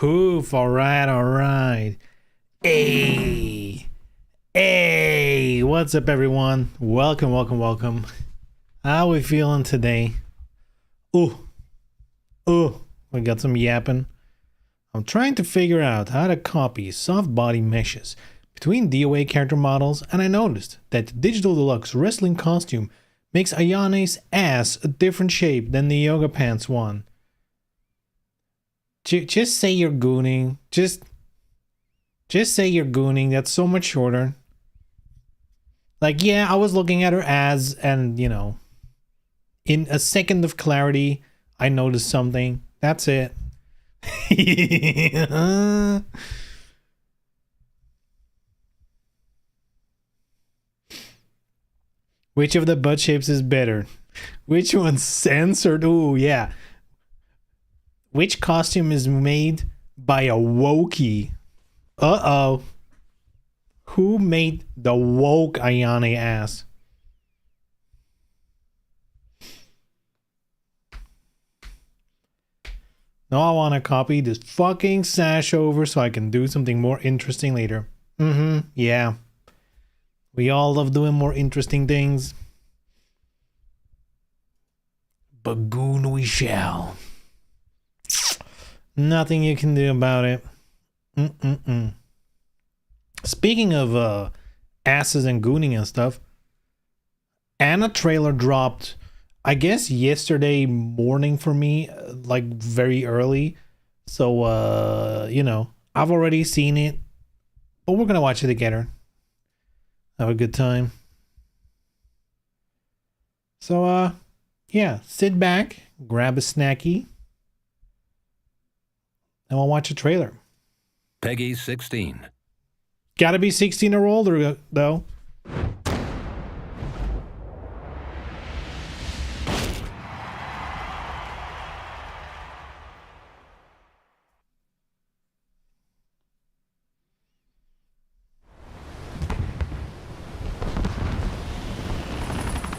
Poof. All right. Hey, what's up, everyone? Welcome. How we feeling today? We got some yapping. I'm trying to figure out how to copy soft body meshes between DOA character models, and I noticed that the Digital Deluxe wrestling costume makes Ayane's ass a different shape than the yoga pants one. Just say you're gooning. Just say you're gooning. That's so much shorter. Like, yeah, I was looking at her ass and, you know, in a second of clarity, I noticed something. That's it. Which of the butt shapes is better? Which one's censored? Ooh, yeah. Which costume is made by a Wokey? Uh-oh. Who made the woke Ayane ass? Now I want to copy this fucking sash over so I can do something more interesting later. Yeah. We all love doing more interesting things. Bagoon we shall. Nothing you can do about it. Speaking of asses and gooning and stuff, Anna trailer dropped, I guess yesterday morning for me, like very early. So, you know, I've already seen it, but we're gonna watch it together. Have a good time. So, yeah, sit back, grab a snacky, and we'll watch a trailer. Peggy 16. Gotta be 16 or older, though.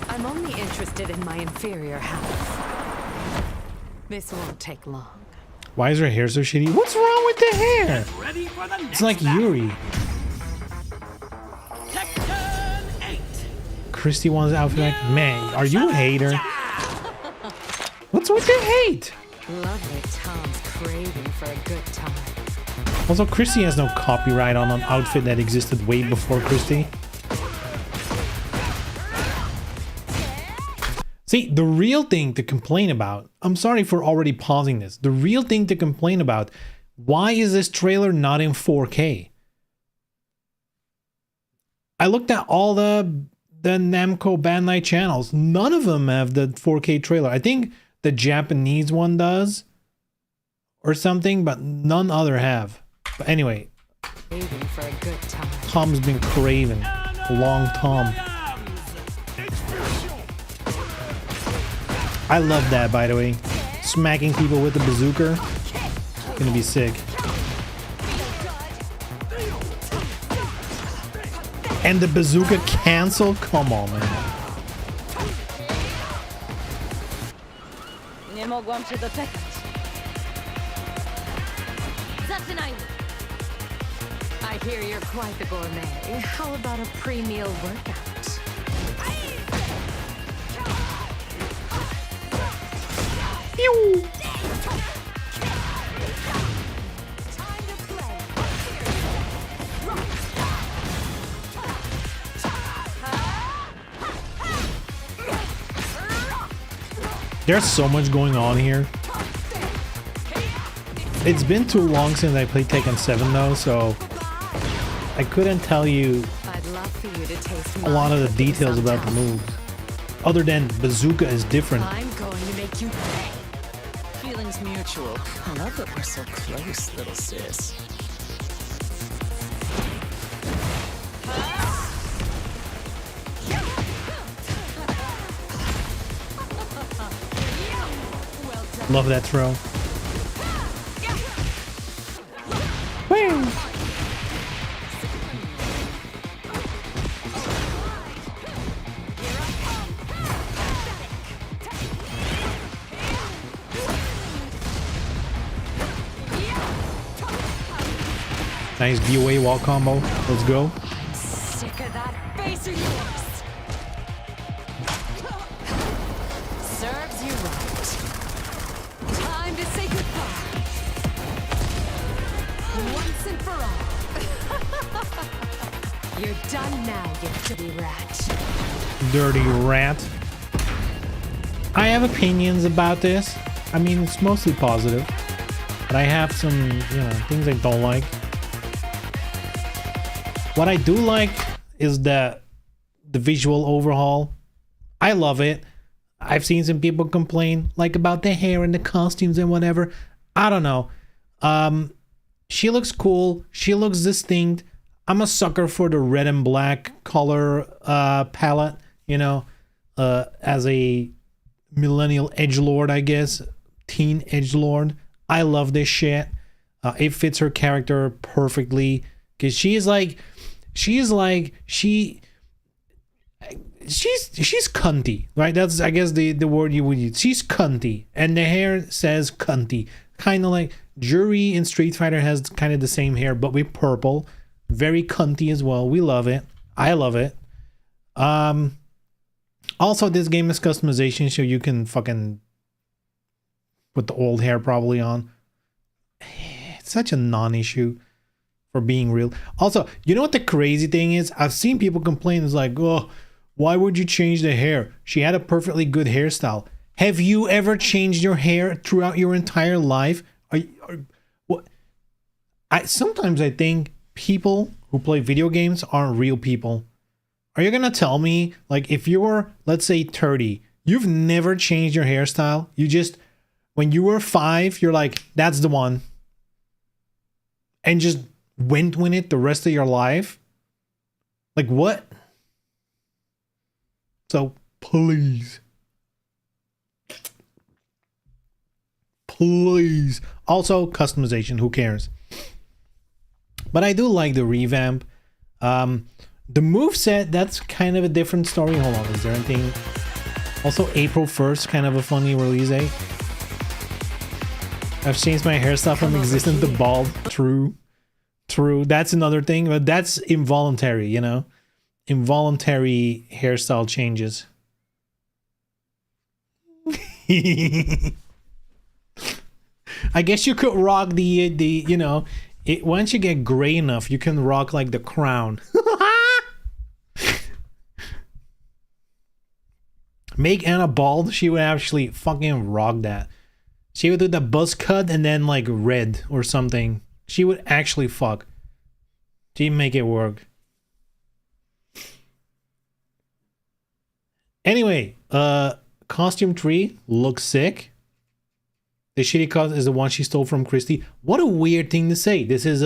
I'm only interested in my inferior half. This won't take long. Why is her hair so shitty? What's wrong with the hair? Ready for the next It's like Yuri. Tekken 8. Christy wants an outfit like, man, are you a hater? What's with the hate? Lovely Tom's craving for a good time. Also, Christy has no copyright on an outfit that existed way before Christy. See, the real thing to complain about, I'm sorry for already pausing this. The real thing to complain about, why is this trailer not in 4K? I looked at all the Namco Bandai channels. None of them have the 4K trailer. I think the Japanese one does or something, but none other have. But anyway, Craving for a good time. Tom's been craving. Long Tom. I love that, by the way. Smacking people with the bazooka. Gonna be sick. And the bazooka cancel? Come on, man. Nie mogłam się doczekać. Zaczynajmy. I hear you're quite the gourmet. How about a pre-meal workout? Pew! There's so much going on here. It's been too long since I played Tekken 7 though, so I couldn't tell you I'd love for you to taste a lot of the cooking details about the sometime. moves. Other than bazooka is different. I'm going to make you pay. Feelings mutual. I love that we're so close, little sis. Love that throw. Whee! Nice DOA wall combo. Let's go. Sick of that face of yours. Serves you right. Time to say goodbye. Once and for all. You're done now, you dirty rat. Dirty rat. I have opinions about this. I mean, it's mostly positive. But I have some, things I don't like. What I do like is the visual overhaul. I love it. I've seen some people complain like about the hair and the costumes and whatever. I don't know. She looks cool. She looks distinct. I'm a sucker for the red and black color palette, as a millennial edgelord, I guess. Teen edgelord. I love this shit. It fits her character perfectly. Because she's cunty, right? That's, I guess, the word you would use. She's cunty. And the hair says cunty. Kind of like Jury in Street Fighter has kind of the same hair, but with purple. Very cunty as well. We love it. I love it. Also, this game is customization, so you can fucking put the old hair probably on. It's such a non-issue for being real. Also, you know what the crazy thing is? I've seen people complain. It's like, oh, why would you change the hair? She had a perfectly good hairstyle. Have you ever changed your hair throughout your entire life? What? Sometimes I think people who play video games aren't real people. Are you gonna tell me, like, if you're, let's say, 30, you've never changed your hairstyle? You just, when you were 5, you're like, that's the one. And just went with it the rest of your life? Like, what? So, please. Please. Also, customization. Who cares? But I do like the revamp. The moveset, that's kind of a different story. Hold on, is there anything? Also, April 1st, kind of a funny release date. I've changed my hairstyle from existent to bald. True. That's another thing, but that's involuntary, Involuntary hairstyle changes. I guess you could rock once you get gray enough, you can rock like the crown. Make Anna bald, she would actually fucking rock that. She would do the buzz cut and then like red or something. She would actually fuck. She'd make it work. Anyway, costume tree looks sick. The shitty costume is the one she stole from Christie. What a weird thing to say. This is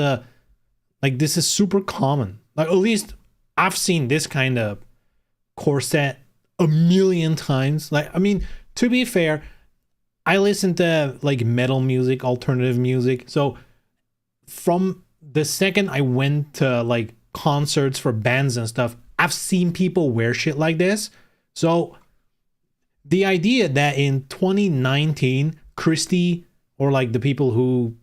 super common. Like, at least I've seen this kind of corset a million times. Like, I mean, to be fair, I listen to like metal music, alternative music. So from the second I went to like concerts for bands and stuff, I've seen people wear shit like this. So the idea that in 2019, Christie, or like the people who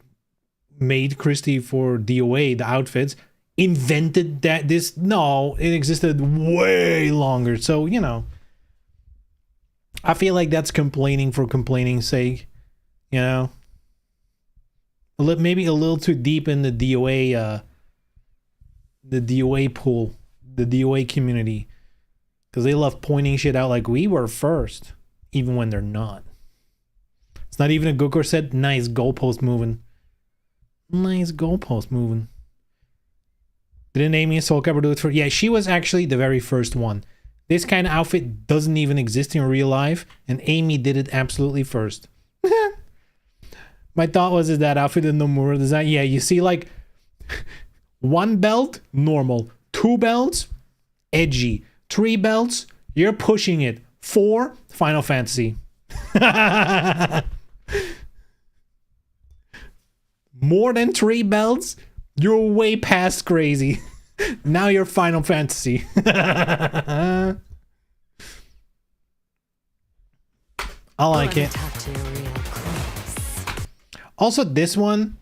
made Christie for DOA, the outfits, invented that no, it existed way longer. So, I feel like that's complaining for complaining's sake, maybe a little too deep in the DOA pool, the DOA community, because they love pointing shit out like we were first, even when they're not. It's not even a good corset. Nice goalpost moving. Didn't Amy Soulcapper do it for? Yeah, she was actually the very first one. This kind of outfit doesn't even exist in real life, and Amy did it absolutely first. My thought was, is that outfit in Nomura design? Yeah, you see like 1 belt, normal. 2 belts, edgy. 3 belts, you're pushing it. 4, Final Fantasy. More than 3 belts, you're way past crazy. Now you're Final Fantasy. I like it. Also, this one,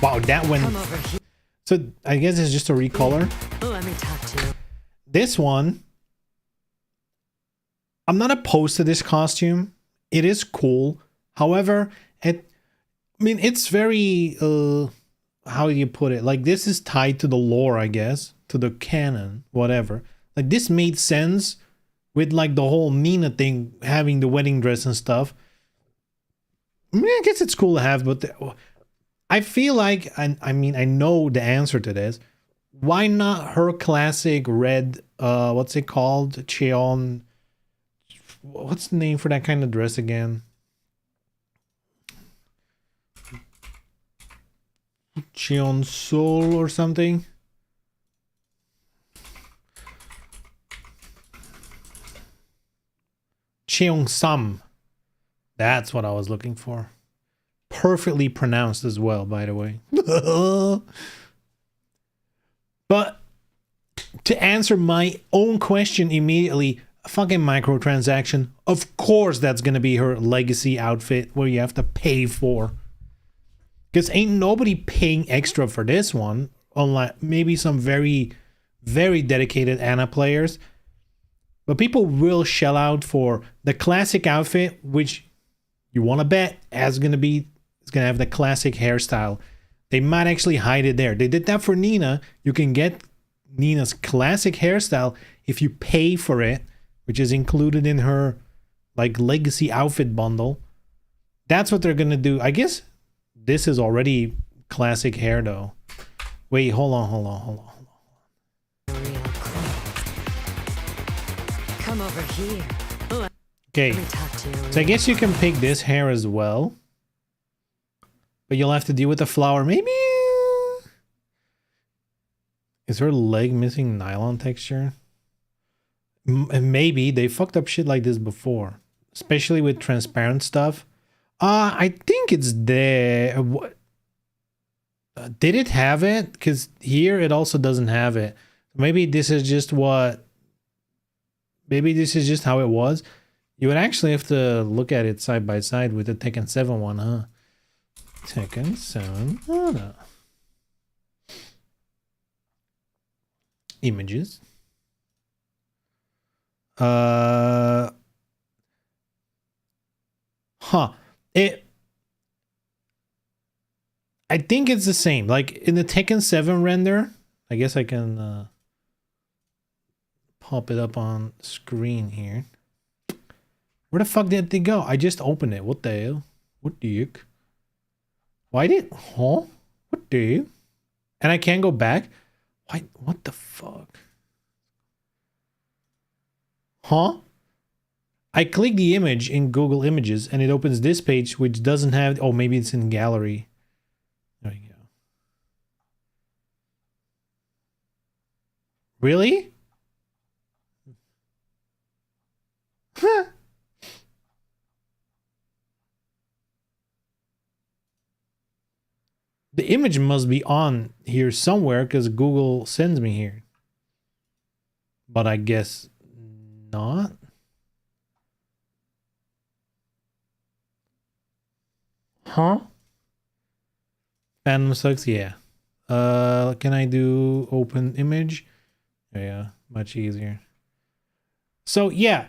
Wow, that went... Come over here. So I guess it's just a recolor. Let me talk to you. This one, I'm not opposed to this costume. It is cool. However, it's very, how do you put it? Like, this is tied to the lore, I guess, to the canon, whatever. Like, this made sense with, like, the whole Nina thing, having the wedding dress and stuff. I mean, I guess it's cool to have, but I feel like, I mean, I know the answer to this. Why not her classic red, what's it called? Cheon. What's the name for that kind of dress again? Cheon Sol or something? Cheong Sam. That's what I was looking for. Perfectly pronounced as well, by the way. But to answer my own question immediately, a fucking microtransaction. Of course that's gonna be her legacy outfit where you have to pay for. Because ain't nobody paying extra for this one. Unlike maybe some very, very dedicated Anna players. But people will shell out for the classic outfit, which you want to bet it's gonna have the classic hairstyle. They might actually hide it there. They did that for Nina. You can get Nina's classic hairstyle if you pay for it, which is included in her like legacy outfit bundle. That's what they're gonna do. I guess this is already classic hair though. Wait, hold on. Real close. Come over here. Okay, Let me talk to you. so I guess you can pick this hair as well. But you'll have to deal with the flower. Maybe... Is her leg missing nylon texture? Maybe. They fucked up shit like this before. Especially with transparent stuff. I think it's there. Did it have it? Because here it also doesn't have it. Maybe this is just what... Maybe this is just how it was. You would actually have to look at it side by side with the Tekken 7 one, huh? Tekken 7. Oh, no. Images. Huh. I think it's the same. Like in the Tekken 7 render, I guess I can pop it up on screen here. Where the fuck did they go? I just opened it. What the hell? What the heck? Why did... Huh? What the... And I can't go back? Why? What the fuck? Huh? I click the image in Google Images and it opens this page which doesn't have... Oh, maybe it's in gallery. There you go. Really? Huh. The image must be on here somewhere because Google sends me here. But I guess not. Huh? Phantom sucks, yeah. Can I do open image? Yeah, much easier. So yeah,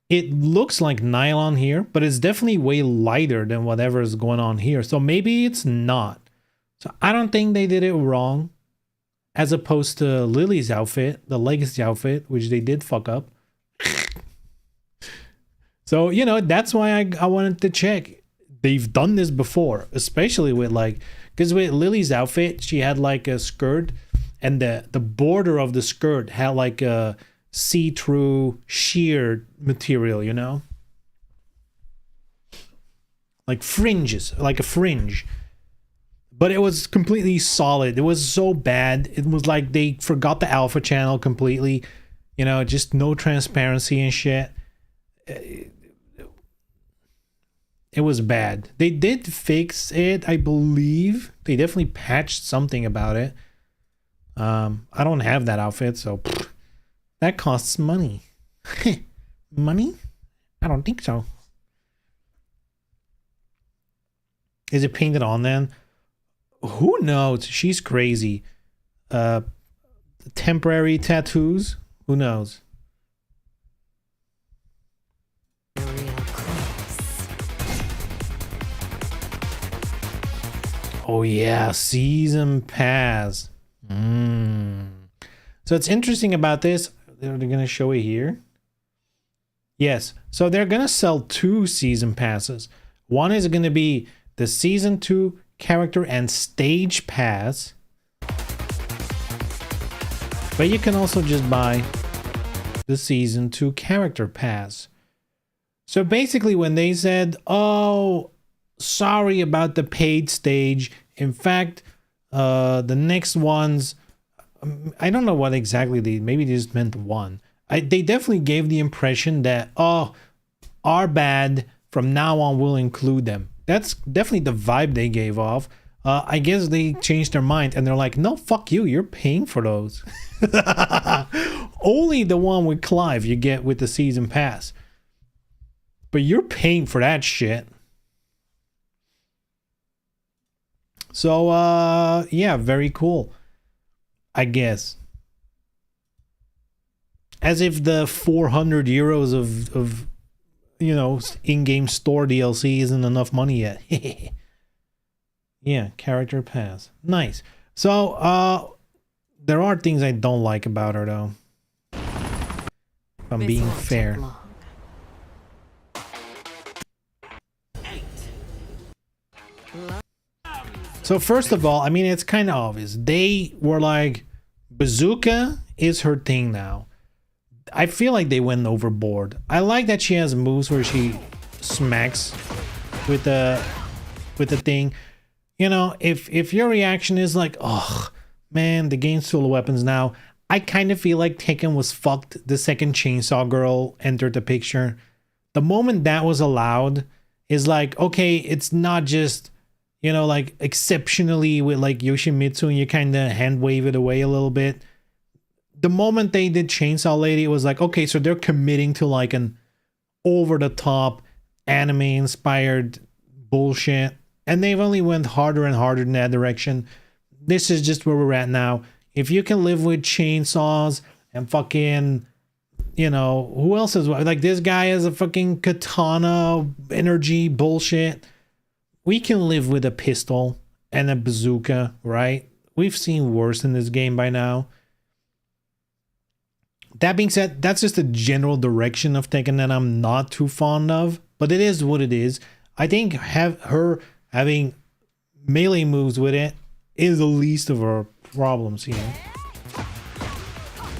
it looks like nylon here, but it's definitely way lighter than whatever is going on here. So maybe it's not. So I don't think they did it wrong. As opposed to Lily's outfit, the legacy outfit, which they did fuck up. So, you know, that's why I wanted to check. They've done this before, especially with like, because with Lily's outfit, she had like a skirt and the border of the skirt had like a see-through sheer material, you know? Like fringes, like a fringe. But it was completely solid. It was so bad. It was like they forgot the alpha channel completely. You know, just no transparency and shit. It was bad. They did fix it, I believe. They definitely patched something about it. I don't have that outfit, so that costs money. Money? I don't think so. Is it painted on then? Who knows? She's crazy. Temporary tattoos? Who knows? Real close. Oh yeah, season pass. So it's interesting about this. They're gonna show it here. Yes, so they're gonna sell 2 season passes. One is gonna be the season 2 character and stage pass, but you can also just buy the season 2 character pass. So basically when they said, oh, sorry about the paid stage, in fact the next ones, I don't know what exactly maybe they just meant one. They definitely gave the impression that, oh, our bad, from now on we'll include them. That's definitely the vibe they gave off. I guess they changed their mind and they're like, no, fuck you, you're paying for those. Only the one with Clive you get with the season pass. But you're paying for that shit. So, yeah, very cool, I guess. As if the 400 euros of you know, in-game store DLC isn't enough money yet. Yeah, character pass. Nice. So, there are things I don't like about her, though. If I'm being fair. So first of all, I mean, it's kind of obvious. They were like, bazooka is her thing now. I feel like they went overboard. I like that she has moves where she smacks with the thing. You know, if your reaction is like, oh man, the game's full of weapons now, I kind of feel like Tekken was fucked the second Chainsaw Girl entered the picture. The moment that was allowed is like, okay, it's not just, you know, like exceptionally with like Yoshimitsu and you kind of hand wave it away a little bit. The moment they did Chainsaw Lady, it was like, okay, so they're committing to like an over-the-top anime-inspired bullshit. And they've only went harder and harder in that direction. This is just where we're at now. If you can live with chainsaws and fucking, you know, who else is like this guy has a fucking katana energy bullshit. We can live with a pistol and a bazooka, right? We've seen worse in this game by now. That being said, that's just a general direction of Tekken that I'm not too fond of, but it is what it is. I think her having melee moves with it is the least of our problems here.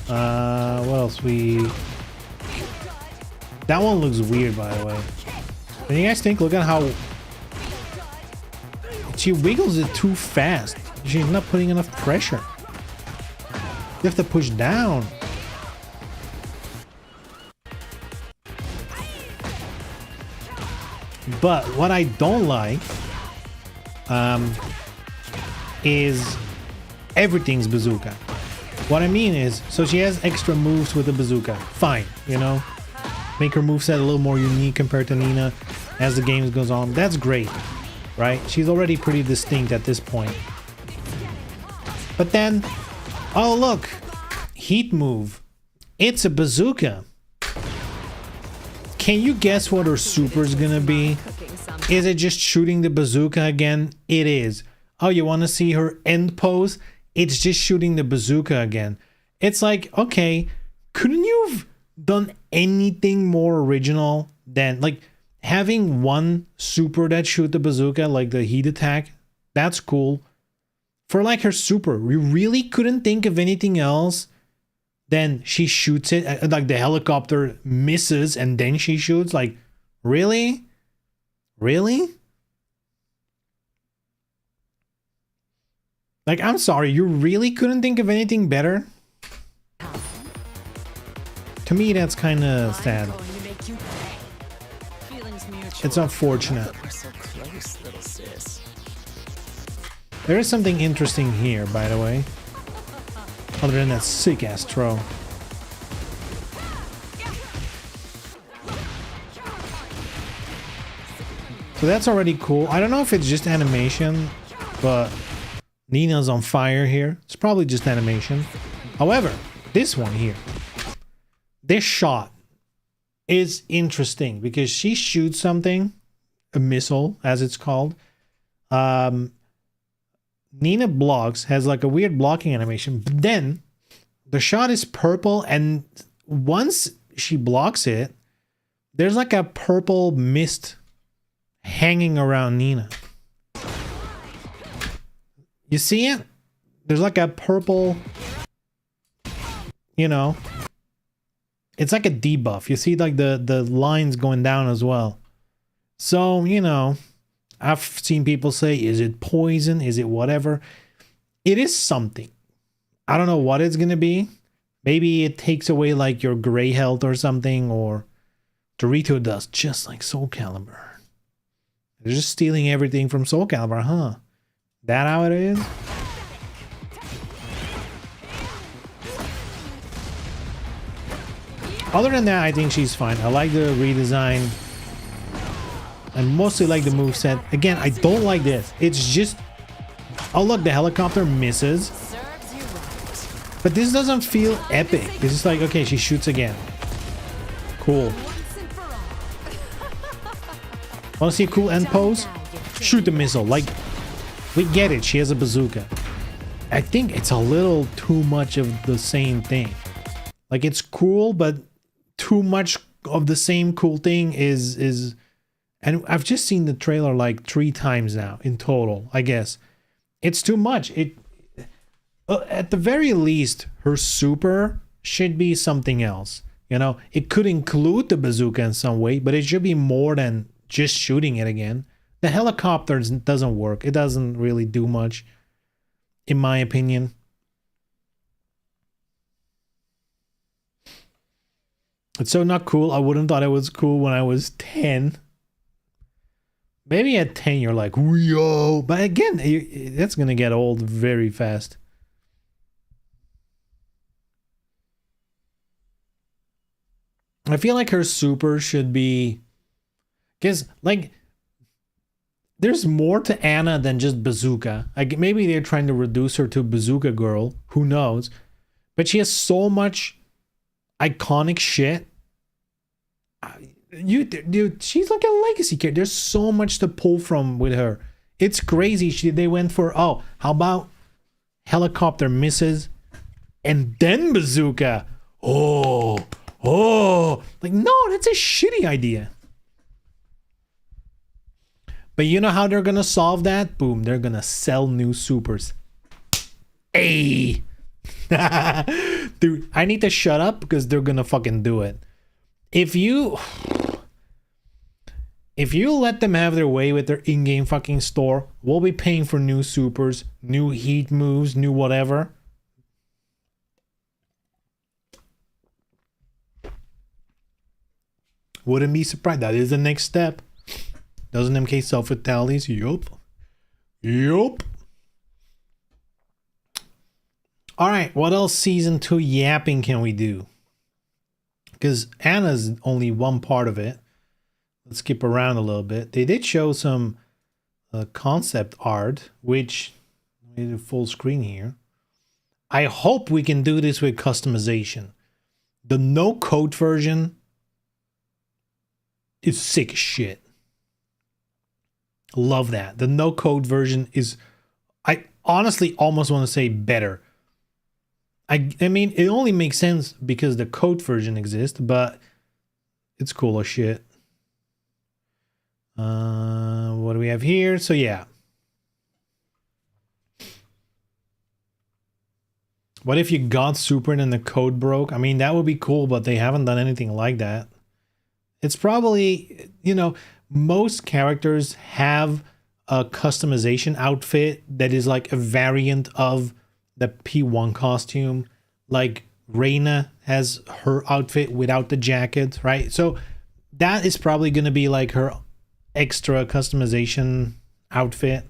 What else that one looks weird, by the way. When you guys think, look at how she wiggles it too fast. She's not putting enough pressure. You have to push down. But what I don't like is everything's bazooka. What I mean is, so she has extra moves with the bazooka. Fine, you know? Make her moveset a little more unique compared to Nina as the game goes on. That's great, right? She's already pretty distinct at this point. But then, oh look, heat move. It's a bazooka. Can you guess what her super is gonna be? Is it just shooting the bazooka again? It is. Oh, you want to see her end pose? It's just shooting the bazooka again. It's like, okay, couldn't you have done anything more original than like having one super that shoot the bazooka, like the heat attack? That's cool. For like her super, we really couldn't think of anything else. Then she shoots it, like the helicopter misses and then she shoots. Like, really? Really? Like, I'm sorry, you really couldn't think of anything better? To me, that's kind of sad. It's unfortunate. There is something interesting here, by the way. Other than that sick-ass throw. So that's already cool. I don't know if it's just animation, but Nina's on fire here. It's probably just animation. However, this one here, this shot is interesting because she shoots something, a missile as it's called. Nina blocks, has like a weird blocking animation, but then the shot is purple, and once she blocks it, there's like a purple mist hanging around Nina. You see it? There's like a purple, you know, it's like a debuff. You see like the lines going down as well. So, you know, I've seen people say, is it poison? Is it whatever? It is something. I don't know what it's going to be. Maybe it takes away like your gray health or something, or Dorito does, just like Soul Calibur. They're just stealing everything from Soul Calibur, huh? That how it is? Other than that, I think she's fine. I like the redesign. I mostly like the moveset. Again, I don't like this. It's just... Oh, look, the helicopter misses. But this doesn't feel epic. It's just like, okay, she shoots again. Cool. Want to see a cool end pose? Shoot the missile. Like, we get it. She has a bazooka. I think it's a little too much of the same thing. Like, it's cool, but too much of the same cool thing is... And I've just seen the trailer like 3 times now in total, I guess. It's too much. It at the very least, her super should be something else. You know, it could include the bazooka in some way, but it should be more than just shooting it again. The helicopter doesn't work. It doesn't really do much, in my opinion. It's so not cool. I wouldn't thought it was cool when I was 10. Maybe at 10 you're like, yo. But again, that's going to get old very fast. I feel like her super should be... Because, like, there's more to Anna than just bazooka. Like, maybe they're trying to reduce her to bazooka girl. Who knows? But she has so much iconic shit. Dude, she's like a legacy character. There's so much to pull from with her. It's crazy. They went for, oh, how about helicopter misses and then bazooka? Oh, like, no, that's a shitty idea. But you know how they're gonna solve that? Boom, they're gonna sell new supers. Hey, dude, I need to shut up because they're gonna fucking do it. If you let them have their way with their in-game fucking store, we'll be paying for new supers, new heat moves, new whatever. Wouldn't be surprised. That is the next step. Doesn't MK self-fatalities? Yup. Alright, what else season 2 yapping can we do? Because Anna's only one part of it. Let's skip around a little bit. They did show some concept art, which... Let me do full screen here. I hope we can do this with customization. The no-code version is sick as shit. Love that. The no-code version is... I honestly almost want to say better. I mean, it only makes sense because the code version exists, but it's cool as shit. What do we have here? So yeah. What if you got super and then the code broke? I mean, that would be cool, but they haven't done anything like that. It's probably, you know, most characters have a customization outfit that is like a variant of the P1 costume. Like Reina has her outfit without the jacket, right? So that is probably going to be like her extra customization outfit.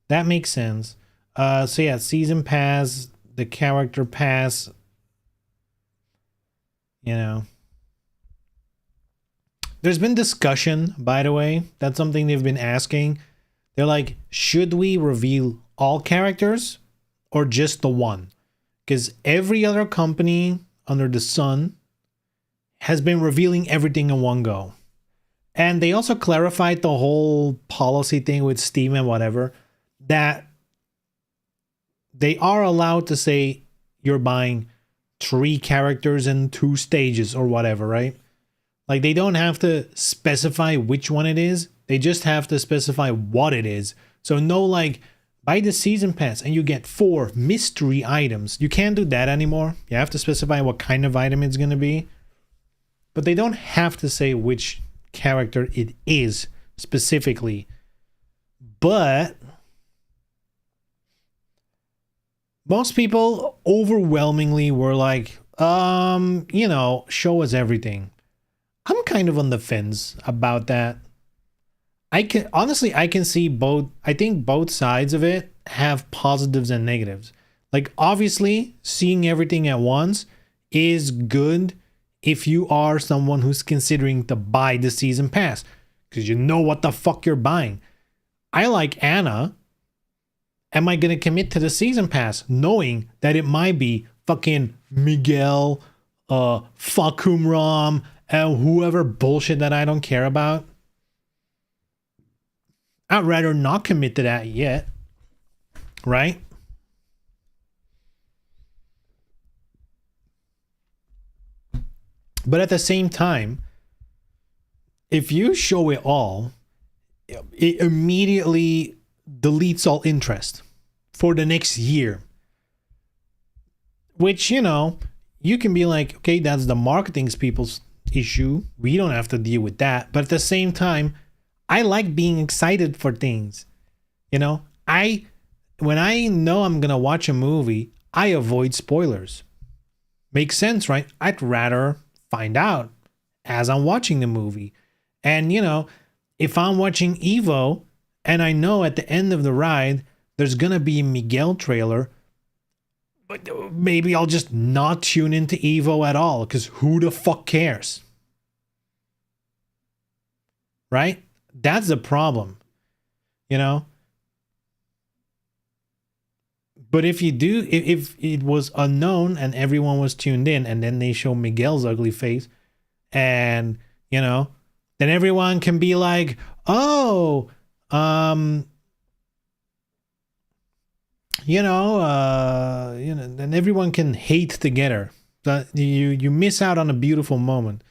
That makes sense. So yeah, season pass, the character pass, you know. There's been discussion, by the way. That's something they've been asking. They're like, should we reveal all characters or just the one? Because every other company under the sun has been revealing everything in one go. And they also clarified the whole policy thing with Steam and whatever, that they are allowed to say you're buying 3 characters in 2 stages or whatever, right? Like, they don't have to specify which one it is. They just have to specify what it is. So no, like, buy the season pass and you get 4 mystery items. You can't do that anymore. You have to specify what kind of item it's going to be. But they don't have to say which character it is specifically. But most people overwhelmingly were like, you know, show us everything. I'm kind of on the fence about that. I can see both. I think both sides of it have positives and negatives. Like, obviously, seeing everything at once is good if you are someone who's considering to buy the season pass, because you know what the fuck you're buying. I, like Anna, am I going to commit to the season pass knowing that it might be fucking Miguel, Fakumram, and whoever bullshit that I don't care about? I'd rather not commit to that yet, right? But at the same time, if you show it all, it immediately deletes all interest for the next year. Which, you know, you can be like, okay, that's the marketing people's issue. We don't have to deal with that. But at the same time, I like being excited for things. You know, when I know I'm going to watch a movie, I avoid spoilers. Makes sense, right? I'd rather find out as I'm watching the movie. And, you know, if I'm watching Evo and I know at the end of the ride there's going to be a Miguel trailer, but maybe I'll just not tune into Evo at all, because who the fuck cares? Right? That's the problem, you know? But if you do, if it was unknown and everyone was tuned in, and then they show Miguel's ugly face, and, you know, then everyone can be like, oh, then everyone can hate together. You miss out on a beautiful moment.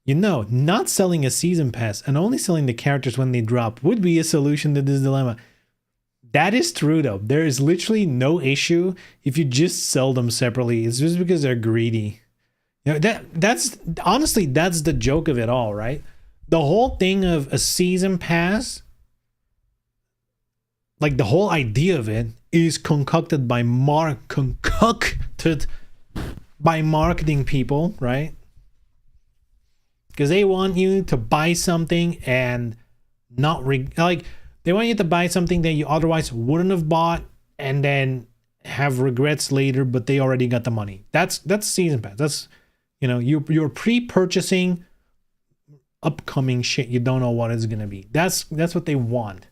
You know, not selling a season pass and only selling the characters when they drop would be a solution to this dilemma. That is true, though. There is literally no issue if you just sell them separately. It's just because they're greedy. You know, that's honestly, that's the joke of it all, right? The whole thing of a season pass, like the whole idea of it, is concocted by marketing people, right? Because they want you to buy something and not they want you to buy something that you otherwise wouldn't have bought and then have regrets later, but they already got the money. That's season pass. That's, you know, you're pre-purchasing upcoming shit. You don't know what it's gonna be. That's what they want.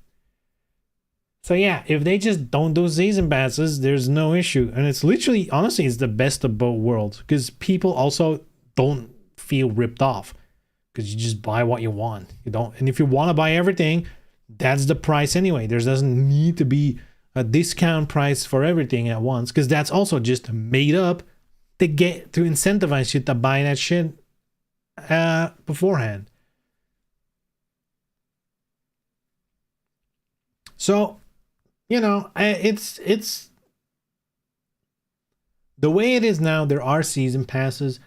So yeah, if they just don't do season passes, there's no issue. And it's literally, honestly, it's the best of both worlds, because people also don't feel ripped off, because you just buy what you want. You don't, and if you want to buy everything, that's the price anyway. There doesn't need to be a discount price for everything at once, because that's also just made up to incentivize you to buy that shit beforehand. So, you know, it's the way it is now. There are season passes.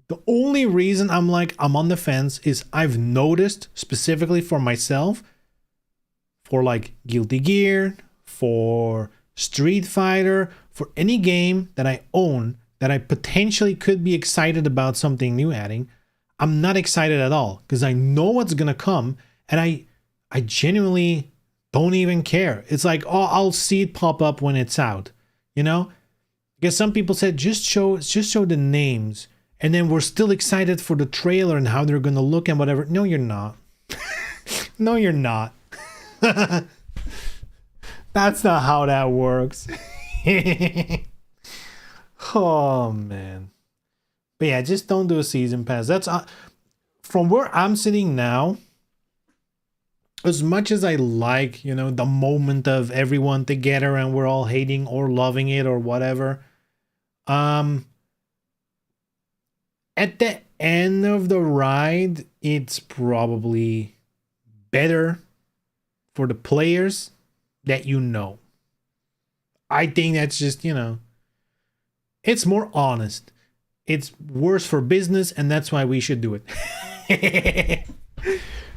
The only reason I'm on the fence is I've noticed specifically for myself, for like Guilty Gear, for Street Fighter, for any game that I own that I potentially could be excited about something new adding, I'm not excited at all, because I know what's gonna come, and I genuinely don't even care. It's like, oh, I'll see it pop up when it's out, you know? Because some people said just show the names, and then we're still excited for the trailer and how they're gonna look and whatever. No, you're not. No, you're not. That's not how that works. Oh man. But yeah, just don't do a season pass. That's from where I'm sitting now. As much as I like, you know, the moment of everyone together and we're all hating or loving it or whatever, at the end of the ride, it's probably better for the players that you know. I think that's just, you know, it's more honest. It's worse for business, and that's why we should do it.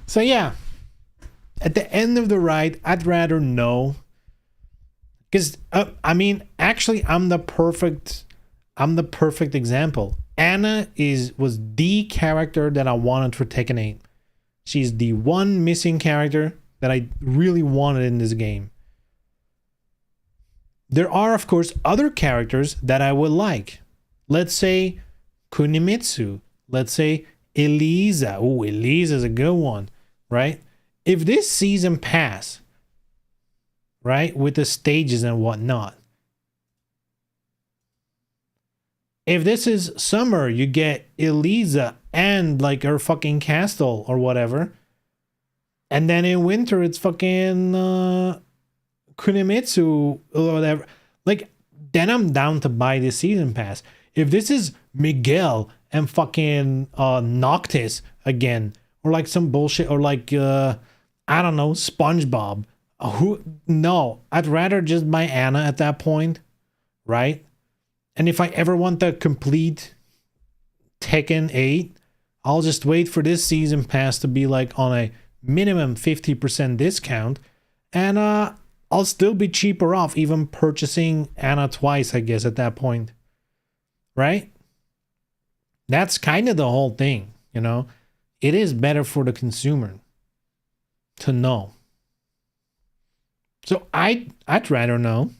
So yeah, at the end of the ride, I'd rather know. Because I mean, actually, I'm the perfect example. Anna was the character that I wanted for Tekken 8. She's the one missing character that I really wanted in this game. There are, of course, other characters that I would like. Let's say Kunimitsu. Let's say Elisa. Oh, Elisa's a good one, right? If this season pass, right, with the stages and whatnot, if this is summer, you get Elisa and like her fucking castle or whatever. And then in winter, it's fucking Kunimitsu or whatever. Like, then I'm down to buy this season pass. If this is Miguel and fucking Noctis again, or like some bullshit, or like, I don't know, SpongeBob. No, I'd rather just buy Anna at that point, right? And if I ever want the complete Tekken 8, I'll just wait for this season pass to be like on a minimum 50% discount, and I'll still be cheaper off even purchasing Anna twice, I guess, at that point. Right? That's kind of the whole thing, you know? It is better for the consumer to know. So I'd rather know.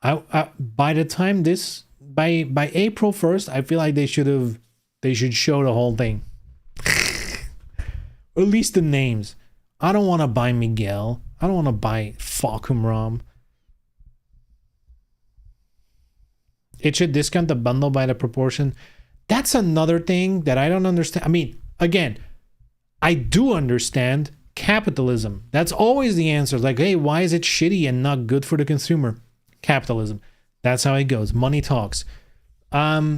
By the time this by April 1st, I feel like they should show the whole thing. Or at least the names. I don't want to buy Miguel. I don't want to buy Falcumram. It should discount the bundle by the proportion. That's another thing that I don't understand. I mean, again, I do understand capitalism. That's always the answer. Like, hey, why is it shitty and not good for the consumer? Capitalism. That's how it goes. Money talks. What's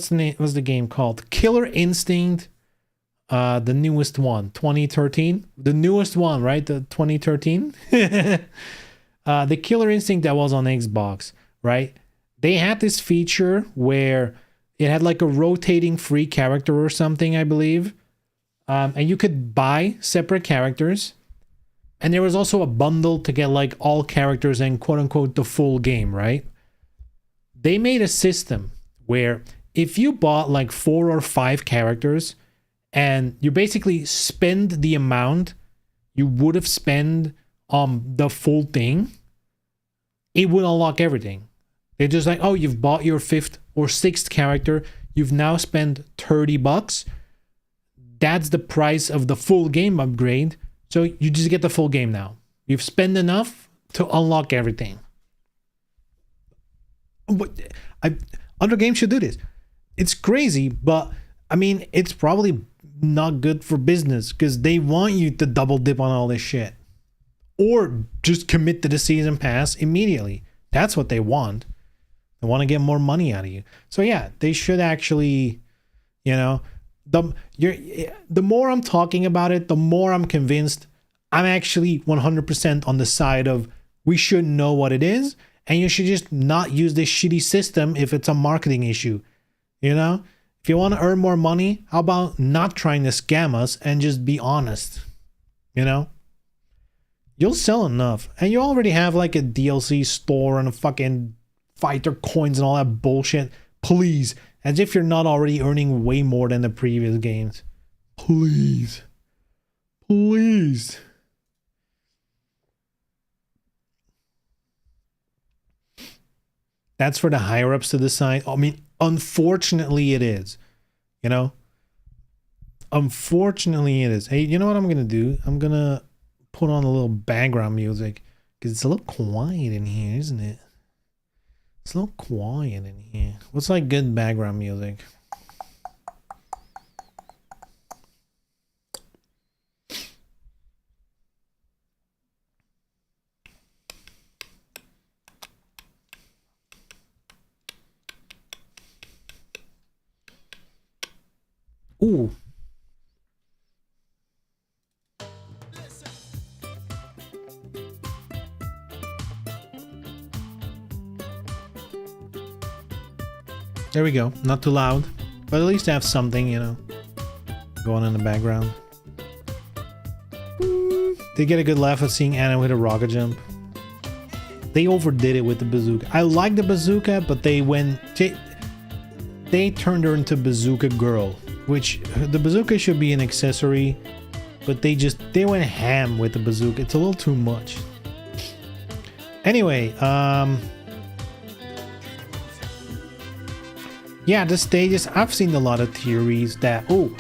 the game called? Killer Instinct. The newest one, 2013. The newest one, right? The 2013. The Killer Instinct that was on Xbox, right? They had this feature where it had like a rotating free character or something, I believe. And you could buy separate characters. And there was also a bundle to get like all characters and quote unquote the full game, right? They made a system where if you bought like 4 or 5 characters and you basically spend the amount you would have spent on the full thing, it would unlock everything. They're just like, oh, you've bought your 5th or 6th character, you've now spent $30. That's the price of the full game upgrade. So you just get the full game now. You've spent enough to unlock everything. But other games should do this. It's crazy, but I mean, it's probably not good for business because they want you to double dip on all this shit. Or just commit to the season pass immediately. That's what they want. They want to get more money out of you. So yeah, they should actually, you know, the more I'm talking about it, the more I'm convinced I'm actually 100% on the side of we should know what it is, and you should just not use this shitty system if it's a marketing issue. You know? If you want to earn more money, how about not trying to scam us and just be honest? You know? You'll sell enough. And you already have like a DLC store and a fucking fighter coins and all that bullshit. Please. As if you're not already earning way more than the previous games. Please. Please. That's for the higher ups to decide. I mean, unfortunately it is. You know? Unfortunately, it is. Hey, you know what I'm gonna do? I'm gonna put on a little background music because it's a little quiet in here, isn't it? It's a little quiet in here. What's like good background music? Ooh. There we go. Not too loud, but at least have something, you know, going in the background. They get a good laugh at seeing Anna with a rocket jump. They overdid it with the bazooka. I like the bazooka, but they turned her into Bazooka Girl, which the bazooka should be an accessory, but they went ham with the bazooka. It's a little too much. Anyway, yeah, the stages, I've seen a lot of theories that, oh,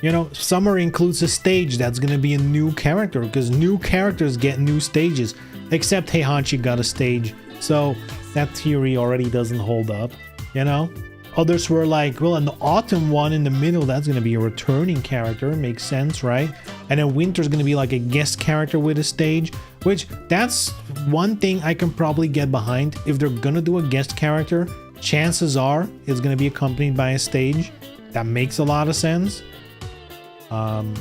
you know, Summer includes a stage that's gonna be a new character, because new characters get new stages, except Heihachi got a stage, so that theory already doesn't hold up, you know? Others were like, well, in the autumn one in the middle, that's gonna be a returning character, makes sense, right? And then winter's gonna be like a guest character with a stage, which that's one thing I can probably get behind. If they're gonna do a guest character, chances are it's going to be accompanied by a stage. That makes a lot of sense. And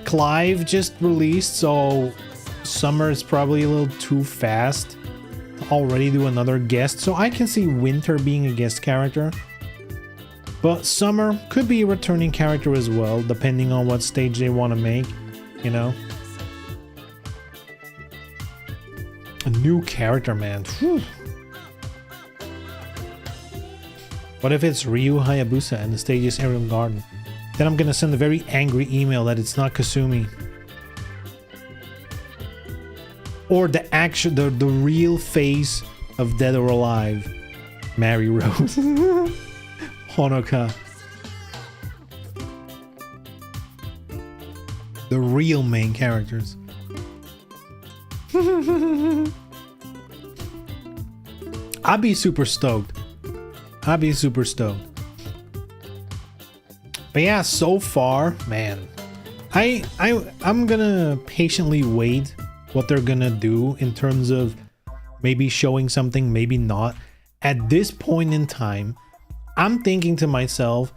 Clive just released, so Summer is probably a little too fast to already do another guest. So I can see Winter being a guest character. But Summer could be a returning character as well, depending on what stage they want to make, you know. A new character, man. Whew. What if it's Ryu Hayabusa and the stage is Aerial Garden? Then I'm gonna send a very angry email that it's not Kasumi. Or the real face of Dead or Alive, Mary Rose. Honoka. The real main characters. I'd be super stoked. But yeah, so far, man, I'm gonna patiently wait what they're gonna do in terms of maybe showing something, maybe not. At this point in time, I'm thinking to myself,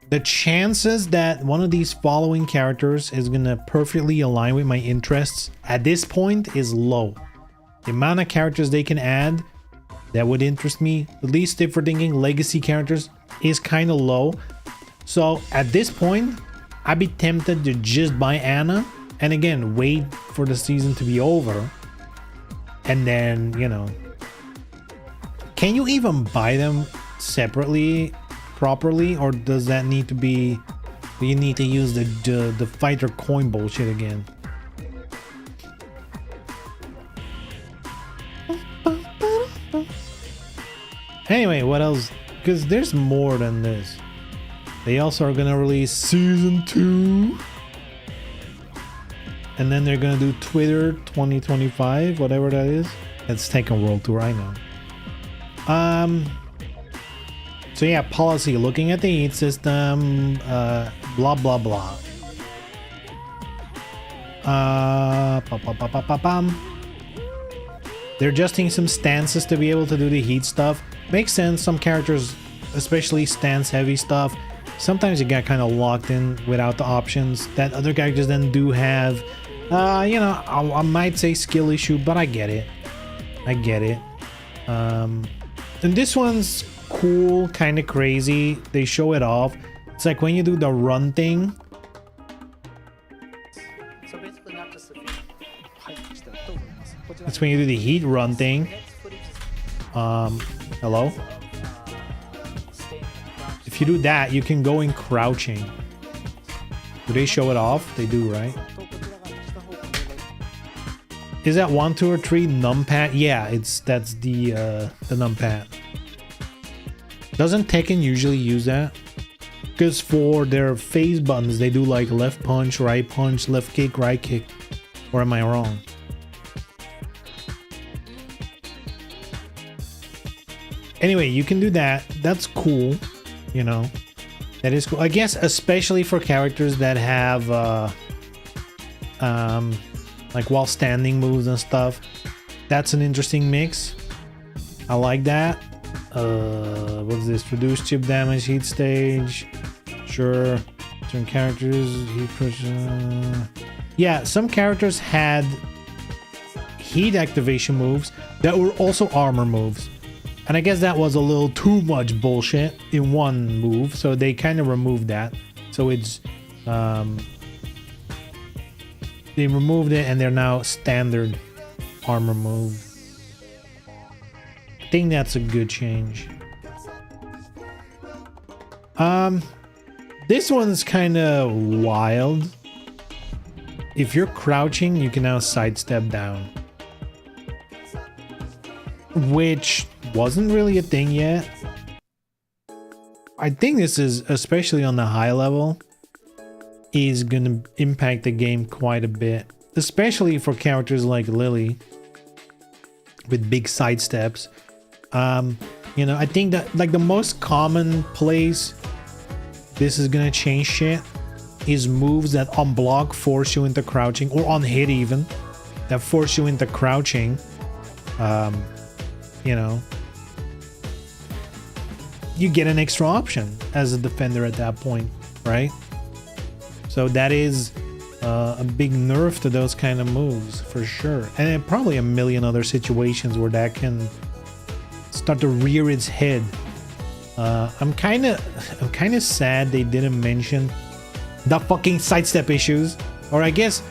the chances that one of these following characters is gonna perfectly align with my interests at this point is low. The amount of characters they can add that would interest me, at least if we're thinking legacy characters, is kind of low. So at this point, I'd be tempted to just buy Anna and again wait for the season to be over, and then, you know, can you even buy them separately properly, or does that need to be, do you need to use the fighter coin bullshit again? Anyway, what else? Because there's more than this. They also are gonna release season 2, and then they're gonna do Twitter 2025, whatever that is. It's Tekken World Tour, I know. So yeah, policy, looking at the heat system, blah blah blah. They're adjusting some stances to be able to do the heat stuff. Makes sense. Some characters, especially stance heavy stuff, sometimes you get kind of locked in without the options that other characters then do have. You know, I might say skill issue, but I get it. And this one's cool, kind of crazy. They show it off. It's like when you do the run thing. So basically not just the It's when you do the heat run thing. Hello? If you do that, you can go in crouching. Do they show it off? They do, right? Is that 1, 2, or 3 numpad? Yeah, that's the numpad. Doesn't Tekken usually use that? Because for their phase buttons, they do like left punch, left kick, right kick. Or am I wrong? Anyway, you can do that. That's cool. You know, that is cool. I guess especially for characters that have like while standing moves and stuff. That's an interesting mix. I like that. What's this? Reduce chip damage, heat stage. Sure. Certain characters, heat push. Yeah, some characters had heat activation moves that were also armor moves. And I guess that was a little too much bullshit in one move, so they kind of removed that. So it's they removed it and they're now standard armor move. I think that's a good change. This one's kind of wild. If you're crouching, you can now sidestep down, which wasn't really a thing yet. I think this is, especially on the high level, is gonna impact the game quite a bit, especially for characters like Lily with big side steps. You know, I think that like the most common place this is gonna change shit is moves that on block force you into crouching, or on hit even, that force you into crouching. You know, you get an extra option as a defender at that point, right? So that is a big nerf to those kind of moves for sure, and probably a million other situations where that can start to rear its head. I'm kind of sad they didn't mention the fucking sidestep issues, or I guess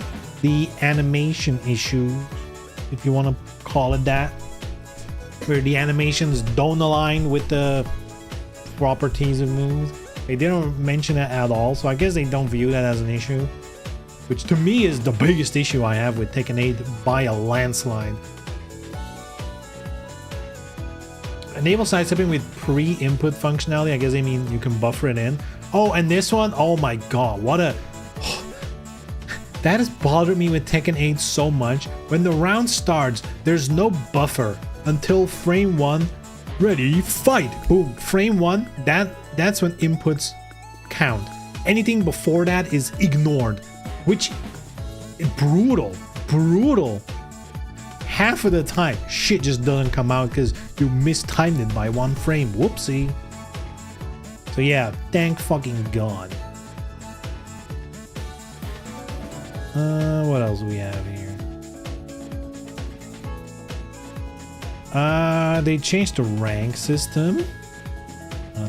the animation issue, if you want to call it that, where the animations don't align with the properties of moves. They didn't mention it at all, so I guess they don't view that as an issue, which to me is the biggest issue I have with Tekken 8 by a landslide. Enable sidestepping with pre-input functionality. I guess they mean you can buffer it in. Oh, and this one, oh my god, what a... That has bothered me with Tekken 8 so much. When the round starts, there's no buffer until frame 1. Ready, fight! Boom, frame 1, that's when inputs count. Anything before that is ignored, which is brutal. Half of the time, shit just doesn't come out because you mistimed it by one frame. Whoopsie. So yeah, thank fucking god. What else do we have here? They changed the rank system.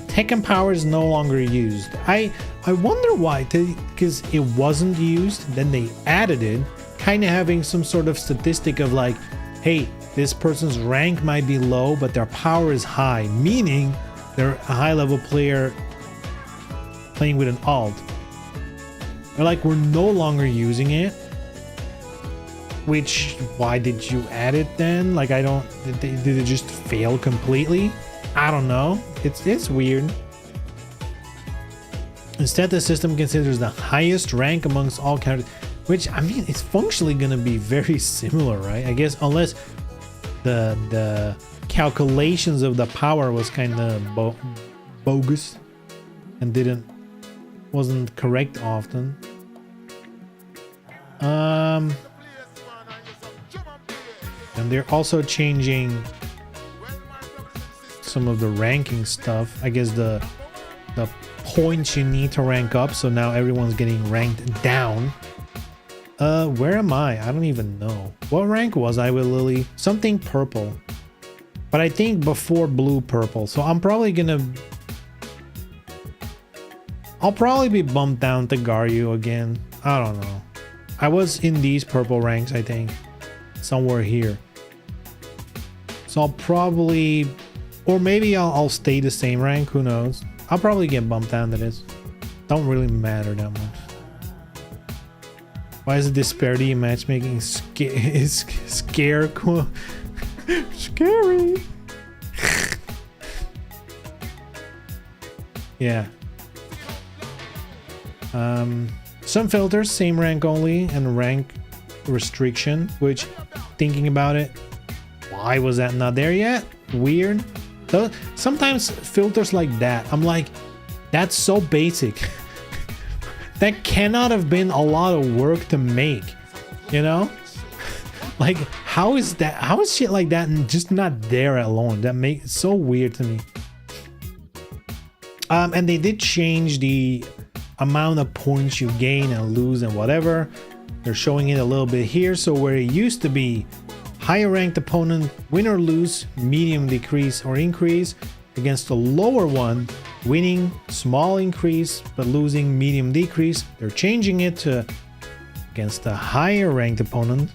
Tekken power is no longer used. I wonder why, because it wasn't used, then they added it, kind of having some sort of statistic of like, hey, this person's rank might be low, but their power is high, meaning they're a high level player playing with an alt. They're like, we're no longer using it. Which, why did you add it then? Like, I don't, did it just fail completely? I don't know. It's weird. Instead, the system considers the highest rank amongst all characters, which, I mean, it's functionally gonna be very similar, right? I guess, unless the calculations of the power was kind of bogus and wasn't correct often. And they're also changing some of the ranking stuff. I guess the points you need to rank up, so now everyone's getting ranked down. Where am I? I don't even know. What rank was I with Lily? Something purple. But I think before blue purple. So I'll probably be bumped down to Garyu again. I don't know. I was in these purple ranks, I think. Somewhere here. So I'll probably, or maybe I'll stay the same rank, who knows. I'll probably get bumped down to this. Don't really matter that much. Why is the disparity in matchmaking scary? Yeah. Some filters, same rank only, and rank restriction, which, thinking about it, why was that not there yet? Weird. So sometimes filters like that, I'm like, that's so basic. That cannot have been a lot of work to make, you know? Like, how is that? How is shit like that and just not there alone? That makes it so weird to me. And they did change the amount of points you gain and lose and whatever. They're showing it a little bit here. So where it used to be higher ranked opponent, win or lose, medium decrease or increase, against a lower one, winning, small increase, but losing, medium decrease. They're changing it to against a higher ranked opponent.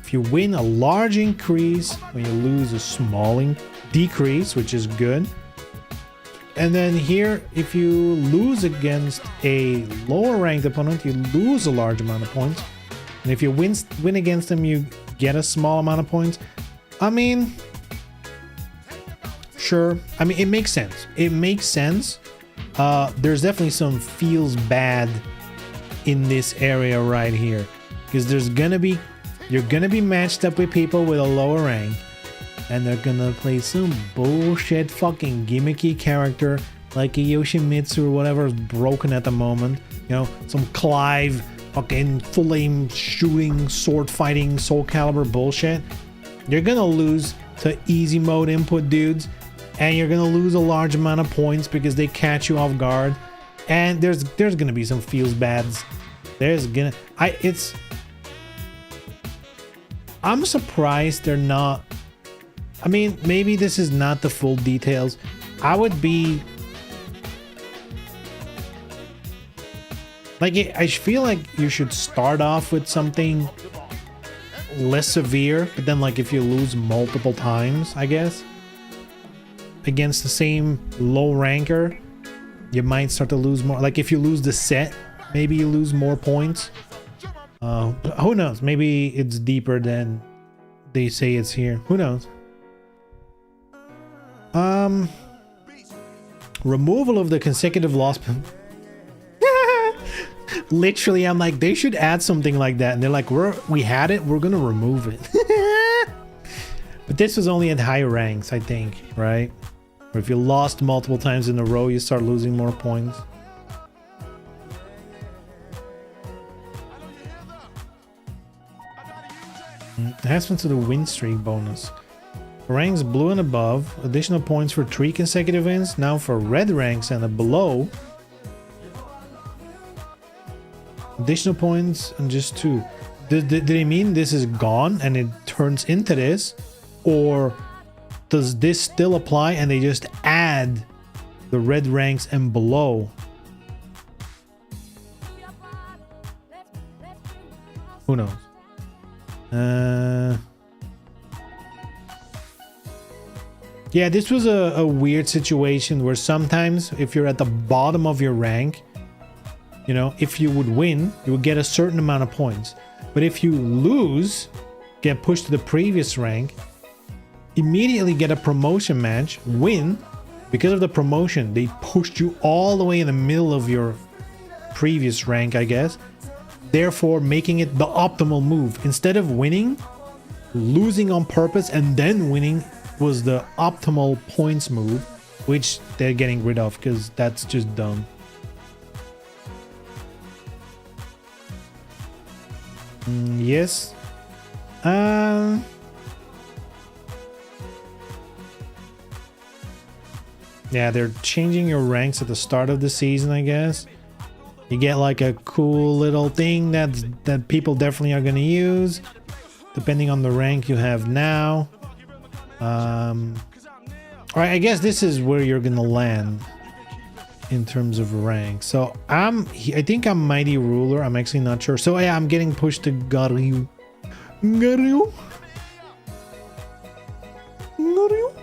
If you win, a large increase, when you lose, a small decrease, which is good. And then here, if you lose against a lower ranked opponent, you lose a large amount of points. And if you win against them, you get a small amount of points. I mean, sure. I mean, it makes sense. It makes sense. There's definitely some feels bad in this area right here, because you're gonna be matched up with people with a lower rank, and they're gonna play some bullshit fucking gimmicky character like a Yoshimitsu or whatever is broken at the moment. You know, some Clive fucking full aim shooting, sword fighting, Soul Calibur bullshit. You're gonna lose to easy mode input dudes, and you're gonna lose a large amount of points because they catch you off guard. And there's gonna be some feels bads. I'm surprised they're not. I mean, maybe this is not the full details. I would be like, I feel like you should start off with something less severe, but then like if you lose multiple times, I guess, against the same low ranker, you might start to lose more. Like if you lose the set, maybe you lose more points. Who knows? Maybe it's deeper than they say it's here. Who knows? Removal of the consecutive loss. Literally, I'm like, they should add something like that, and they're like, we had it, we're gonna remove it. But this was only at higher ranks, I think, right? Or if you lost multiple times in a row, you start losing more points. Enhancement to the win streak bonus. Ranks blue and above, additional points for 3 consecutive wins. Now for red ranks and below, additional points and just 2. Do they mean this is gone and it turns into this? Or does this still apply and they just add the red ranks and below? Who knows? Yeah, this was a weird situation where sometimes if you're at the bottom of your rank, you know, if you would win, you would get a certain amount of points. But if you lose, get pushed to the previous rank, immediately get a promotion match, win. Because of the promotion, they pushed you all the way in the middle of your previous rank, I guess. Therefore, making it the optimal move. Instead of winning, losing on purpose and then winning was the optimal points move, which they're getting rid of because that's just dumb. Yes. Yeah, they're changing your ranks at the start of the season, I guess. You get like a cool little thing that people definitely are going to use, depending on the rank you have now. Alright, I guess this is where you're going to land in terms of rank. So I think I'm Mighty Ruler. I'm actually not sure. So yeah, I'm getting pushed to Garyu. Garyu? Garyu?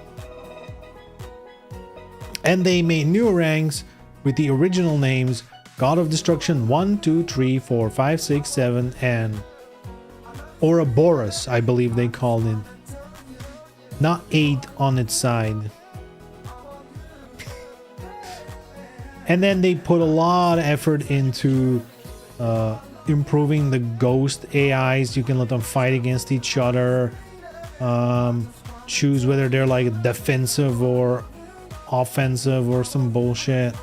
And they made new ranks with the original names God of Destruction 1, 2, 3, 4, 5, 6, 7, and Ouroboros, I believe they called it. Not 8 on its side. And then they put a lot of effort into improving the ghost AIs. You can let them fight against each other, choose whether they're like defensive or offensive or some bullshit.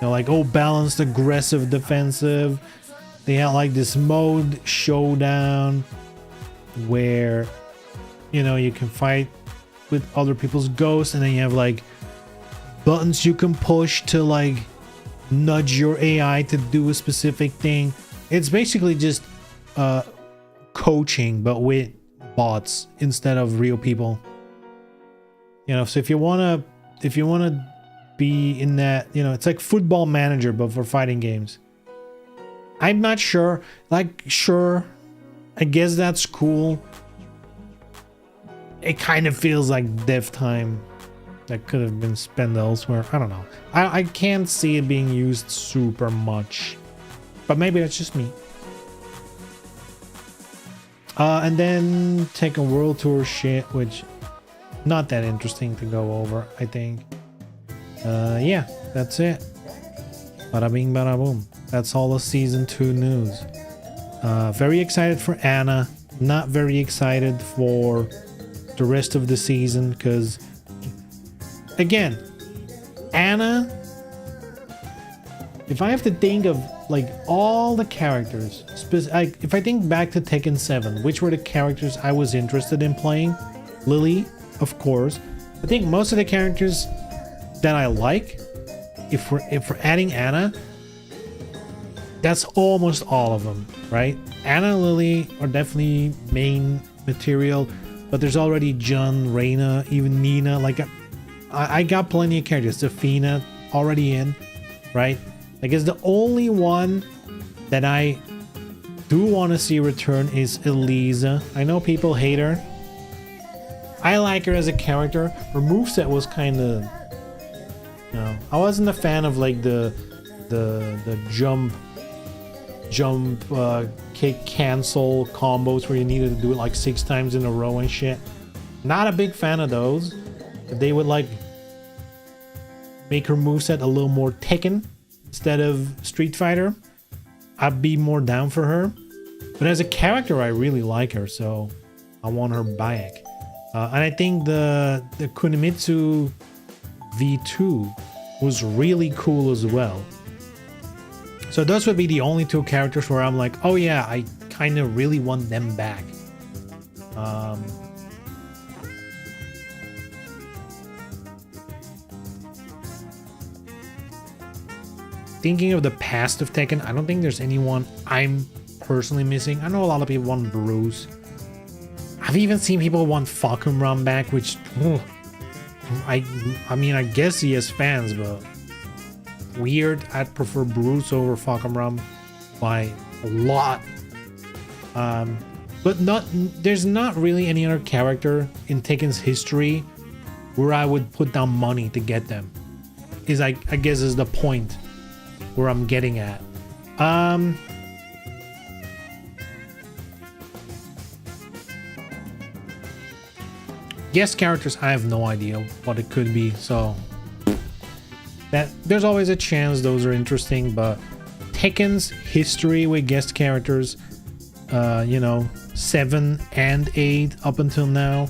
They're like, oh, balanced aggressive defensive. They have like this mode showdown where, you know, you can fight with other people's ghosts, and then you have like buttons you can push to like nudge your AI to do a specific thing. It's basically just coaching, but with bots instead of real people. You know, so if you wanna be in that, you know, it's like Football Manager but for fighting games. I'm not sure. Like, sure, I guess that's cool. It kind of feels like dev time that could have been spent elsewhere. I don't know. I can't see it being used super much, but maybe that's just me. And then Tekken World Tour shit, which not that interesting to go over, I think. Yeah, that's it. Bada bing, bada boom. That's all the season 2 news. Very excited for Anna. Not very excited for the rest of the season because, again, Anna, if I have to think of like all the characters, if I think back to Tekken 7, which were the characters I was interested in playing? Lily, of course. I think most of the characters that I like, if we're adding Anna, that's almost all of them, right? Anna and Lily are definitely main material, but there's already Jun, Reina, even Nina. Like I got plenty of characters. Zafina already in, right? I guess the only one that I do want to see return is Elisa. I know people hate her. I like her as a character. Her moveset was kind of, you know, I wasn't a fan of like the jump kick cancel combos where you needed to do it like 6 times in a row and shit. Not a big fan of those. If they would like make her moveset a little more Tekken instead of Street Fighter, I'd be more down for her. But as a character, I really like her, so I want her back. And I think the Kunimitsu V2 was really cool as well. So those would be the only 2 characters where I'm like, oh yeah, I kind of really want them back. Thinking of the past of Tekken, I don't think there's anyone I'm personally missing. I know a lot of people want Bruce. I've even seen people want Fakumram back, which I mean, I guess he has fans, but weird. I'd prefer Bruce over Fakumram by a lot. But there's not really any other character in Tekken's history where I would put down money to get them. I guess is the point where I'm getting at. Guest characters, I have no idea what it could be, so that there's always a chance those are interesting, but Tekken's history with guest characters, you know, 7 and 8 up until now,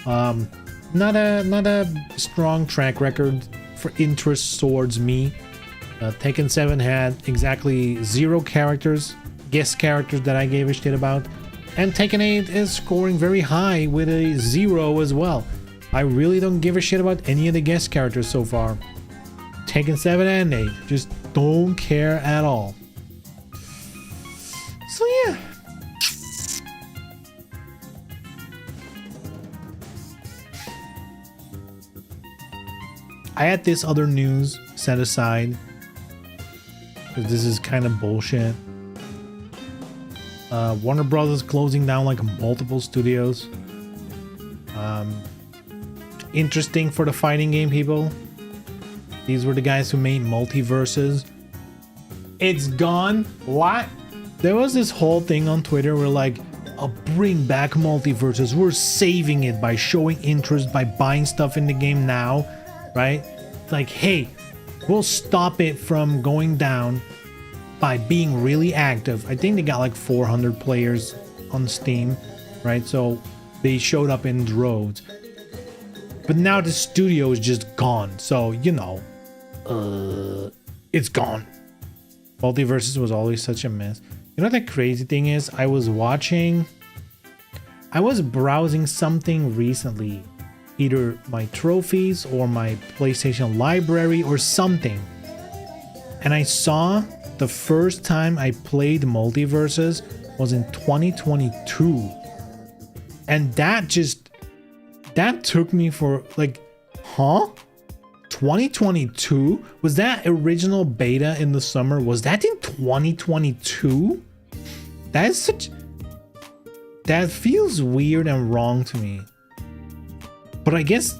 not a strong track record for interest towards me. Tekken 7 had exactly 0 characters, guest characters that I gave a shit about. And Tekken 8 is scoring very high with a 0 as well. I really don't give a shit about any of the guest characters so far. Tekken 7 and 8, just don't care at all. So yeah. I had this other news set aside, because this is kind of bullshit. Warner Brothers closing down like multiple studios. Interesting for the fighting game people. These were the guys who made Multiverses. It's gone. What? There was this whole thing on Twitter where like, I'll bring back Multiverses. We're saving it by showing interest, by buying stuff in the game now, right? It's like, hey, will stop it from going down by being really active. I think they got like 400 players on Steam, right? So they showed up in droves. But now the studio is just gone. So, you know, it's gone. Multiverses was always such a mess. You know what the crazy thing is? I was browsing something recently. Either my trophies or my PlayStation library or something. And I saw the first time I played Multiverses was in 2022. And that took me for like, huh? 2022? Was that original beta in the summer? Was that in 2022? That feels weird and wrong to me. But I guess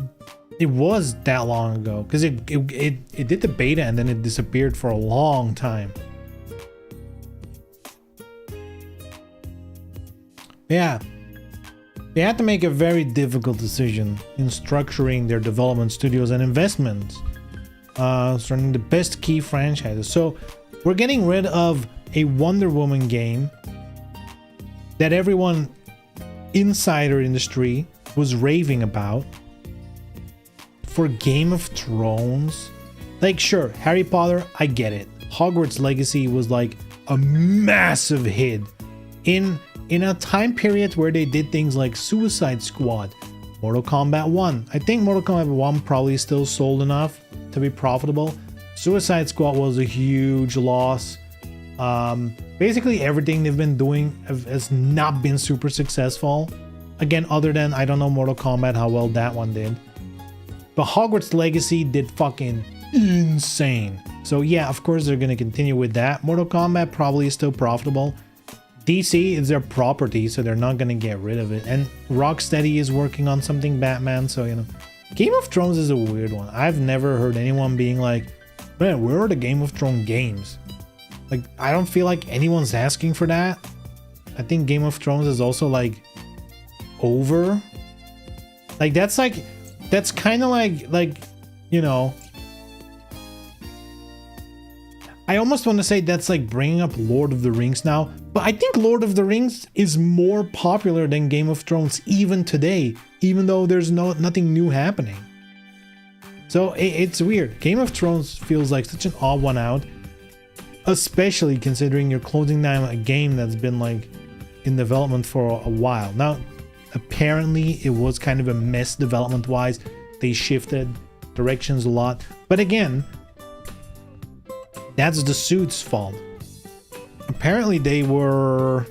it was that long ago because it did the beta and then it disappeared for a long time. Yeah. They had to make a very difficult decision in structuring their development studios and investments, starting the best key franchises. So we're getting rid of a Wonder Woman game that everyone insider industry was raving about. For Game of Thrones, like, sure, Harry Potter, I get it. Hogwarts Legacy was like a massive hit in a time period where they did things like Suicide Squad, Mortal Kombat 1. I think Mortal Kombat 1 probably still sold enough to be profitable. Suicide Squad was a huge loss. Basically everything they've been doing has not been super successful. Again, other than, I don't know, Mortal Kombat, how well that one did. But Hogwarts Legacy did fucking insane. So yeah, of course they're gonna continue with that. Mortal Kombat probably is still profitable. DC is their property, so they're not gonna get rid of it. And Rocksteady is working on something Batman, so you know. Game of Thrones is a weird one. I've never heard anyone being like, man, where are the Game of Thrones games? Like, I don't feel like anyone's asking for that. I think Game of Thrones is also like over. Like that's kind of like, you know, I almost want to say that's like bringing up Lord of the Rings now, but I think Lord of the Rings is more popular than Game of Thrones even today, even though there's nothing new happening. So it's weird. Game of Thrones feels like such an odd one out, especially considering you're closing down a game that's been like in development for a while. Now, apparently it was kind of a mess development wise. They shifted directions a lot, but again, that's the suit's fault. Apparently they were,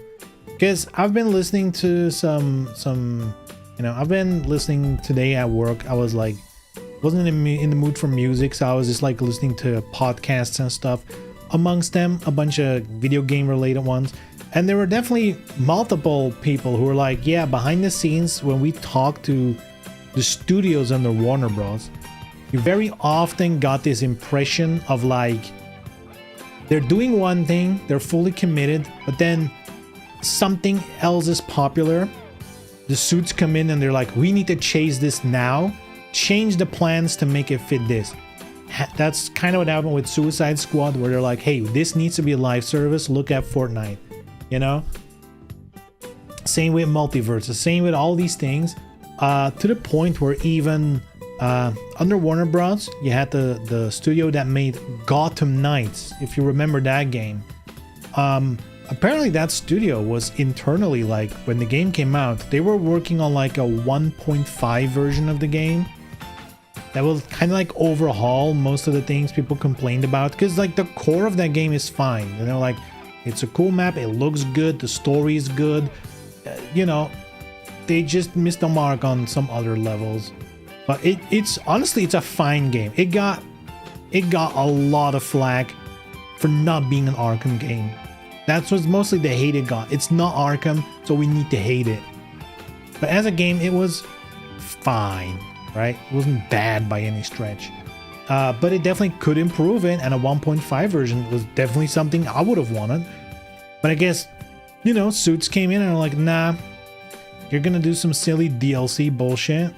because I've been listening to some, you know, I've been listening today at work. I was like, wasn't in the mood for music, so I was just like listening to podcasts and stuff. Amongst them, a bunch of video game related ones. And there were definitely multiple people who were like, yeah, behind the scenes, when we talk to the studios under Warner Bros., you very often got this impression of like, they're doing one thing, they're fully committed, but then something else is popular. The suits come in and they're like, we need to chase this now, change the plans to make it fit this. That's kind of what happened with Suicide Squad, where they're like, hey, this needs to be a live service, look at Fortnite, you know? Same with multiverses, same with all these things, to the point where even under Warner Bros., you had the studio that made Gotham Knights, if you remember that game. Apparently that studio was internally, like, when the game came out, they were working on like a 1.5 version of the game that will kind of like overhaul most of the things people complained about, because like the core of that game is fine, you know, like it's a cool map, it looks good, the story is good, you know, they just missed the mark on some other levels. But it's honestly, it's a fine game. It got a lot of flack for not being an Arkham game. That's what's mostly the hate it got. It's not Arkham, so we need to hate it. But as a game, it was fine, right? It wasn't bad by any stretch. But it definitely could improve it, and a 1.5 version was definitely something I would have wanted. But I guess, you know, Suits came in and are like, nah, you're gonna do some silly DLC bullshit,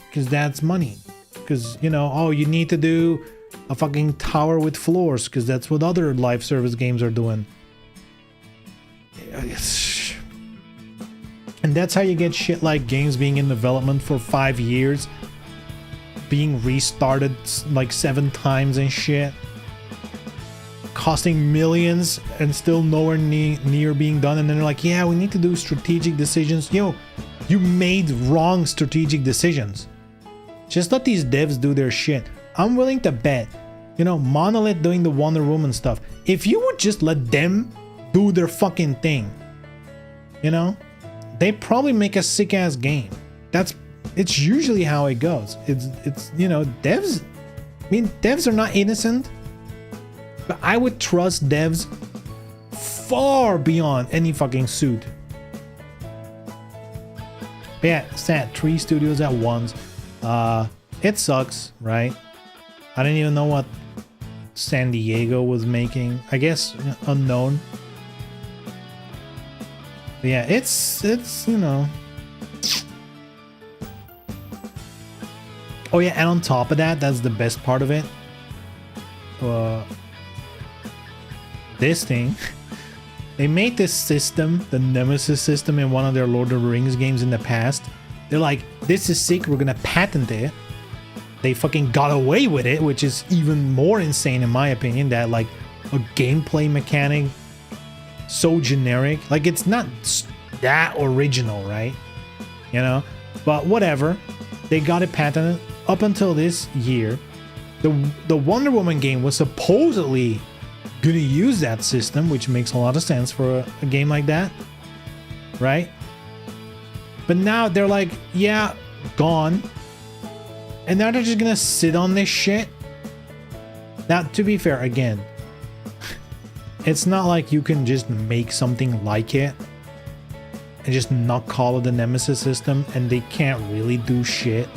because that's money. Because, you know, oh, you need to do a fucking tower with floors, because that's what other live service games are doing. And that's how you get shit like games being in development for 5 years, being restarted like 7 times and shit, costing millions and still nowhere near being done. And then they're like, yeah, we need to do strategic decisions. Yo, you made wrong strategic decisions. Just let these devs do their shit. I'm willing to bet, you know, Monolith doing the Wonder Woman stuff, if you would just let them do their fucking thing, you know, they probably make a sick ass game. It's usually how it goes. It's you know, devs, I mean, devs are not innocent, but I would trust devs far beyond any fucking suit. But yeah, sad, 3 studios at once. It sucks, right? I didn't even know what San Diego was making. I guess unknown. But yeah, it's you know. Oh yeah, and on top of that, that's the best part of it. This thing, they made this system, the Nemesis system, in one of their Lord of the Rings games in the past. They're like, this is sick, we're gonna patent it. They fucking got away with it, which is even more insane in my opinion, that like a gameplay mechanic so generic, like it's not that original, right? You know, but whatever, they got it patented. Up until this year, the Wonder Woman game was supposedly gonna use that system, which makes a lot of sense for a game like that, right? But now they're like, yeah, gone. And now they're just gonna sit on this shit. Now, to be fair, again, it's not like you can just make something like it and just not call it the Nemesis system and they can't really do shit.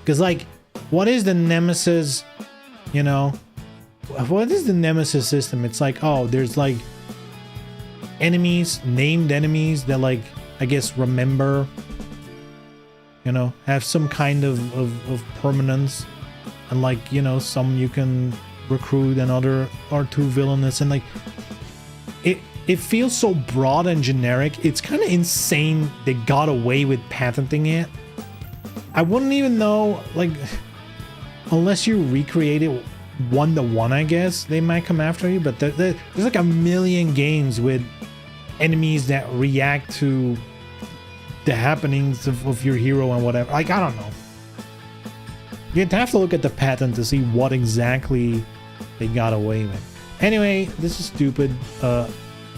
Because, like, what is the Nemesis, you know? What is the Nemesis system? It's like, oh, there's like enemies, named enemies that, like, I guess remember, you know, have some kind of permanence, and like, you know, some you can recruit and other are too villainous, and like it feels so broad and generic. It's kind of insane they got away with patenting it. I wouldn't even know, like, unless you recreate it 1-to-1, I guess they might come after you, but there's like a million games with enemies that react to the happenings of your hero and whatever. Like, I don't know. You'd have to look at the patent to see what exactly they got away with. Anyway, this is stupid. The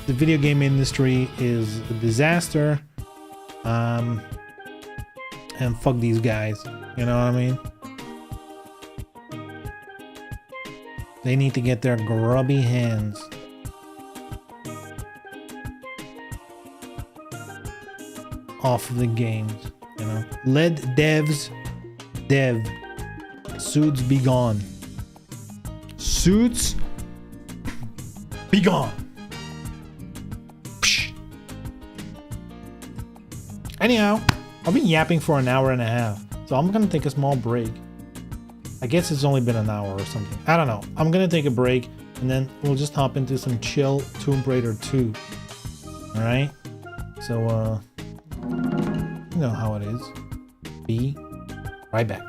video game industry is a disaster. And fuck these guys. You know what I mean? They need to get their grubby hands off of the games, you know. Let devs dev. Suits be gone. Suits be gone. Psh. Anyhow, I've been yapping for an hour and a half, so I'm gonna take a small break. I guess it's only been an hour or something. I don't know. I'm gonna take a break and then we'll just hop into some chill Tomb Raider 2. Alright? So you know how it is. Be right back.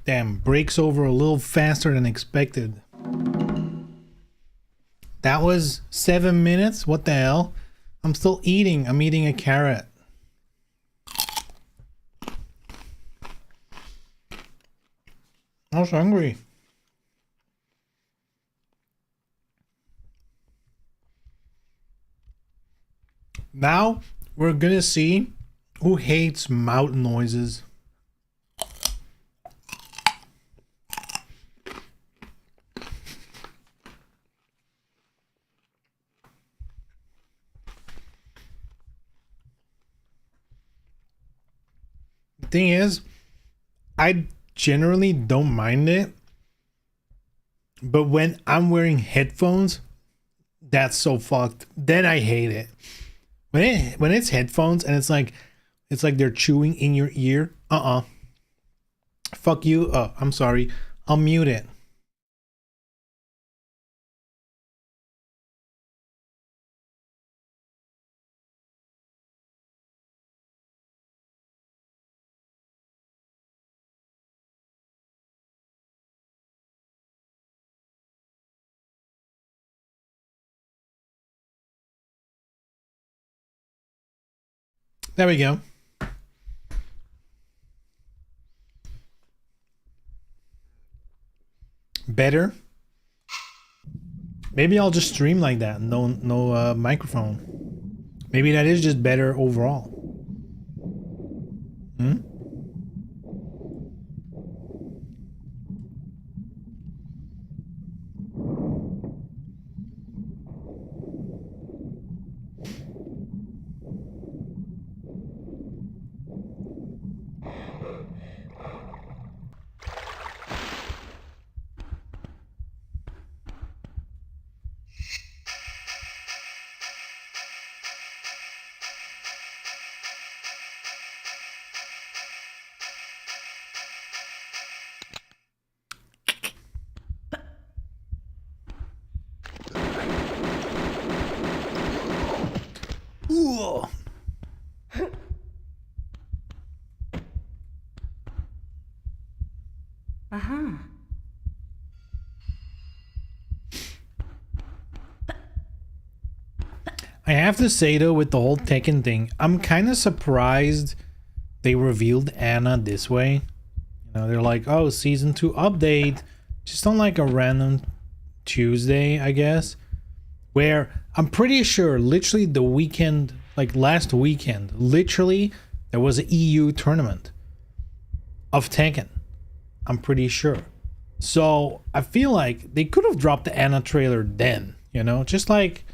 Damn, breaks over a little faster than expected. That was 7 minutes? What the hell? I'm still eating. I'm eating a carrot. I was hungry. Now we're gonna see who hates mouth noises. The thing is, I generally don't mind it, but when I'm wearing headphones, that's so fucked. Then I hate it. When it's headphones and it's like they're chewing in your ear. Fuck you. I'm sorry. I'll mute it. There we go. Better. Maybe I'll just stream like that. No microphone. Maybe that is just better overall. Hmm? Ooh. I have to say though, with the whole Tekken thing, I'm kind of surprised they revealed Anna this way. You know, they're like, oh, season 2 update, just on like a random Tuesday, I guess. Where I'm pretty sure, literally the weekend, like last weekend, literally there was an EU tournament of Tekken. I'm pretty sure. So I feel like they could have dropped the Anna trailer then, you know, just like,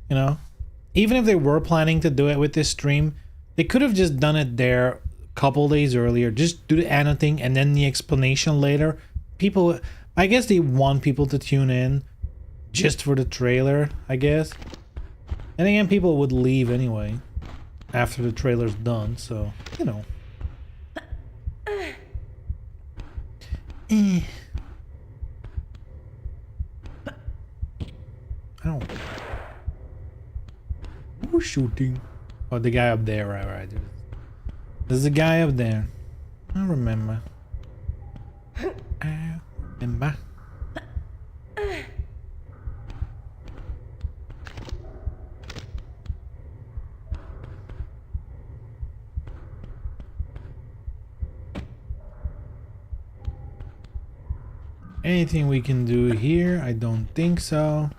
you know, even if they were planning to do it with this stream, they could have just done it there a couple days earlier. Just do the Anna thing and then the explanation later. People, I guess they want people to tune in just for the trailer, I guess. And again, people would leave anyway after the trailer's done, so, you know. I don't. Who's shooting? Oh, the guy up there, right. There's a guy up there. I remember. I remember. Anything we can do here? I don't think so.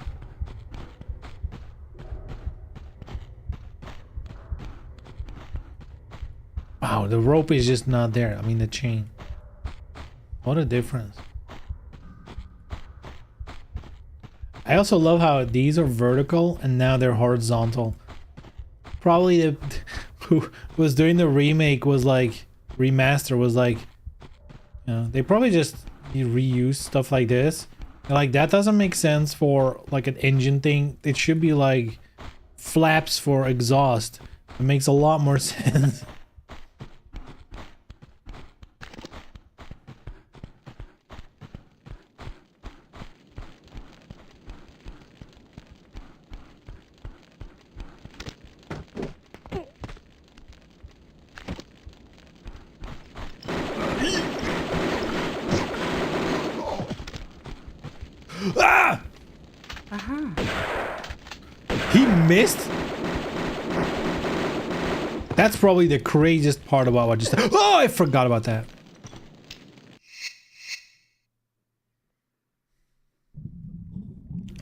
Wow, the rope is just not there. I mean, the chain. What a difference. I also love how these are vertical and now they're horizontal. Probably the who was doing the remake was like, remaster was like, you know, they probably just reuse stuff like this. And like, that doesn't make sense for like an engine thing. It should be like flaps for exhaust. It makes a lot more sense. Ah! He missed? That's probably the craziest part about what just... Oh, I forgot about that.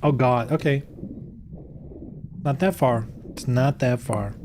Oh god, okay. Not that far. It's not that far.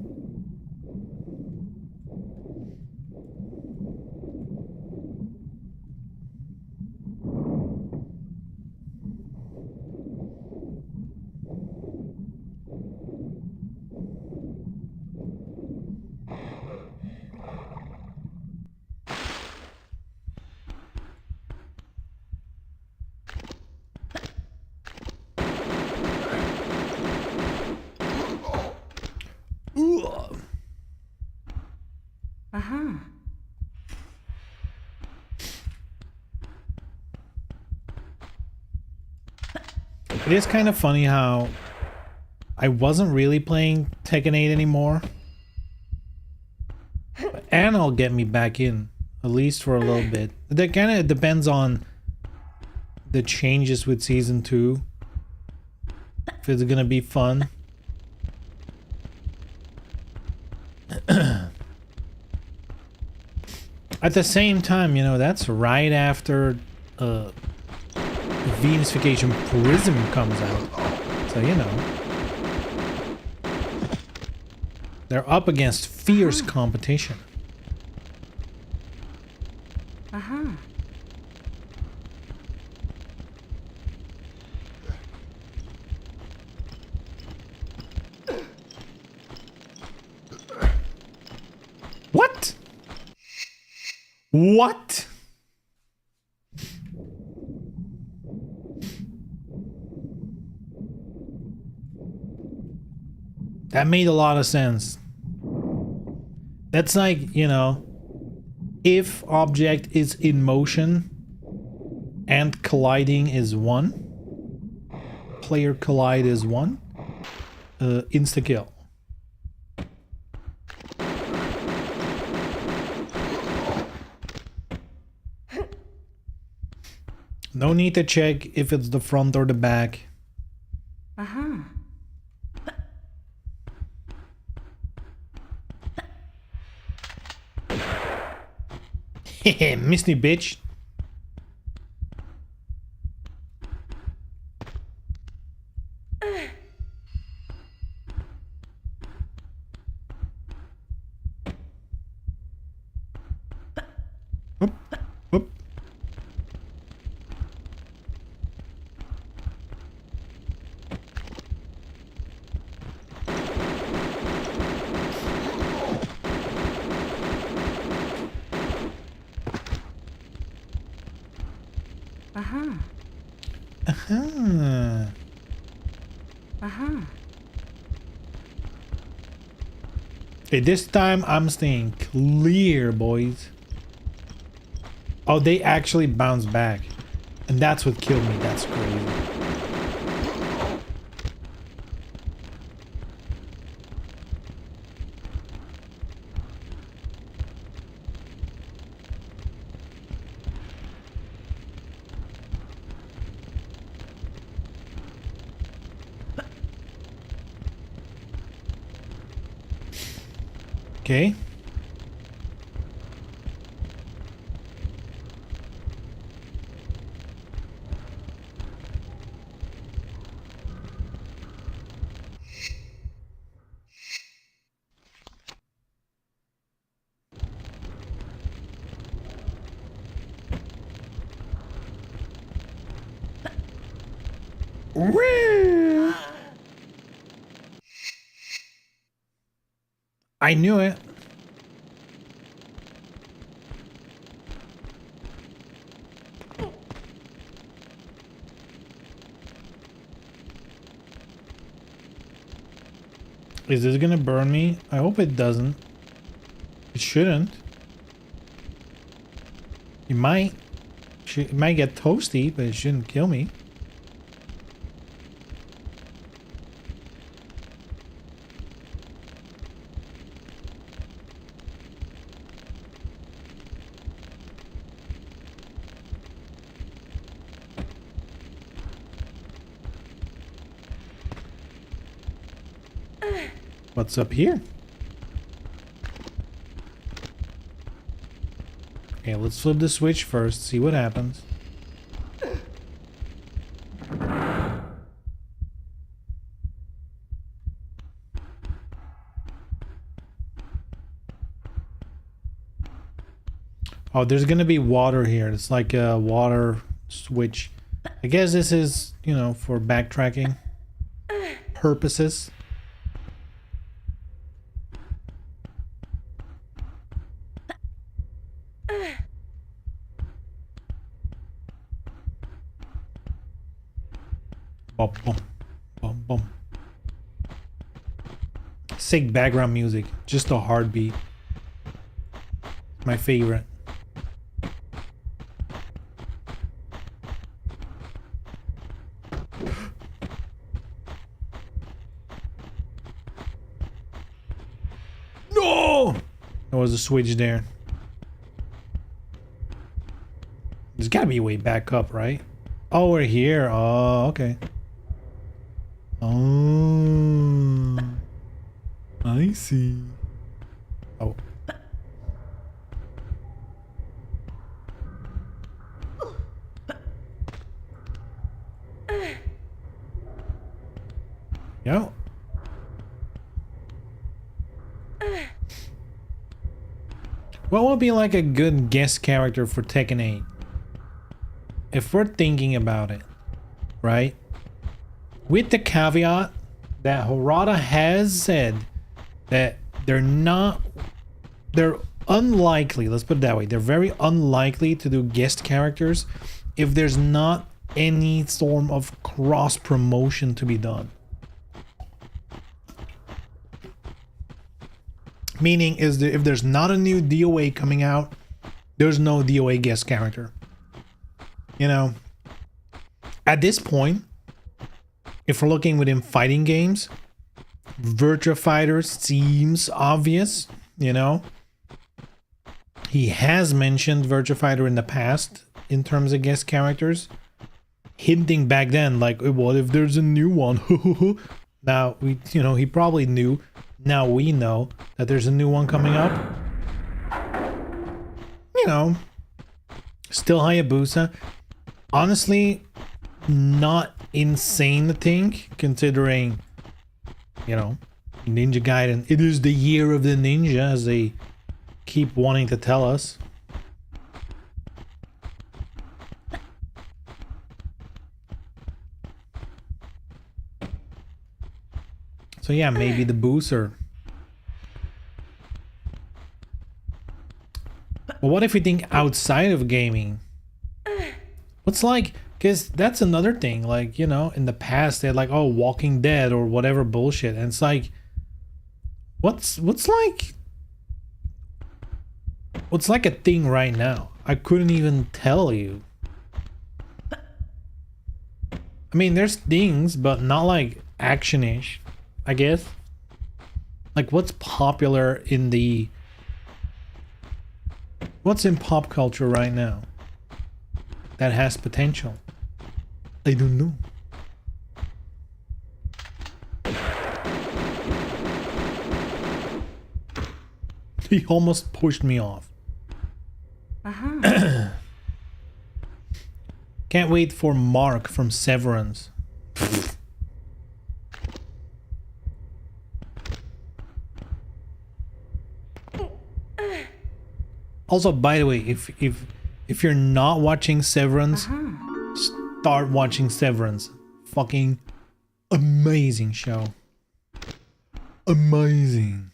It is kind of funny how I wasn't really playing Tekken 8 anymore. And I'll get me back in, at least for a little bit. That kind of depends on the changes with Season 2. If it's gonna be fun. At the same time, you know, that's right after Venusification Prism comes out. So, you know. They're up against fierce competition. What? What? That made a lot of sense. That's like, you know, if object is in motion and colliding is 1, player collide is 1, insta kill. No need to check if it's the front or the back. Hehe, miss me, bitch. Oop, oop. Okay, this time I'm staying clear, boys. Oh, they actually bounce back. And that's what killed me. That's crazy. Okay. Woo! I knew it. Is this gonna burn me? I hope it doesn't. It shouldn't. It might. It might get toasty, but it shouldn't kill me. What's up here? Okay, let's flip the switch first, see what happens. Oh, there's gonna be water here. It's like a water switch. I guess this is, you know, for backtracking purposes. Bum, bum, bum, bum. Sick background music. Just a heartbeat. My favorite. No! There was a switch there. There's gotta be a way back up, right? Oh, we're here. Oh, okay. Oh, I see. Oh. Yo. What would be like a good guest character for Tekken 8? If we're thinking about it, right? With the caveat that Harada has said that they're unlikely, let's put it that way, they're very unlikely to do guest characters if there's not any form of cross promotion to be done. Meaning is that if there's not a new DOA coming out, there's no DOA guest character. You know, at this point, if we're looking within fighting games, Virtua Fighter seems obvious, you know. He has mentioned Virtua Fighter in the past in terms of guest characters, hinting back then like, what if there's a new one? Now, he probably knew. Now we know that there's a new one coming up. You know, still Hayabusa. Honestly, not insane to think, considering, you know, Ninja Gaiden. It is the year of the ninja, as they keep wanting to tell us. So yeah, maybe the booster. But what if we think outside of gaming? What's like, because that's another thing, like, you know, in the past they had like, oh, Walking Dead or whatever bullshit, and it's like, what's like a thing right now? I couldn't even tell you. I mean, there's things, but not like action-ish, I guess. Like, what's popular in the... What's in pop culture right now that has potential? I don't know. He almost pushed me off. Can't wait for Mark from Severance. Also, by the way, if you're not watching Severance, start watching Severance. Fucking amazing show. Amazing.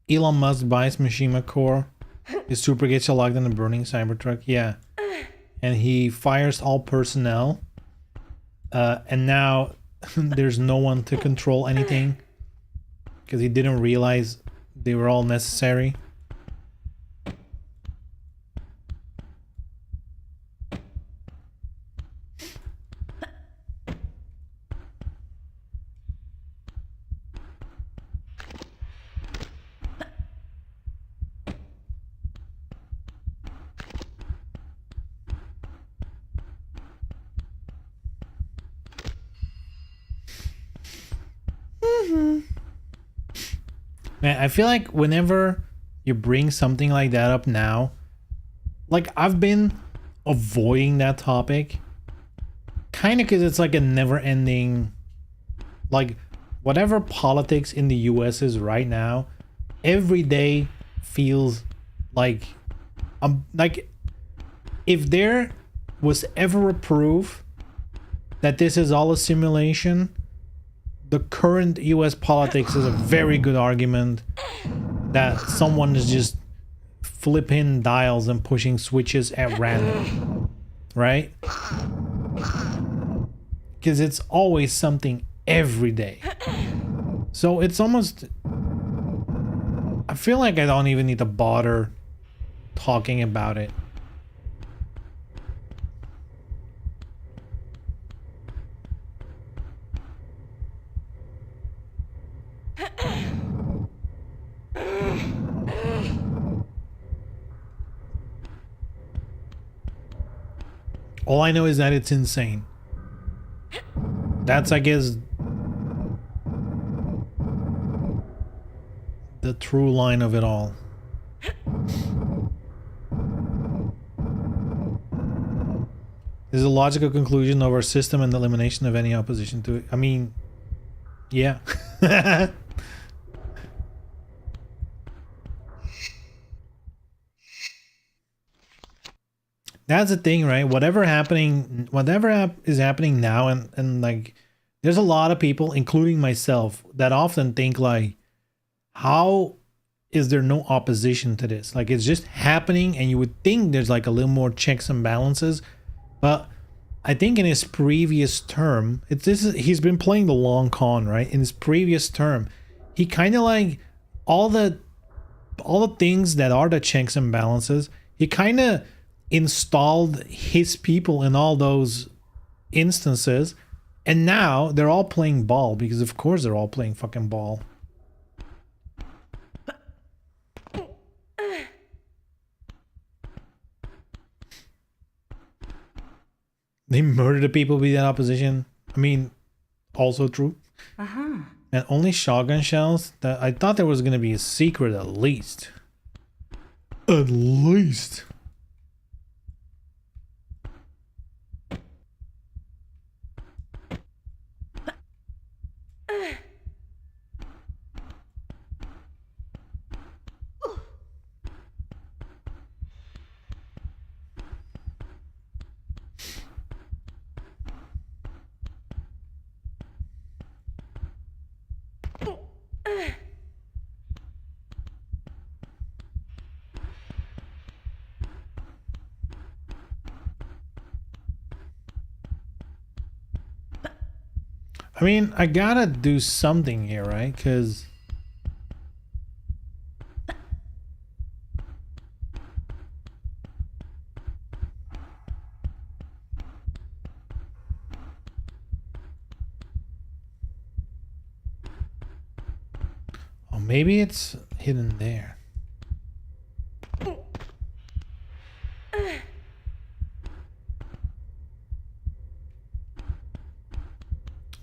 Elon Musk buys Mishima Core. His super gets locked in a burning Cybertruck. Yeah. And he fires all personnel. And now there's no one to control anything. Because he didn't realize they were all necessary. Man, I feel like whenever you bring something like that up now, like I've been avoiding that topic kind of because it's like a never-ending, like whatever politics in the US is right now, every day feels like if there was ever a proof that this is all a simulation, the current US politics is a very good argument that someone is just flipping dials and pushing switches at random, right? Because it's always something every day. So it's almost, I feel like I don't even need to bother talking about it. All I know is that it's insane. That's, I guess, the true line of it all. This is a logical conclusion of our system and the elimination of any opposition to it. I mean, yeah. That's the thing, right? Whatever is happening now, and like, there's a lot of people, including myself, that often think like, how is there no opposition to this? Like, it's just happening, and you would think there's like a little more checks and balances. But I think in his previous term, he's been playing the long con, right? In his previous term, he kind of like all the things that are the checks and balances, he kind of installed his people in all those instances, and now they're all playing ball, because of course they're all playing fucking ball. They murder the people with that opposition. I mean, also true. And only shotgun shells. That I thought there was gonna be a secret at least. At least. I mean, I gotta do something here, right? Because oh, maybe it's hidden there.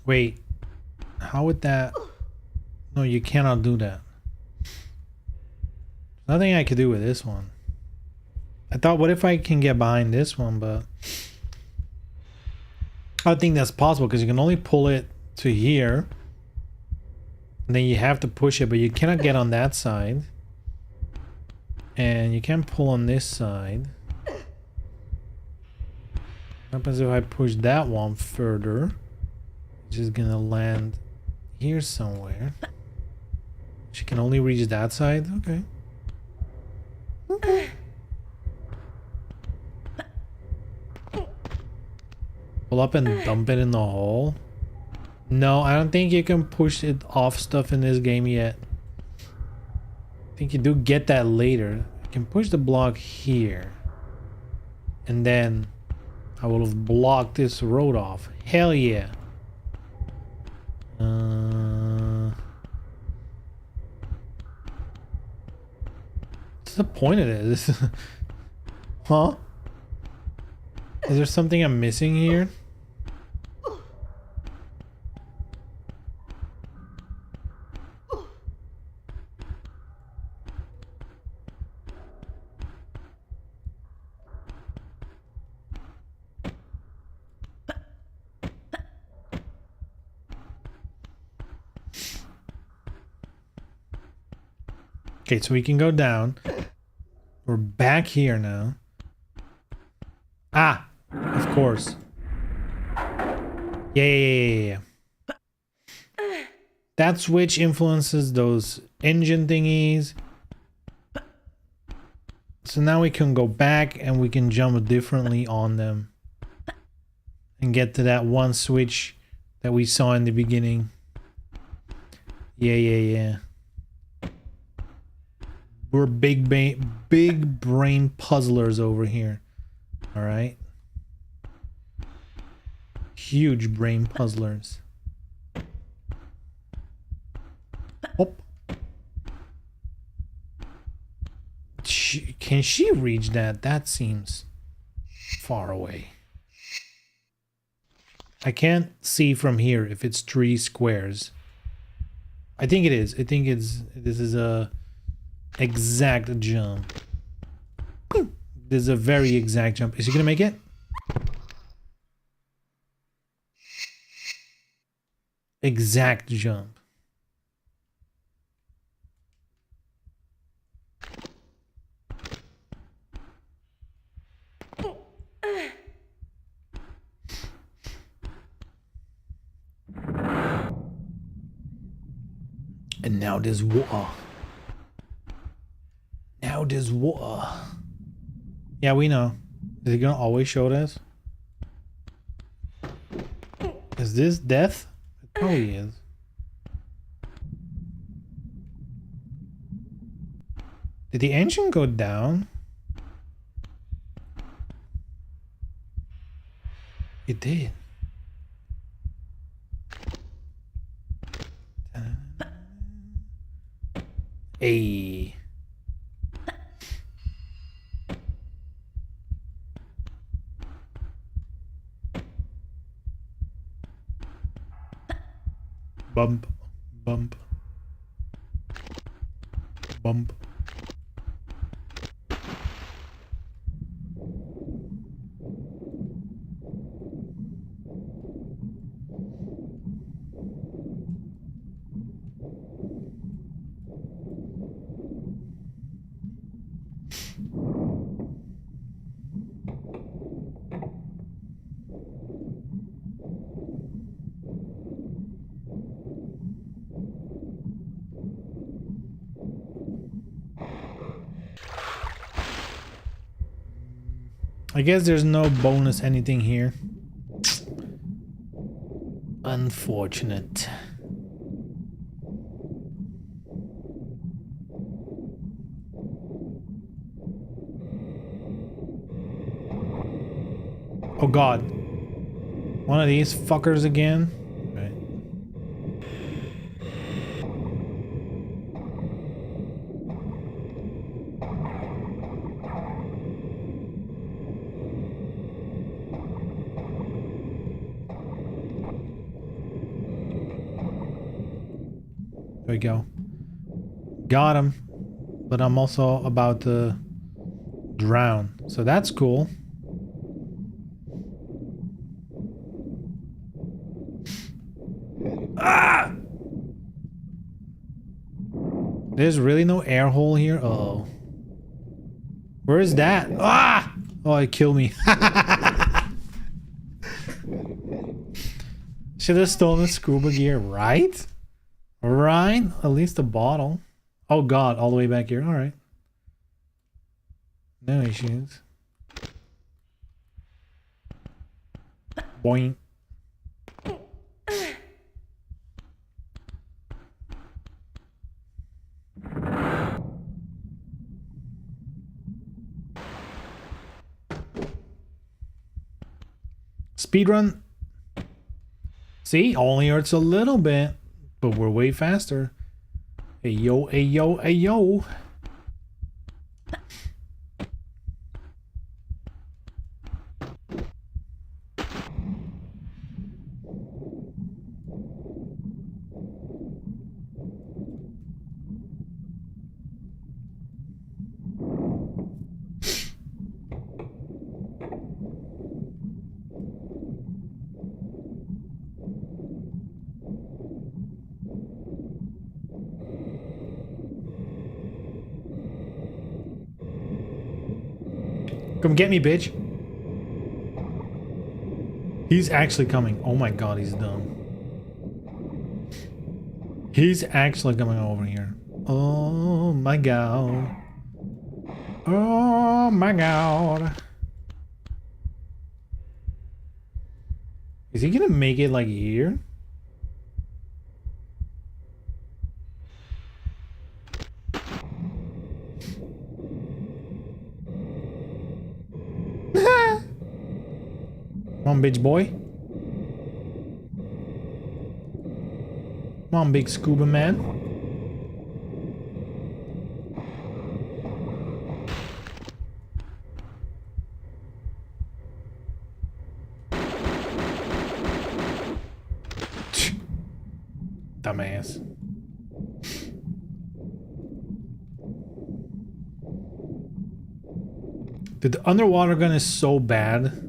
Wait, how would that? No, you cannot do that. Nothing I could do with this one. I thought, what if I can get behind this one? But I don't think that's possible, because you can only pull it to here, and then you have to push it, but you cannot get on that side, and you can't pull on this side. What happens if I push that one further? Just gonna land here somewhere. She can only reach that side. Okay. Okay. Pull up and dump it in the hole. No, I don't think you can push it off stuff in this game yet. I think you do get that later. You can push the block here, and then I will have blocked this road off. Hell yeah. What's the point of this? Huh? Is there something I'm missing here? Okay, so we can go down. We're back here now. Ah, of course. Yeah. That switch influences those engine thingies. So now we can go back and we can jump differently on them. And get to that one switch that we saw in the beginning. Yeah. We're big brain puzzlers over here. Alright. Huge brain puzzlers. Oh. Can she reach that? That seems far away. I can't see from here if it's 3 squares. I think it is. I think this is a exact jump. This is a very exact jump. Is he gonna make it? Exact jump. And now there's water. Now there's water. Yeah, we know. Is he gonna always show this? Is this death? It probably is. Did the engine go down? It did. Hey. Bump, bump, bump. I guess there's no bonus anything here. Unfortunate. Oh god. One of these fuckers again? Right. There we go. Got him. But I'm also about to drown. So that's cool. Ah! There's really no air hole here? Uh-oh. Where is that? Ah! Oh, it killed me. Should have stolen scuba gear, right? Right? At least a bottle. Oh god, all the way back here. Alright. No issues. Boing. Speedrun. See, only hurts a little bit, but we're way faster. Hey yo, hey yo, hey yo. Come get me, bitch. He's actually coming. Oh my god, he's done. He's actually coming over here. Oh my god. Oh my god. Is he gonna make it like here? Come on, bitch boy. Come on, big scuba man. Dumbass. Dude, the underwater gun is so bad.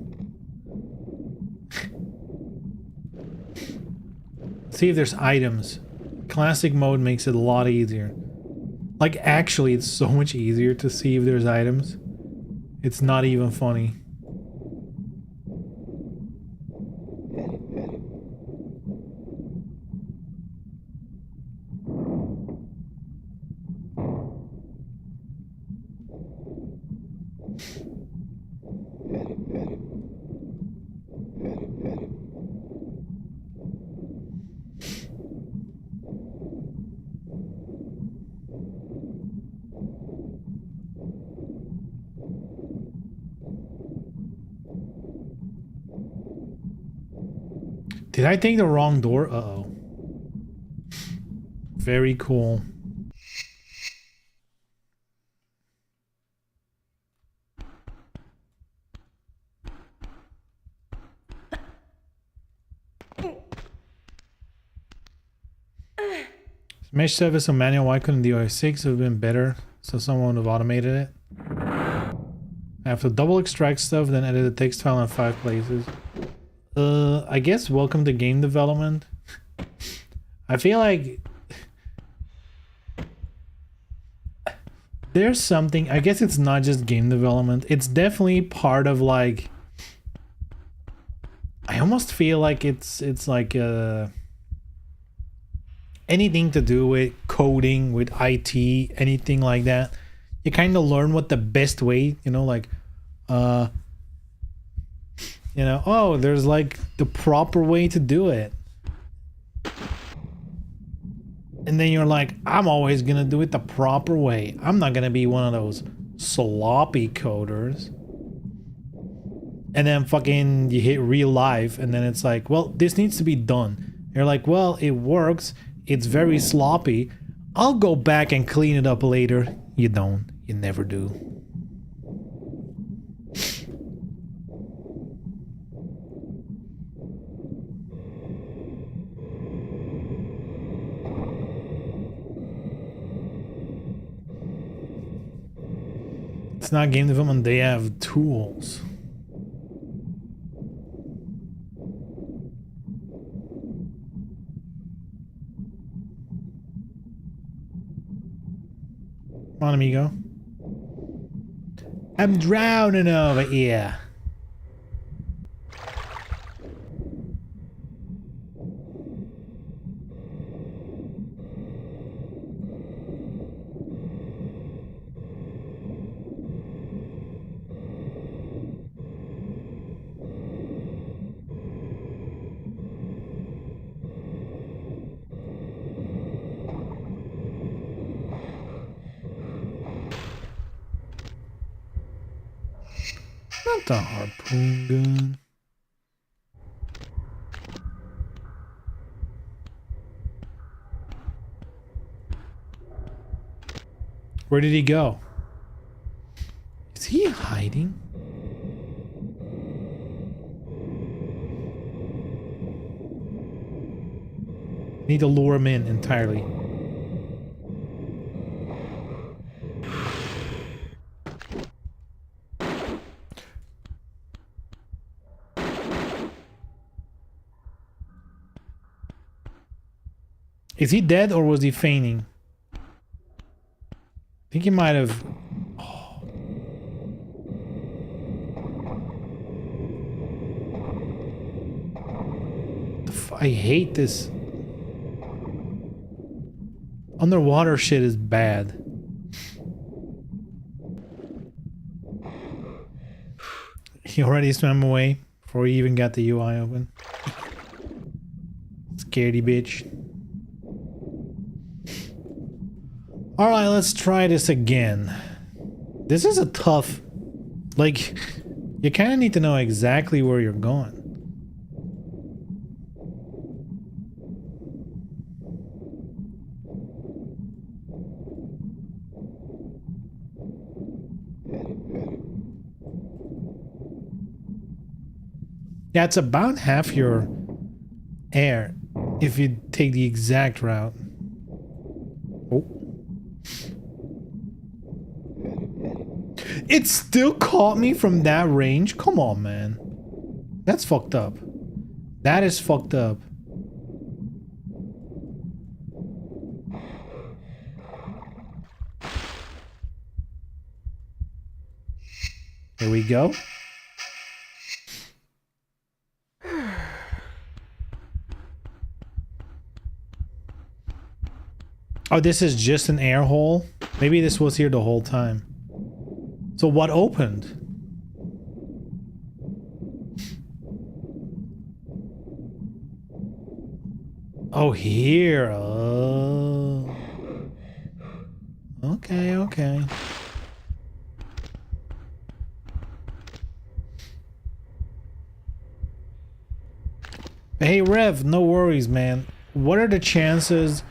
See if there's items. Classic mode makes it a lot easier. Like, actually, it's so much easier to see if there's items. It's not even funny. Did I take the wrong door? Uh-oh. Very cool. Mesh service on manual. Why couldn't the OS 6 have been better so someone would have automated it? I have to double extract stuff, then edit the text file in 5 places. I guess welcome to game development. I feel like there's something, I guess it's not just game development. It's definitely part of like, I almost feel like it's like anything to do with coding, with IT, anything like that. You kind of learn what the best way, you know, like you know, oh, there's like the proper way to do it. And then you're like, I'm always gonna do it the proper way. I'm not gonna be one of those sloppy coders. And then fucking you hit real life and then it's like, well, this needs to be done. You're like, well, it works. It's very sloppy. I'll go back and clean it up later. You don't. You never do. It's not game development, they have tools. Come on, amigo. I'm drowning over here. Not the harpoon gun. Where did he go? Is he hiding? Need to lure him in entirely. Is he dead or was he feigning? I think he might have... Oh. I hate this. Underwater shit is bad. He already swam away before he even got the UI open. Scaredy bitch. Alright, let's try this again. This is a tough... Like, you kind of need to know exactly where you're going. Yeah, it's about half your air if you take the exact route. Oh. It still caught me from that range? Come on, man. That's fucked up. That is fucked up. Here we go. Oh, this is just an air hole? Maybe this was here the whole time. So what opened? Oh, here. Oh. Okay, okay. Hey, Rev, no worries, man. What are the chances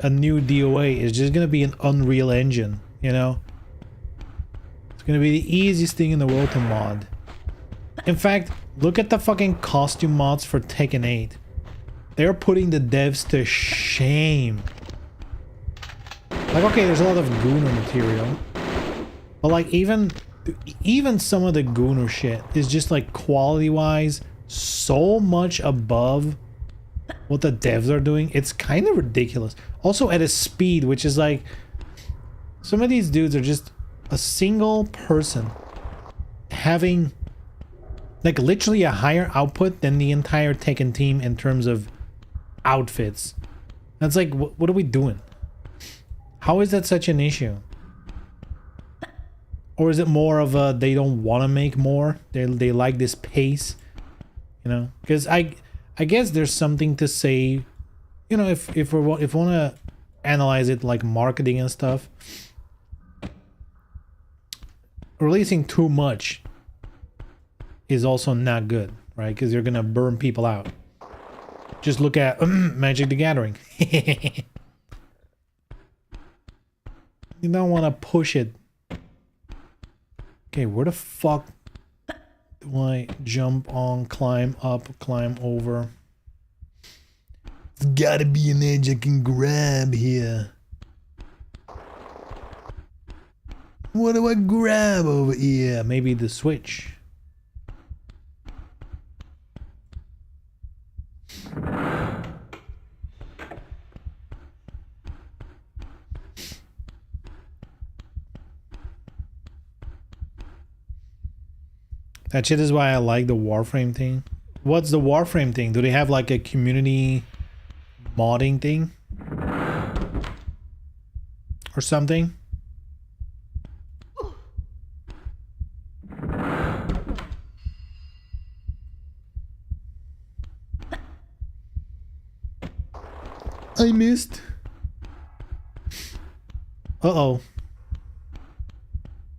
a new DOA is just gonna be an Unreal Engine, you know? It's gonna be the easiest thing in the world to mod. In fact, look at the fucking costume mods for Tekken 8. They're putting the devs to shame. Like, okay, there's a lot of Gooner material, but like even some of the Gooner shit is just like quality-wise so much above what the devs are doing. It's kind of ridiculous. Also at a speed which is like, some of these dudes are just a single person having like literally a higher output than the entire Tekken team in terms of outfits. That's like, what are we doing? How is that such an issue? Or is it more of a they don't want to make more? They like this pace, you know? Because I guess there's something to say, you know, if we want to analyze it like marketing and stuff, releasing too much is also not good, right? Because you're gonna burn people out. Just look at Magic the Gathering. You don't want to push it. Okay, where the fuck do I jump on, climb up, climb over? There's gotta be an edge I can grab here. What do I grab over here? Maybe the switch. That shit is why I like the Warframe thing. What's the Warframe thing? Do they have like a community modding thing? Or something? I missed. Uh-oh.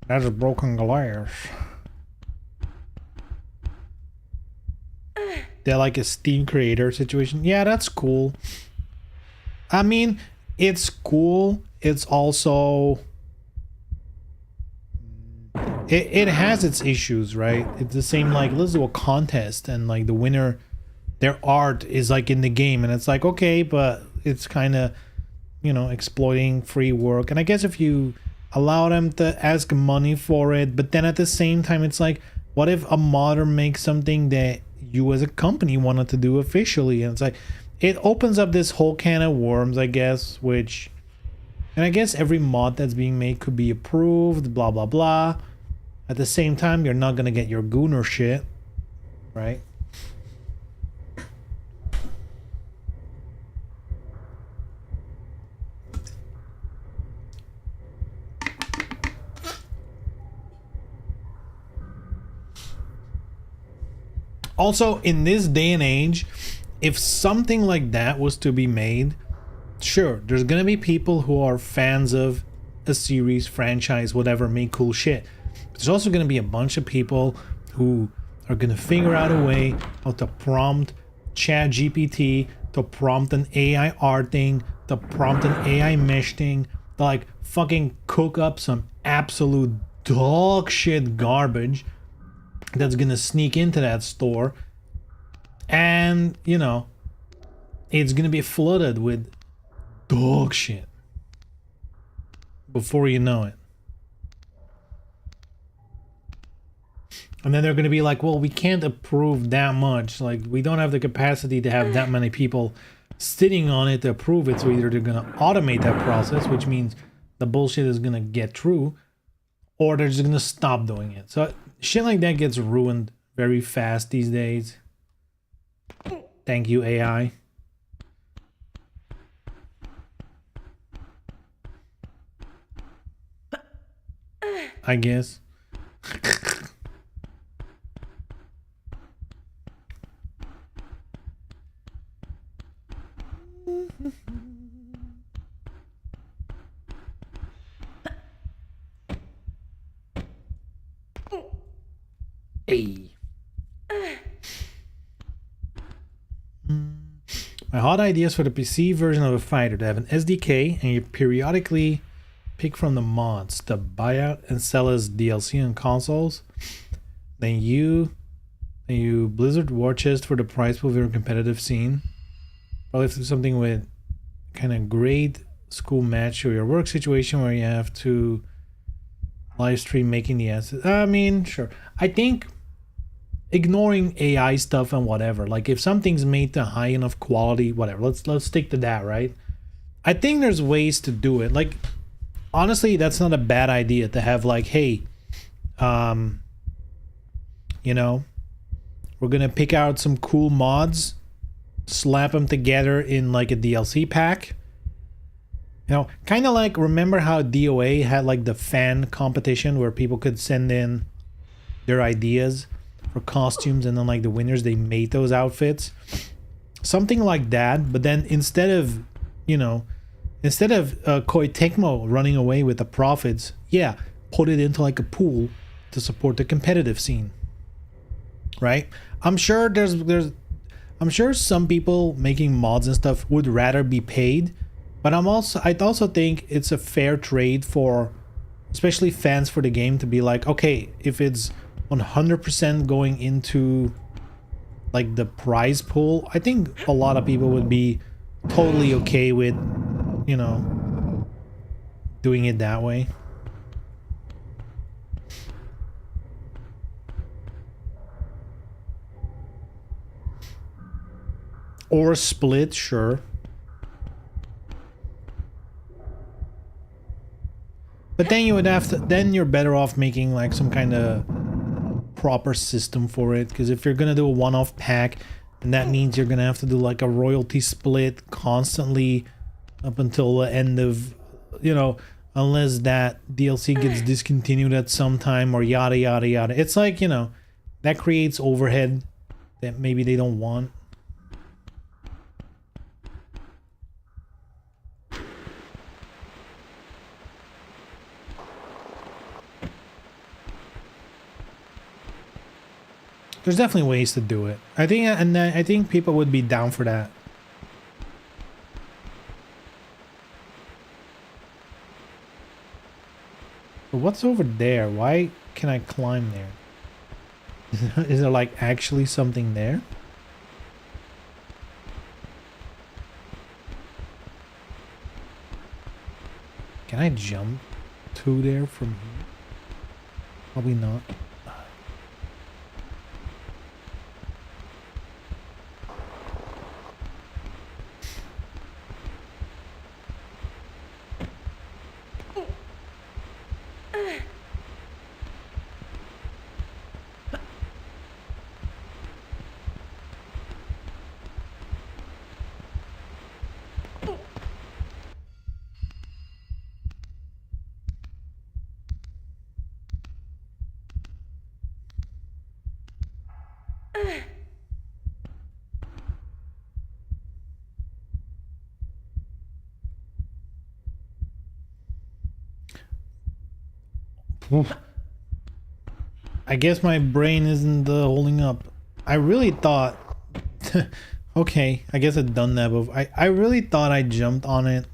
That's a broken glass. They're like a Steam creator situation. Yeah, that's cool. I mean, it's cool. It's also... It has its issues, right? It's the same like, let's do a contest and like the winner, their art is like in the game. And it's like, okay, but it's kind of, you know, exploiting free work. And I guess if you allow them to ask money for it, but then at the same time, it's like, what if a modder makes something that you as a company wanted to do officially? And it's like, it opens up this whole can of worms, I guess, which, and I guess every mod that's being made could be approved, blah, blah, blah. At the same time, you're not going to get your Gooner shit, right? Also, in this day and age, if something like that was to be made, sure, there's gonna be people who are fans of a series, franchise, whatever, make cool shit. But there's also gonna be a bunch of people who are gonna figure out a way how to prompt Chat GPT, to prompt an AI art thing, to prompt an AI mesh thing, to like fucking cook up some absolute dog shit garbage that's gonna sneak into that store, and you know, it's gonna be flooded with dog shit before you know it. And then they're going to be like, well, we can't approve that much. Like, we don't have the capacity to have that many people sitting on it to approve it. So either they're going to automate that process, which means the bullshit is going to get through, or they're just going to stop doing it. So shit like that gets ruined very fast these days. Thank you, AI. I guess. Hey. My hot ideas for the PC version of a fighter to have an SDK, and you periodically pick from the mods to buy out and sell as DLC on consoles. Then you Blizzard War Chest for the price of your competitive scene. Probably something with kind of grade school match or your work situation where you have to live stream making the assets. I mean, sure. I think ignoring AI stuff and whatever, like if something's made to high enough quality, whatever, let's stick to that, right? I think there's ways to do it. Like, honestly, that's not a bad idea to have like, hey, you know, we're gonna pick out some cool mods, slap them together in like a DLC pack. You know, kind of like, remember how DOA had like the fan competition where people could send in their ideas for costumes, and then like the winners, they made those outfits. Something like that, but then instead of, you know, instead of Koei Tecmo running away with the profits, yeah, put it into like a pool to support the competitive scene, right? I'm sure I'm sure some people making mods and stuff would rather be paid, but I'd also think it's a fair trade for especially fans for the game to be like, okay, if it's 100% going into like the prize pool, I think a lot of people would be totally okay with, you know, doing it that way. Or split, sure. But then you would have to, then you're better off making like some kind of proper system for it, because if you're gonna do a one-off pack, and that means you're gonna have to do like a royalty split constantly up until the end of, you know, unless that DLC gets discontinued at some time or yada yada yada. It's like, you know, that creates overhead that maybe they don't want. There's definitely ways to do it. I think people would be down for that. But what's over there? Why can I climb there? Is there like actually something there? Can I jump to there from here? Probably not. I guess my brain isn't holding up. I really thought... okay, I guess I've done that before. I really thought I jumped on it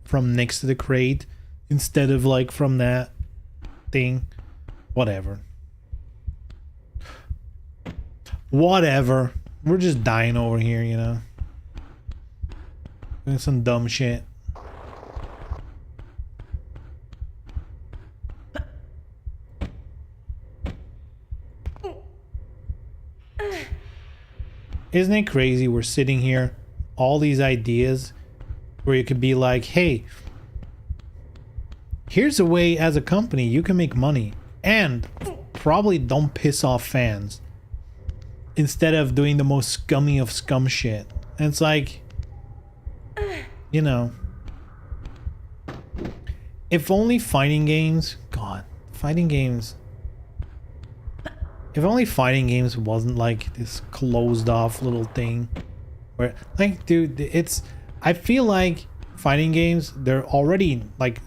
from next to the crate instead of like from that thing. Whatever. Whatever. We're just dying over here, you know. Doing some dumb shit. Isn't it crazy? We're sitting here, all these ideas where you could be like, hey, here's a way as a company you can make money and probably don't piss off fans instead of doing the most scummy of scum shit. And it's like, you know, if only fighting games, God, fighting games. If only fighting games wasn't like this closed off little thing where like, dude, it's, I feel like fighting games, they're already like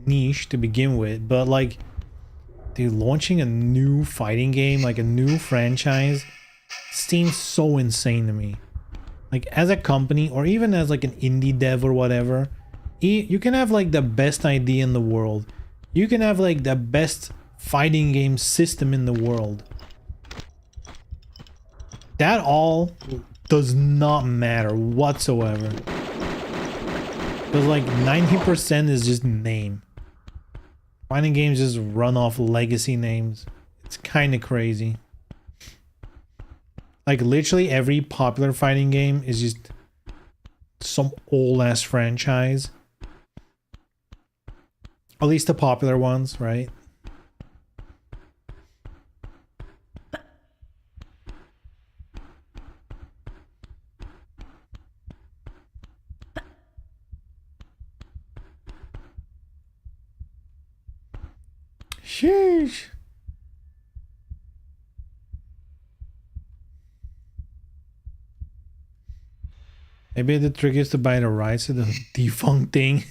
niche to begin with, but like, dude, launching a new fighting game, like a new franchise seems so insane to me. Like as a company or even as like an indie dev or whatever, you can have like the best idea in the world. You can have like the best fighting game system in the world. That all does not matter whatsoever. Because like 90% is just name. Fighting games just run off legacy names. It's kind of crazy. Like literally every popular fighting game is just some old ass franchise. At least the popular ones, right? Sheesh. Maybe the trick is to buy the rights to the defunct thing.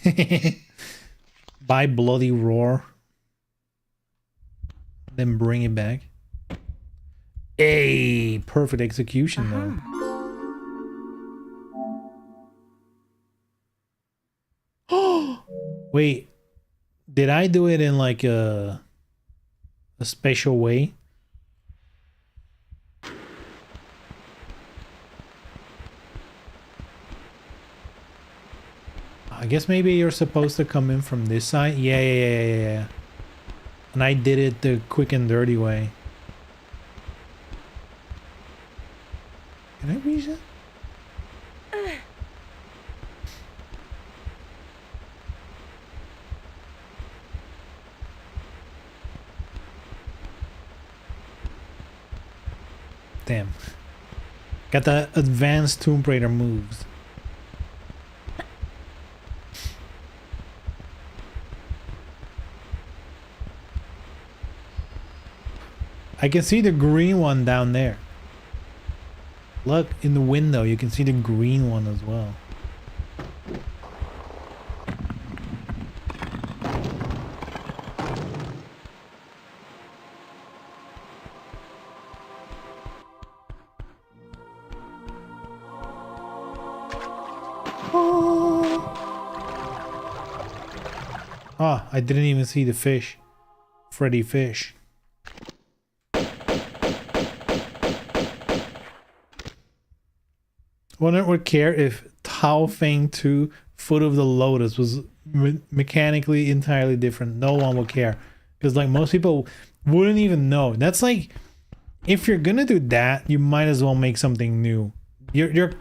Buy Bloody Roar. Then bring it back. Hey, perfect execution though. Oh, wait. Did I do it in like a special way? I guess maybe you're supposed to come in from this side. Yeah. And I did it the quick and dirty way. Can I reach it? Damn. Got the advanced Tomb Raider moves. I can see the green one down there. Look, in the window, you can see the green one as well. Ah, I didn't even see the fish. Freddy Fish. Wouldn't would care if Tao Feng 2 Foot of the Lotus was mechanically entirely different. No one would care. Because like most people wouldn't even know. That's like, if you're gonna do that, you might as well make something new. You're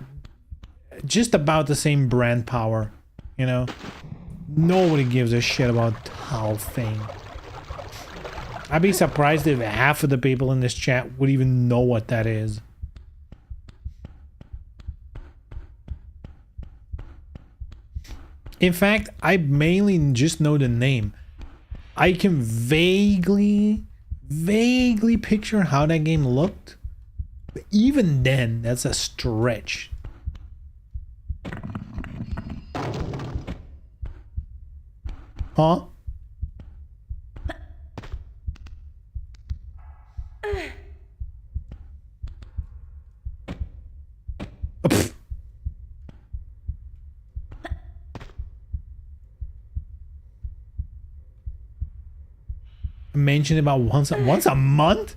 just about the same brand power, you know? Nobody gives a shit about Tao Feng. I'd be surprised if half of the people in this chat would even know what that is. In fact, I mainly just know the name. I can vaguely picture how that game looked. But even then, that's a stretch. Huh? mentioned about once a month?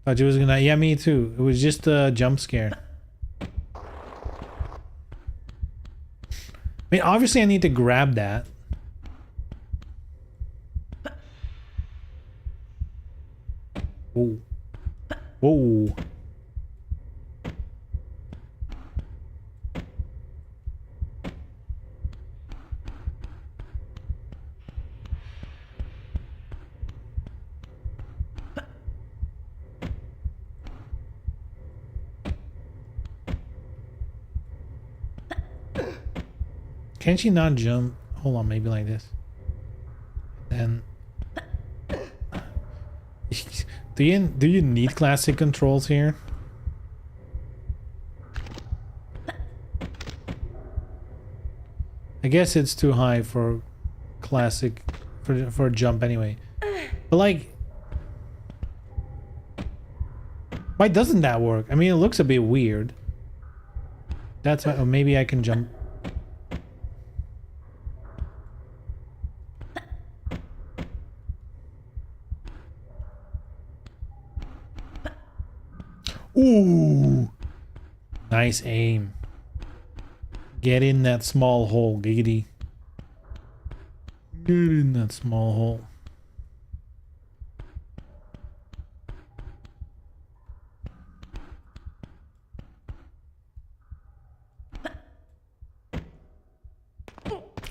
Thought you was gonna, yeah, me too. It was just a jump scare. I mean, obviously I need to grab that. Whoa. Whoa. Can she not jump? Hold on, maybe like this. Then do you need classic controls here? I guess it's too high for classic for a jump anyway. But like, why doesn't that work? I mean, it looks a bit weird. That's why, or maybe I can jump. Ooh, nice aim. Get in that small hole, giggity. Get in that small hole.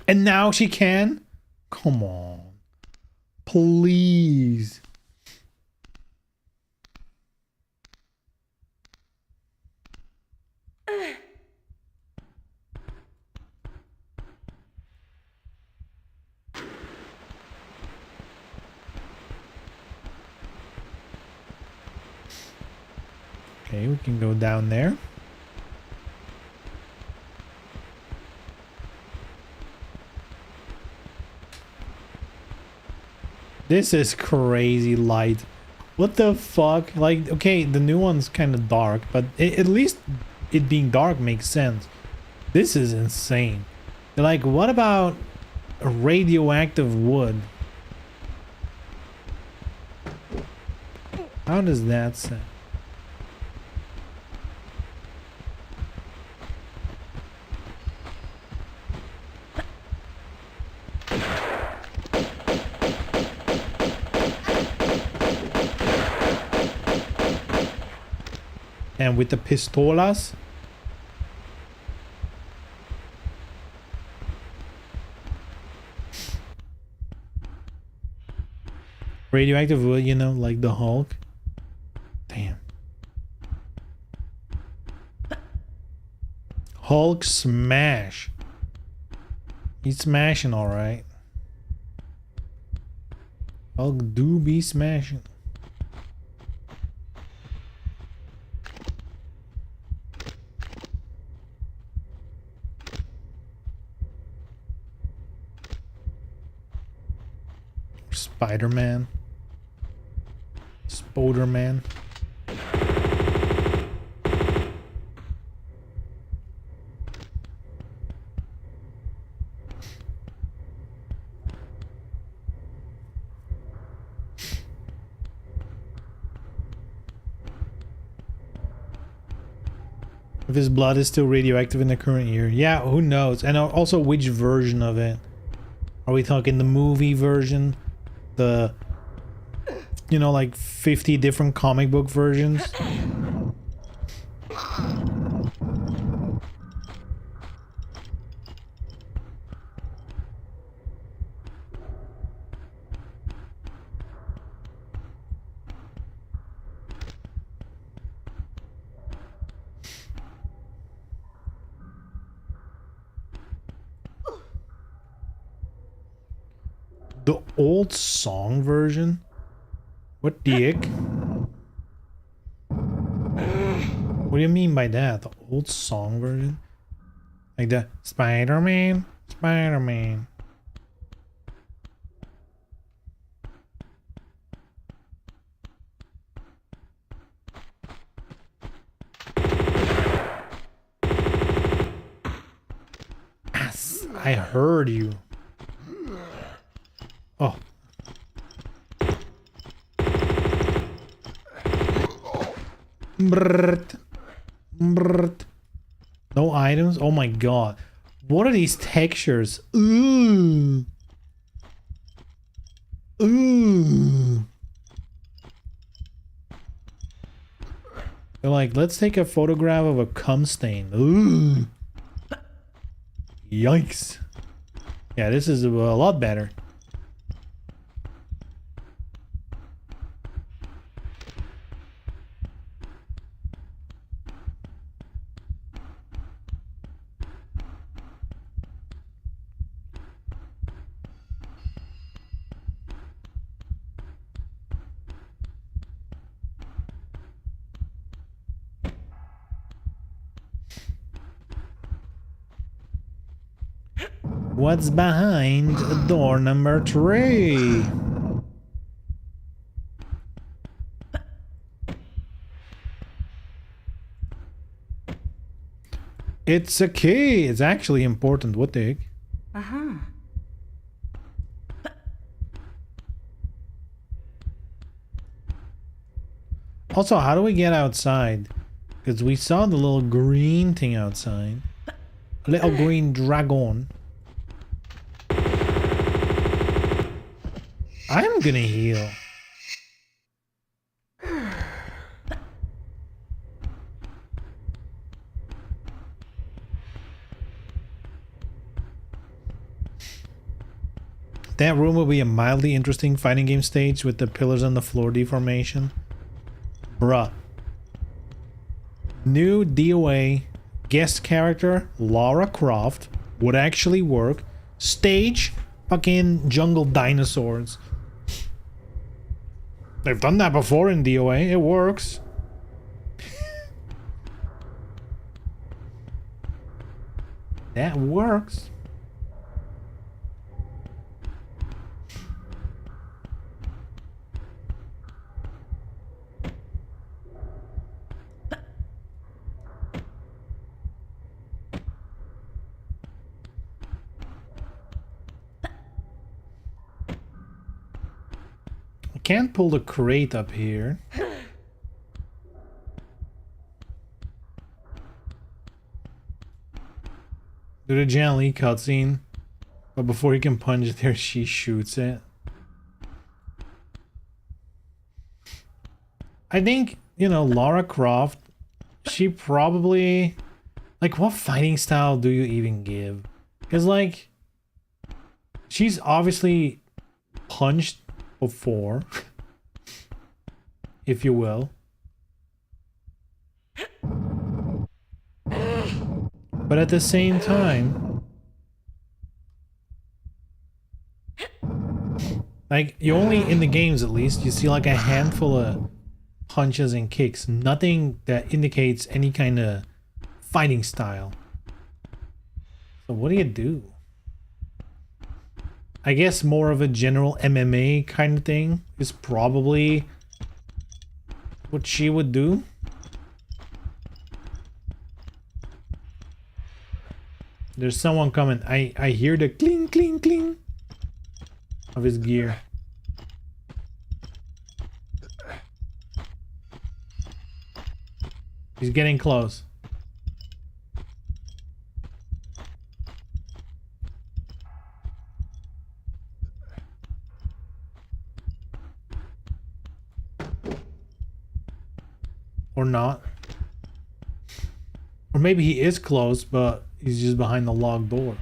And now she can? Come on. Please. Okay, we can go down there. This is crazy light. What the fuck? Like, okay, the new one's kind of dark, but at least it being dark makes sense. This is insane. Like, what about radioactive wood? How does that sound? And with the pistolas. Radioactive wood, you know, like the Hulk. Damn. Hulk smash. He's smashing alright. Hulk do be smashing. Spider-Man. Spoder-Man. If his blood is still radioactive in the current year. Yeah, who knows? And also which version of it. Are we talking the movie version? The, you know, like 50 different comic book versions? The old song version? What the heck? What do you mean by that? The old song version? Like the Spider-Man? Spider-Man. I heard you. Oh. Brrrt. Brrrt. No items? Oh my god. What are these textures? Ooh. Ooh. They're like, let's take a photograph of a cum stain. Ooh. Yikes. Yeah, this is a lot better. What's behind door number 3? It's a key. It's actually important. What the heck? Uh-huh. Also, how do we get outside? Because we saw the little green thing outside. A little green dragon. I'm gonna heal. That room will be a mildly interesting fighting game stage with the pillars on the floor deformation. Bruh. New DOA guest character Lara Croft would actually work. Stage fucking jungle dinosaurs. They've done that before in DOA. It works. That works. Can't pull the crate up here. Do the Jan Lee cutscene, but before he can punch it there, she shoots it. I think, you know, Lara Croft, she probably... Like, what fighting style do you even give? Because, like, she's obviously punched before, if you will. But at the same time, like, you only, in the games at least, you see like a handful of punches and kicks. Nothing that indicates any kind of fighting style. So what do you do? I guess more of a general MMA kind of thing is probably what she would do. There's someone coming. I hear the cling, cling, cling of his gear. He's getting close. Or not. Or maybe he is close, but he's just behind the locked door.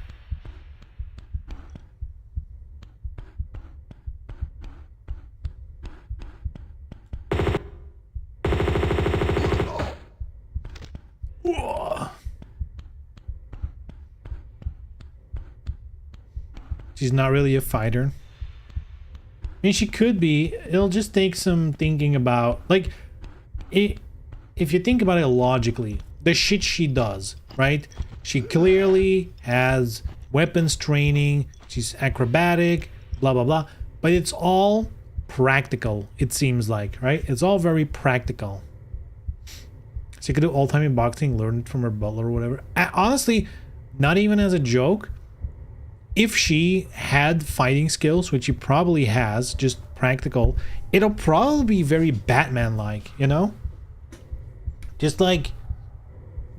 Whoa. She's not really a fighter. I mean, she could be. It'll just take some thinking about, like, if you think about it logically, the shit she does, right? She clearly has weapons training, she's acrobatic, blah, blah, blah. But it's all practical, it seems like, right? It's all very practical. She could do all-time in boxing, learn it from her butler or whatever. Honestly, not even as a joke, if she had fighting skills, which she probably has, just practical, it'll probably be very Batman-like, you know? Just like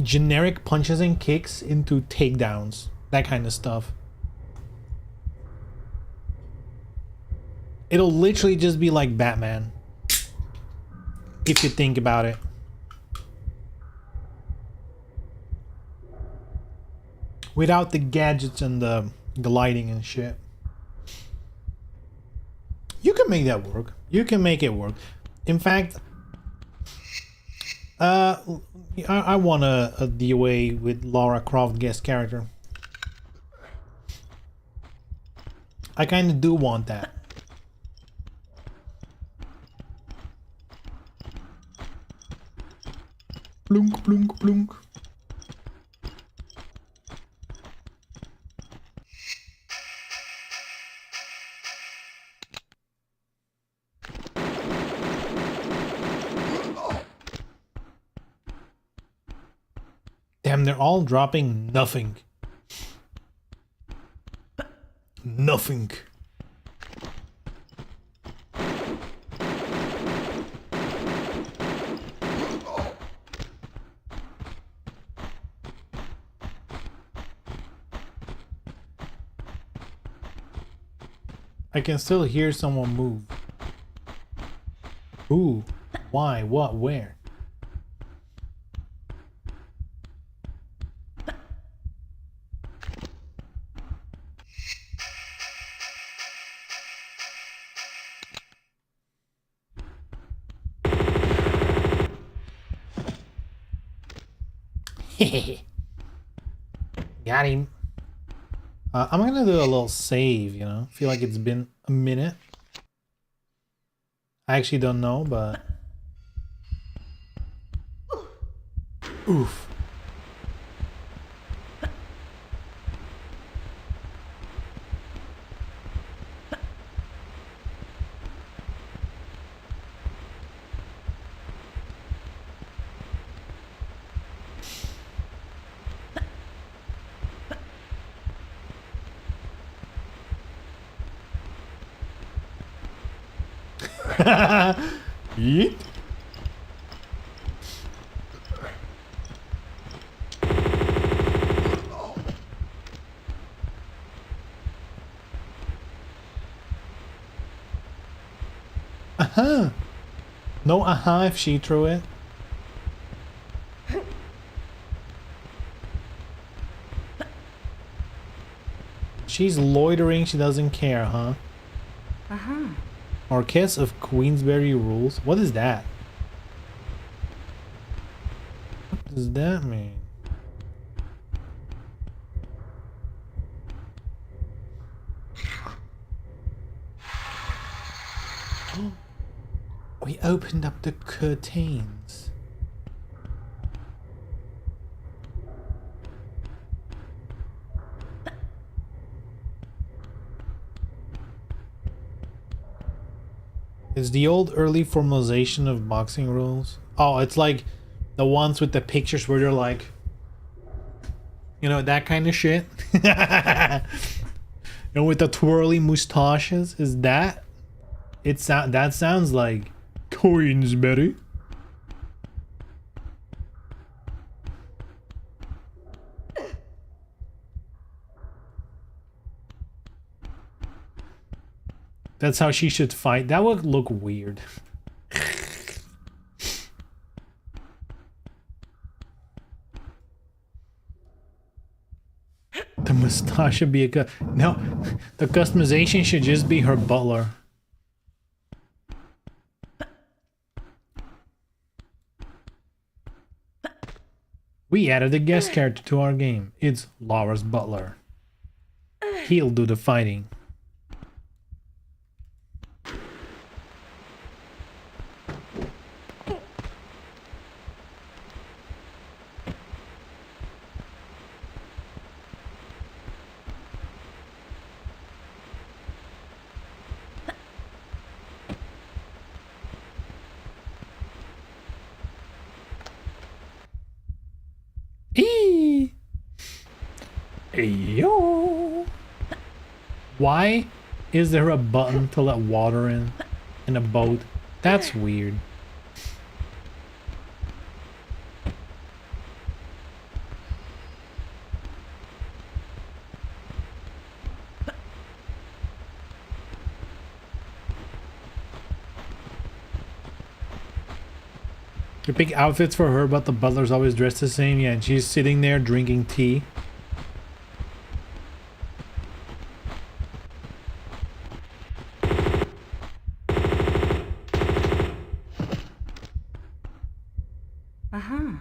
generic punches and kicks into takedowns, that kind of stuff. It'll literally just be like Batman, if you think about it. Without the gadgets and the lighting and shit. You can make that work. You can make it work. In fact, I want a DOA with Lara Croft guest character. I kind of do want that. Blunk, blunk, blunk. Damn, they're all dropping nothing. Nothing. I can still hear someone move. Who? Why? What? Where? Got him. I'm gonna do a little save, you know. Feel like it's been a minute. I actually don't know, but oof. Yeet. No if she threw it. She's loitering, she doesn't care, huh? Marquess of Queensberry rules? What is that? What does that mean? We opened up the curtains. It's the old early formalization of boxing rules. Oh, it's like the ones with the pictures where they're like, you know, that kind of shit. And with the twirly mustaches, is that? That sounds like Queensberry. That's how she should fight. That would look weird. The mustache should be no, the customization should just be her butler. We added a guest character to our game. It's Lara's butler. He'll do the fighting. Yo. Why is there a button to let water in a boat? That's weird. You pick outfits for her, but the butler's always dressed the same. Yeah, and she's sitting there drinking tea. Uh-huh.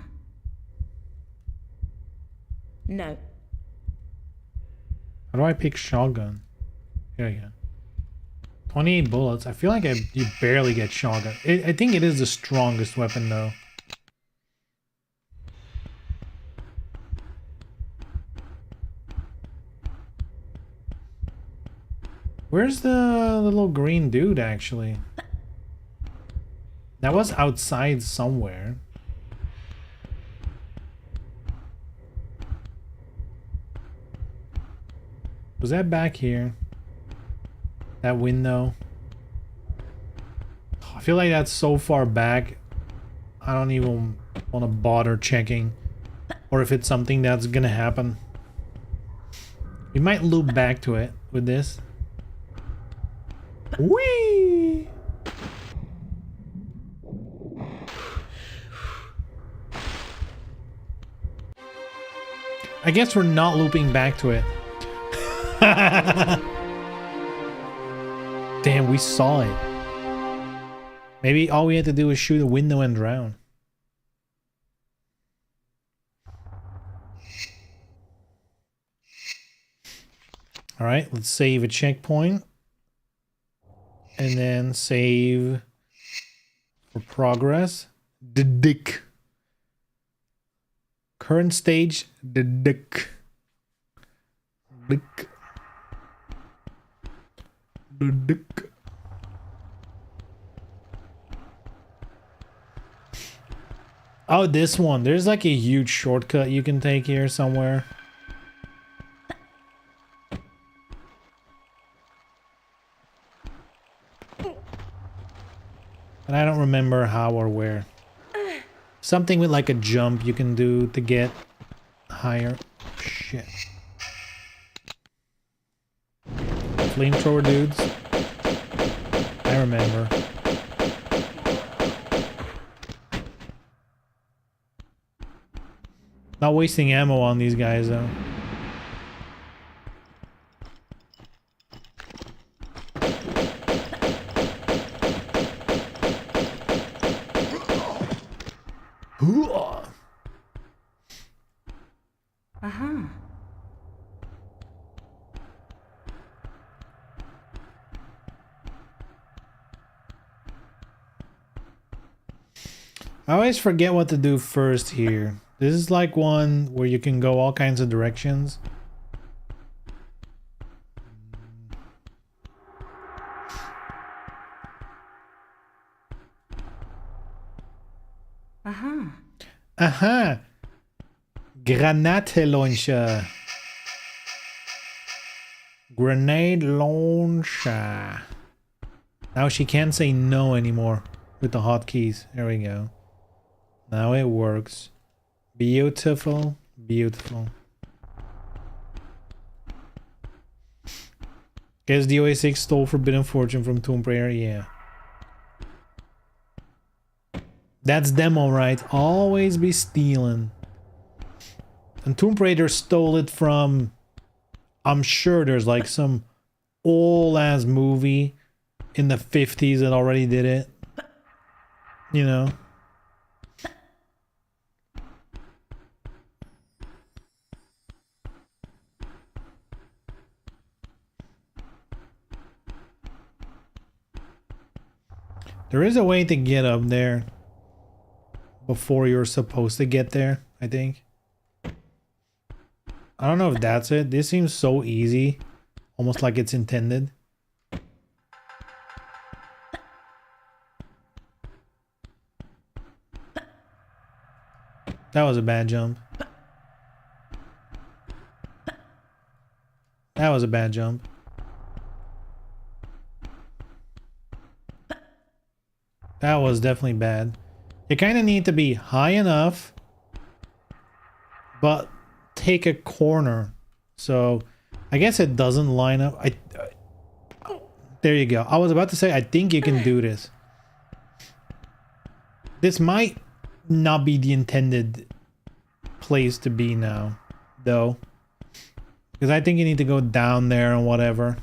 No. How do I pick shotgun? Here we go. 28 bullets. I feel like you barely get shotgun. I think it is the strongest weapon though. Where's the little green dude actually? That was outside somewhere. Was that back here? That window? I feel like that's so far back. I don't even want to bother checking. Or if it's something that's gonna happen. We might loop back to it with this. Whee! I guess we're not looping back to it. Damn, we saw it. Maybe all we had to do was shoot a window and drown. Alright, let's save a checkpoint. And then save for progress. The dick. Current stage, the dick. Dick. The dick. Oh, this one. There's like a huge shortcut you can take here somewhere. And I don't remember how or where. Something with like a jump you can do to get higher. Shit. Flamethrower dudes. I remember. Not wasting ammo on these guys though. Uh-huh. I always forget what to do first here. This is like one where you can go all kinds of directions. Uh-huh. Uh-huh. Granate launcher. Grenade launcher. Now she can't say no anymore with the hotkeys. There we go. Now it works. Beautiful. Beautiful. Guess DOA 6 stole Forbidden Fortune from Tomb Raider? Yeah. That's them alright. Always be stealing. And Tomb Raider stole it from... I'm sure there's like some old ass movie in the 50s that already did it. You know? There is a way to get up there before you're supposed to get there, I think. I don't know if that's it. This seems so easy. Almost like it's intended. That was a bad jump. That was a bad jump. That was definitely bad. You kind of need to be high enough, but take a corner. So I guess it doesn't line up. There you go. I was about to say, I think you can do this. This might not be the intended place to be now, though. Because I think you need to go down there and whatever.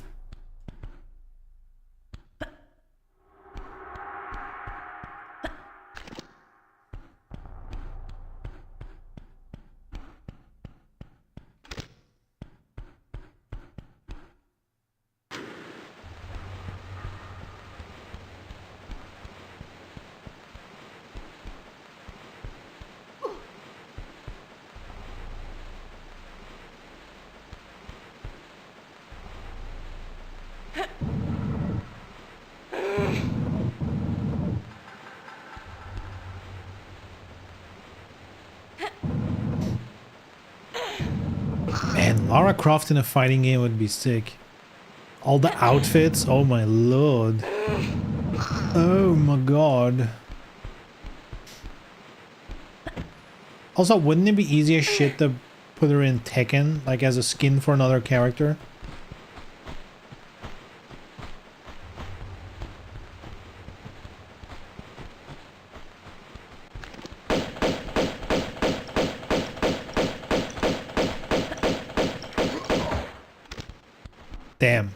Man, Lara Croft in a fighting game would be sick. All the outfits, oh my lord. Oh my god. Also, wouldn't it be easier shit to put her in Tekken, like as a skin for another character? Damn.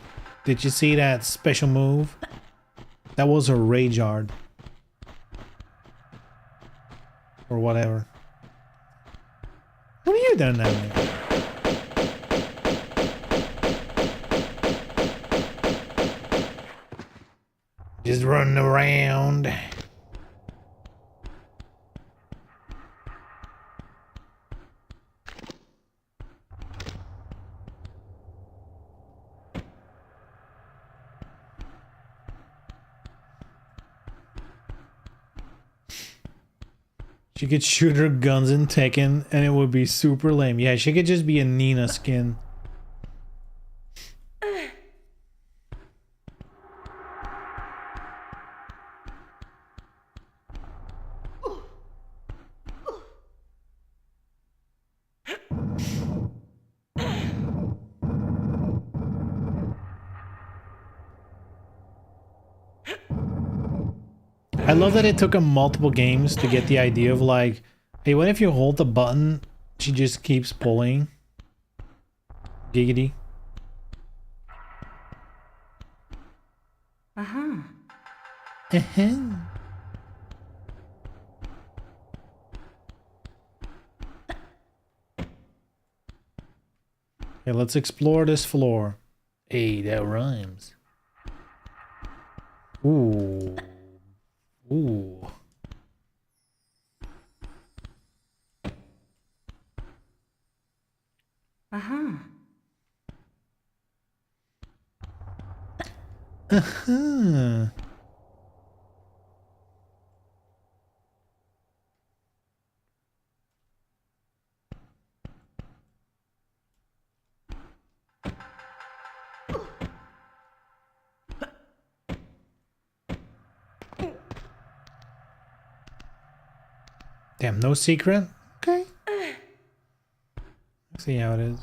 Did you see that special move? That was a rage art. Or whatever. What are you doing down there? Just running around. She could shoot her guns in Tekken and it would be super lame. Yeah, she could just be a Nina skin. I love that it took him multiple games to get the idea of like, hey, what if you hold the button, she just keeps pulling? Giggity. Uh-huh. Uh-huh. Okay, let's explore this floor. Hey, that rhymes. Ooh. Ooh. Uh-huh. Uh-huh. Damn, no secret? Okay. Let's see how it is.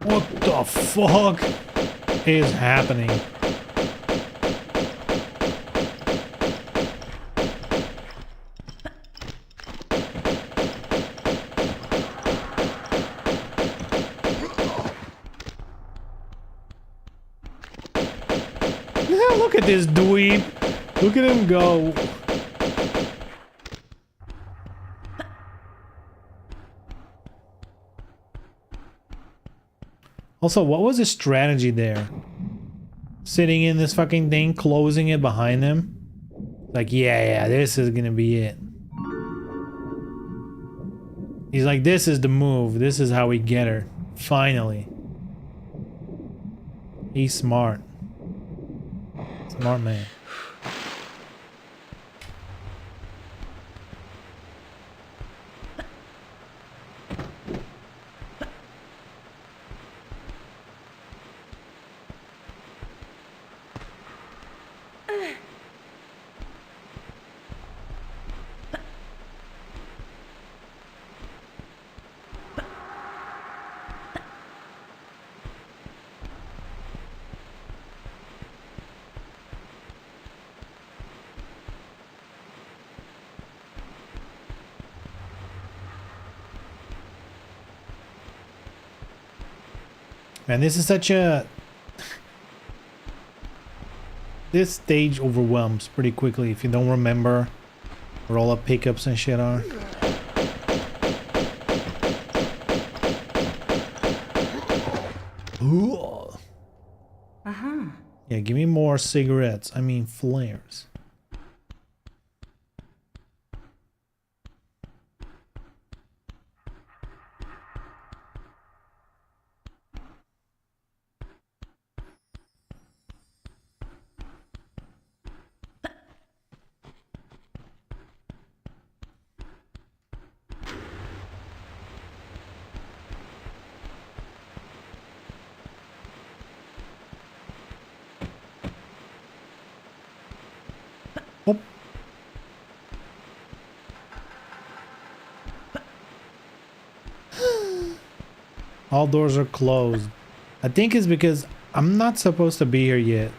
What the fuck is happening? Look at this dweeb. Look at him go. Also, what was his strategy there? Sitting in this fucking thing, closing it behind him? Like, yeah, this is gonna be it. He's like, this is the move. This is how we get her. Finally. He's smart. Smart man. Man, this is such a... This stage overwhelms pretty quickly if you don't remember where all the pickups and shit are. Ooh. Yeah, give me more cigarettes. I mean flares. Oh. All doors are closed. I think it's because I'm not supposed to be here yet.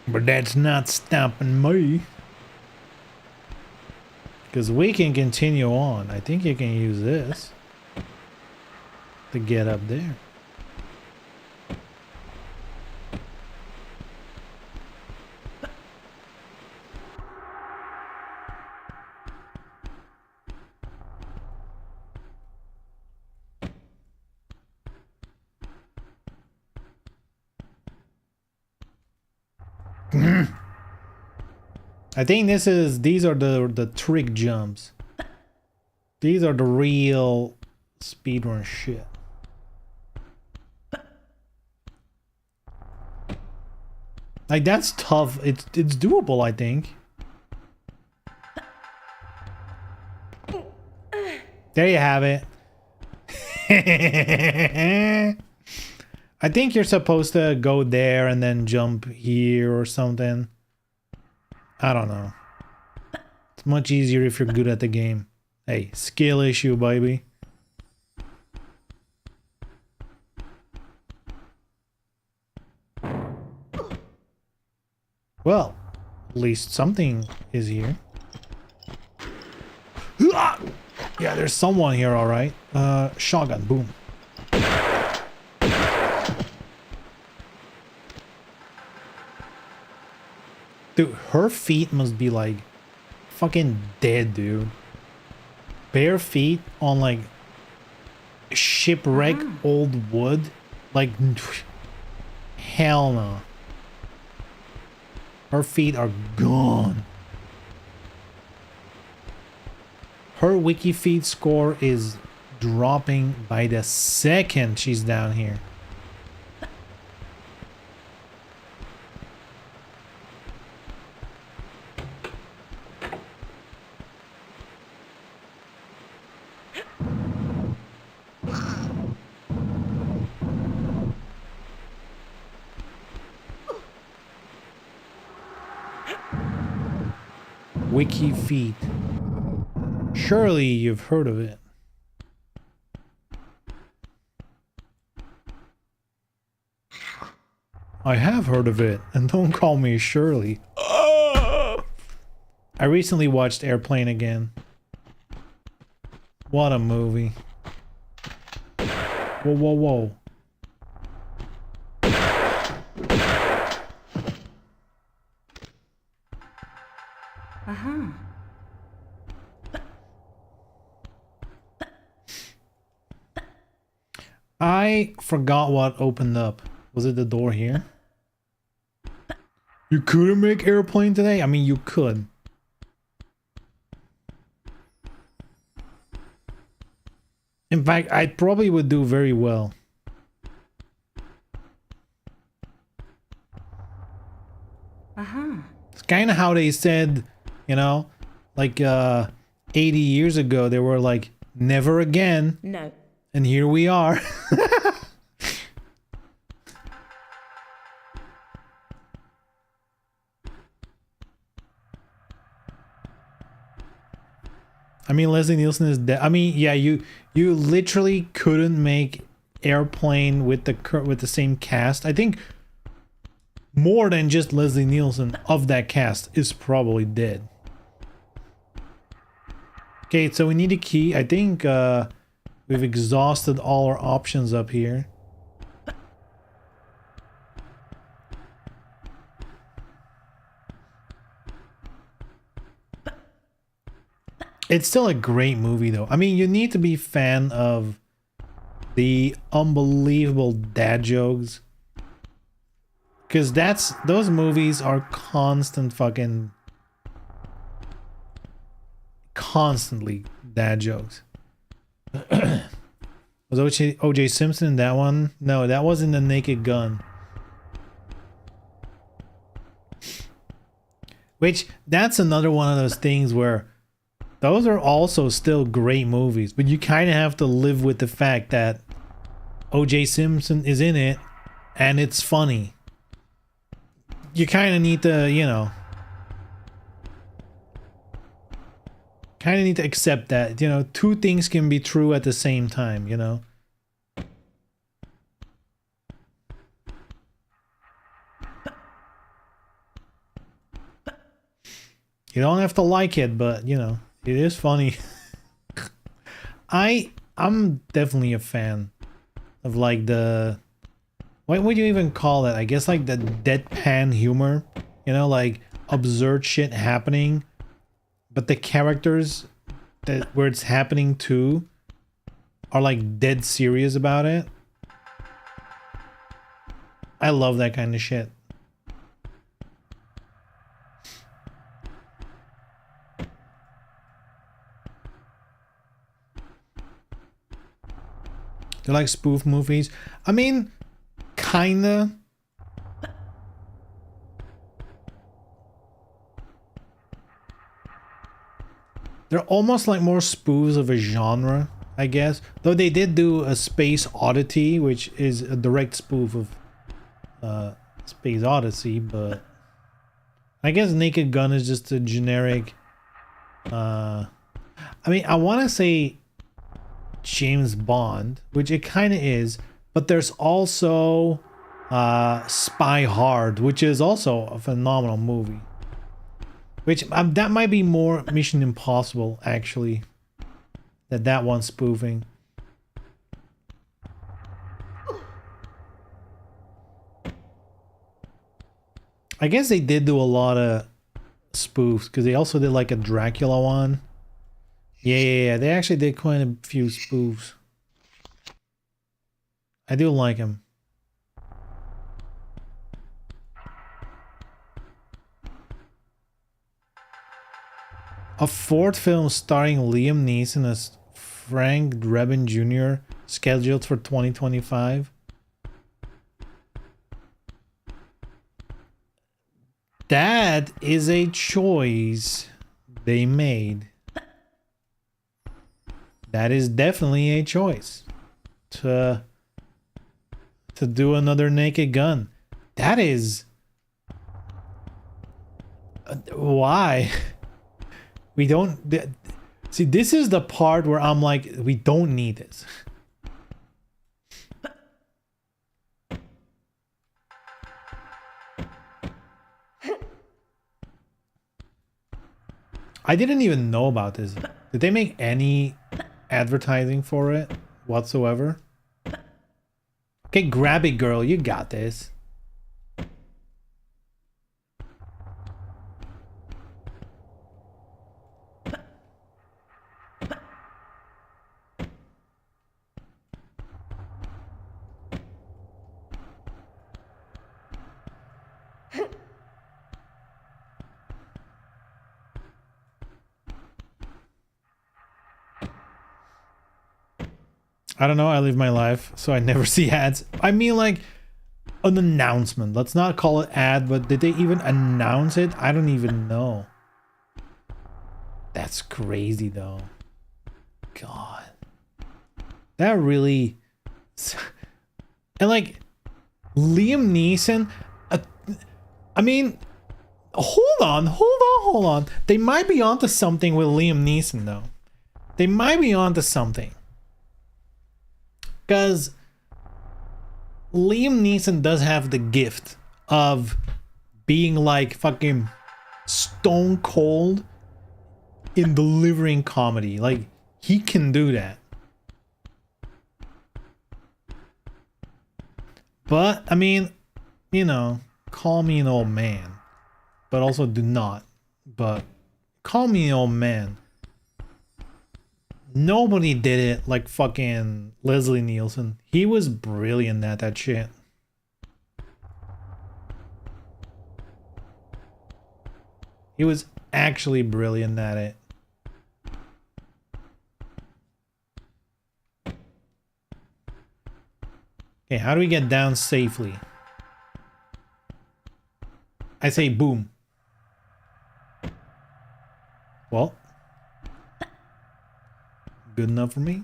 But that's not stopping me. Because we can continue on. I think you can use this to get up there. I think these are the trick jumps. These are the real speedrun shit. Like that's tough. It's doable, I think. There you have it. I think you're supposed to go there and then jump here or something. I don't know. It's much easier if you're good at the game. Hey, skill issue, baby. Well, at least something is here. Yeah, there's someone here, alright. Shotgun, boom. Dude, her feet must be like fucking dead, dude. Bare feet on like shipwreck old wood. Like, hell no. Her feet are gone. Her wiki feed score is dropping by the second she's down here. Wiki feet. Surely you've heard of it. I have heard of it, and don't call me Shirley. I recently watched Airplane again. What a movie. Whoa, whoa, whoa. I forgot what opened up. Was it the door here? You couldn't make airplane today? I mean, you could. In fact, I probably would do very well. It's kind of how they said, you know, like 80 years ago, they were like, never again. No. And here we are. I mean, Leslie Nielsen is dead. I mean, yeah, you literally couldn't make airplane with the same cast. I think more than just Leslie Nielsen of that cast is probably dead. Okay, so we need a key. I think we've exhausted all our options up here. It's still a great movie though. I mean, you need to be a fan of the unbelievable dad jokes. Because those movies are constantly dad jokes. Was OJ Simpson in that one? No, that wasn't The Naked Gun. Which, that's another one of those things where those are also still great movies, but you kind of have to live with the fact that OJ Simpson is in it and it's funny. You kind of need to, you know, accept that, you know, two things can be true at the same time, you know. You don't have to like it, but, you know, it is funny. I'm definitely a fan of like the, what would you even call it? I guess like the deadpan humor, you know, like absurd shit happening, but the characters where it's happening to are like dead serious about it. I love that kind of shit. They're like spoof movies. I mean, kinda. They're almost like more spoofs of a genre, I guess. Though they did do a Space Oddity, which is a direct spoof of Space Odyssey, but I guess Naked Gun is just a generic. I mean, I want to say James Bond, which it kind of is, but there's also Spy Hard, which is also a phenomenal movie. Which that might be more Mission Impossible, actually, that one's spoofing. I guess they did do a lot of spoofs because they also did like a Dracula one. Yeah. They actually did quite a few spoofs. I do like them. A fourth film starring Liam Neeson as Frank Drebin Jr. scheduled for 2025. That is a choice they made. That is definitely a choice to do another Naked Gun. That is why we don't see. This is the part where I'm like, we don't need this. I didn't even know about this. Did they make any advertising for it whatsoever? Okay, grab it, girl. You got this. I don't know. I live my life, so I never see ads. I mean, like, an announcement. Let's not call it ad, but did they even announce it? I don't even know. That's crazy, though. God. That really... And, like, Liam Neeson... I mean... Hold on. They might be onto something with Liam Neeson, though. They might be onto something. Because Liam Neeson does have the gift of being like fucking stone cold in delivering comedy. Like, he can do that. But, I mean, you know, call me an old man. But also do not. But call me an old man. Nobody did it like fucking Leslie Nielsen. He was brilliant at that shit. He was actually brilliant at it. Okay, how do we get down safely? I say boom. Well, good enough for me.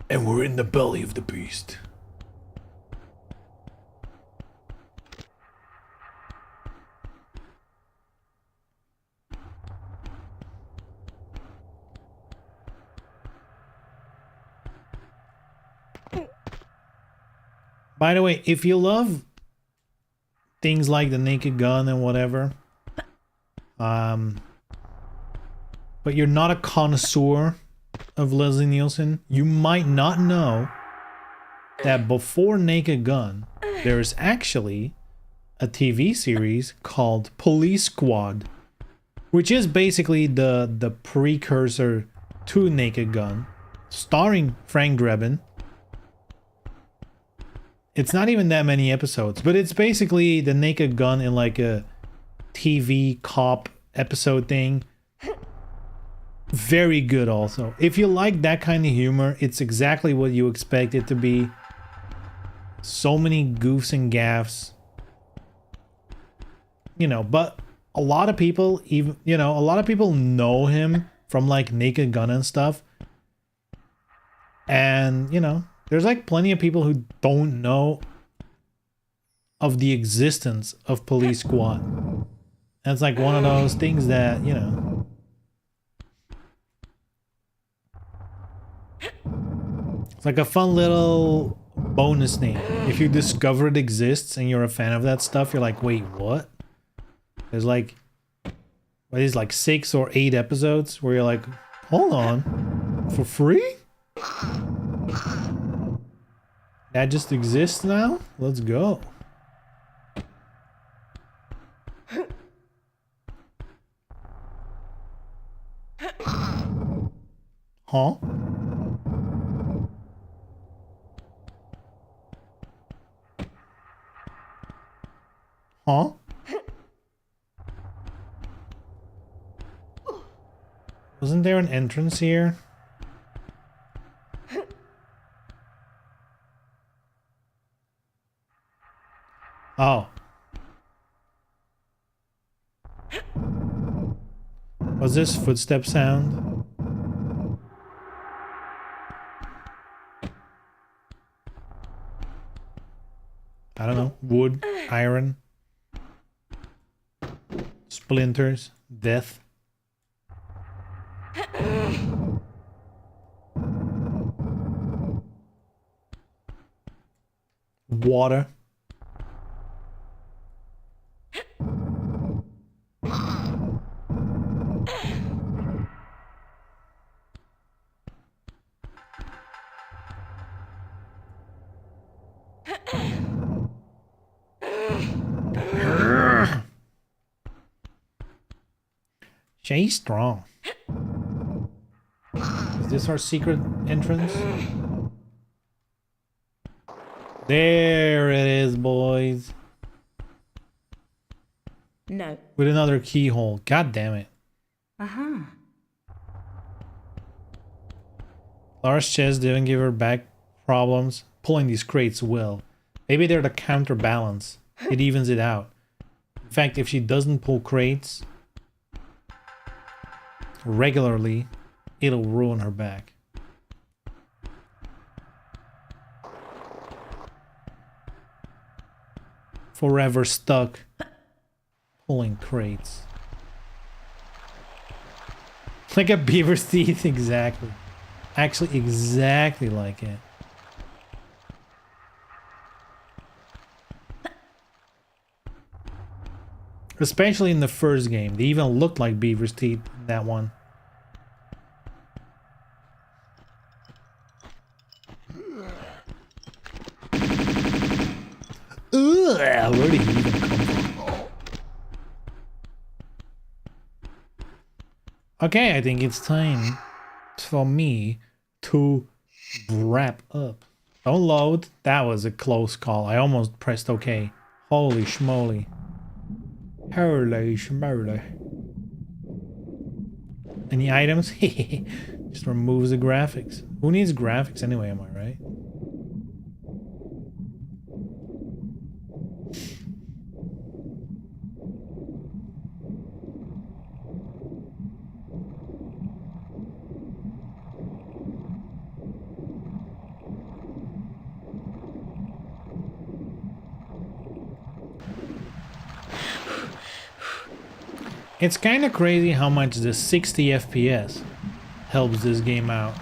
And we're in the belly of the beast. By the way, if you love things like the Naked Gun and whatever, but you're not a connoisseur of Leslie Nielsen, you might not know that before Naked Gun, there's actually a TV series called Police Squad, which is basically the precursor to Naked Gun, starring Frank Drebin. It's not even that many episodes, but it's basically the Naked Gun in like a TV cop episode thing. Very good also. If you like that kind of humor, it's exactly what you expect it to be. So many goofs and gaffs. You know, but a lot of people even, you know, a lot of people know him from like Naked Gun and stuff. And, you know, there's like plenty of people who don't know of the existence of Police Squad. And it's like one of those things that, you know, it's like a fun little bonus name. If you discover it exists and you're a fan of that stuff, you're like, wait, what? There's like, what is like 6 or 8 episodes where you're like, hold on, for free? That just exists now? Let's go. Huh? Huh? Wasn't there an entrance here? Oh. Was this footstep sound? I don't know. Wood, iron, splinters, death. Water. She's strong. Is this our secret entrance? There it is, boys. No. With another keyhole. God damn it. Large chest didn't give her back problems. Pulling these crates will. Maybe they're the counterbalance. It evens it out. In fact, if she doesn't pull crates regularly, it'll ruin her back. Forever stuck pulling crates. Like a beaver's teeth, exactly. Actually, exactly like it. Especially in the first game. They even looked like beaver's teeth in that one. Ugh, where did he even come from? Okay, I think it's time for me to wrap up. Don't load. That was a close call. I almost pressed OK. Holy schmoly. Holy schmoly. Any items? Just removes the graphics. Who needs graphics anyway, am I right? It's kind of crazy how much the 60 FPS helps this game out.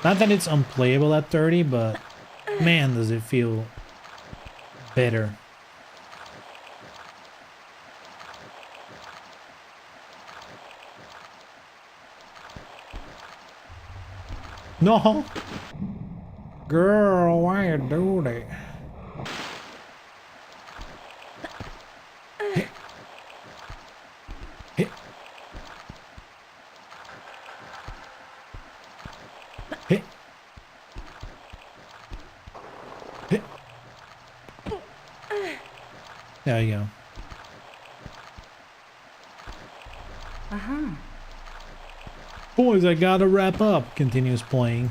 Not that it's unplayable at 30, but man, does it feel better. No! Girl, why you do that? There you go. Boys, I gotta wrap up. Continues playing.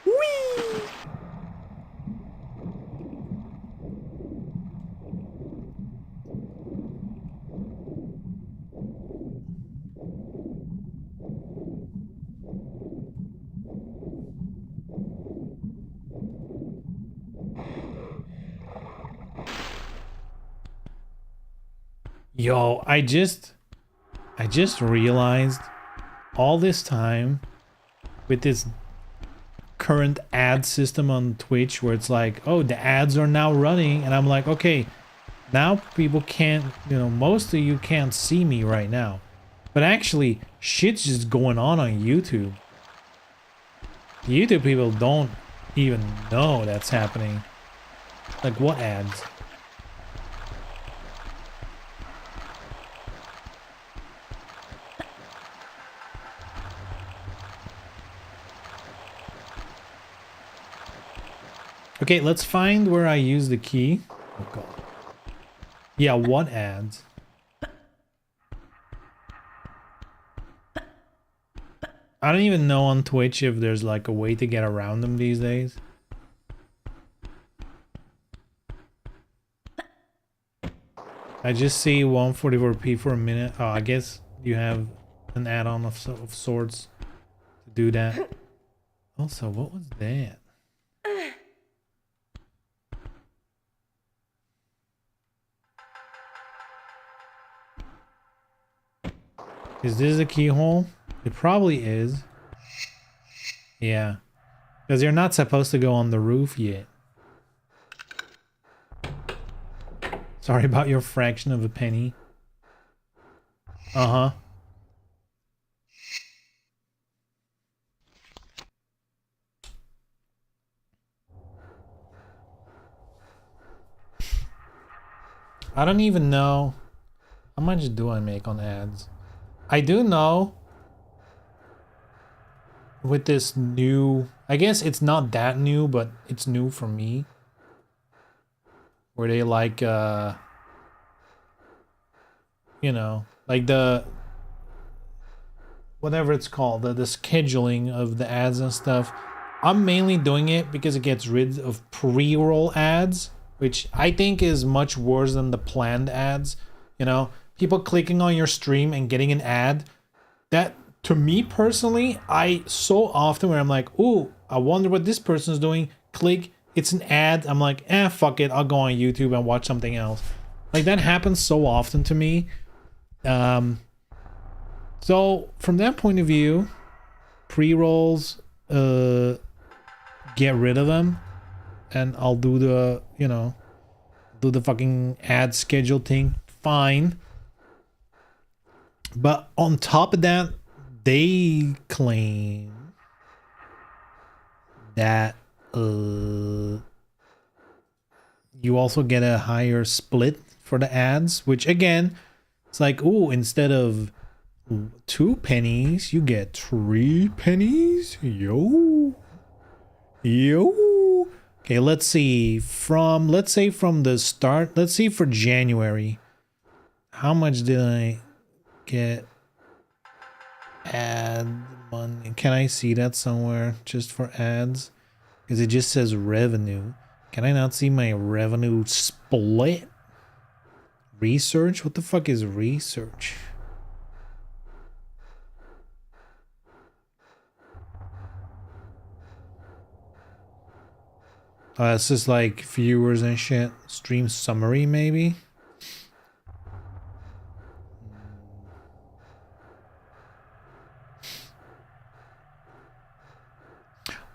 Whee! Yo, I just realized all this time with this current ad system on Twitch where it's like, oh, the ads are now running, and I'm like, okay, now people can't, you know, most of you can't see me right now, but actually shit's just going on YouTube. The YouTube people don't even know that's happening. Like, what ads? Okay, let's find where I use the key. Oh god. Yeah, what ads? I don't even know on Twitch if there's like a way to get around them these days. I just see 144p for a minute. Oh, I guess you have an add-on of sorts to do that. Also, what was that? Is this a keyhole? It probably is. Yeah. Because you're not supposed to go on the roof yet. Sorry about your fraction of a penny. Uh-huh. I don't even know. How much do I make on ads? I do know with this new, I guess it's not that new, but it's new for me. where they like you know, like the whatever it's called, the scheduling of the ads and stuff. I'm mainly doing it because it gets rid of pre-roll ads, which I think is much worse than the planned ads. You know, people clicking on your stream and getting an ad. That, to me personally, I so often where I'm like, ooh, I wonder what this person's doing. Click, it's an ad. I'm like, fuck it. I'll go on YouTube and watch something else. Like, that happens so often to me. So from that point of view, pre-rolls, get rid of them, and I'll do the, you know, do the fucking ad schedule thing. Fine. But on top of that, they claim that you also get a higher split for the ads, which again, it's like, ooh, instead of 2 pennies, you get 3 pennies. Yo. Okay, let's see. Let's say from the start, let's see for January. How much did I get ad money? Can I see that somewhere just for ads? Because it just says revenue. Can I not see my revenue split? Research? What the fuck is research? It's just like viewers and shit. Stream summary, maybe?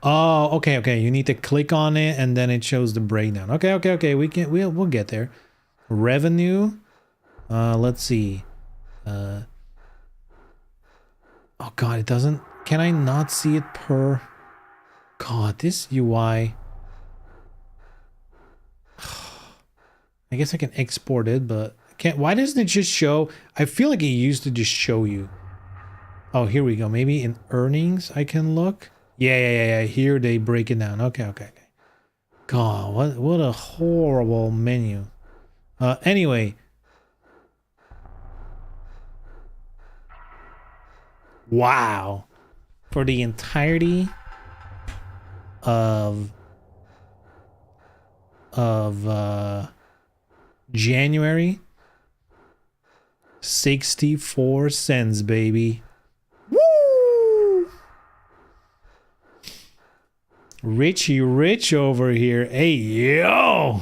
Oh, okay. You need to click on it and then it shows the breakdown. Okay. We'll get there. Revenue. Let's see. Oh god, it doesn't. Can I not see it per? God, this UI. I guess I can export it, but I can't. Why doesn't it just show? I feel like it used to just show you. Oh, here we go. Maybe in earnings I can look. Yeah. Here they break it down. Okay. God, what a horrible menu. Anyway. Wow. For the entirety of January, 64 cents, baby. Woo! Richie Rich over here. Hey, yo!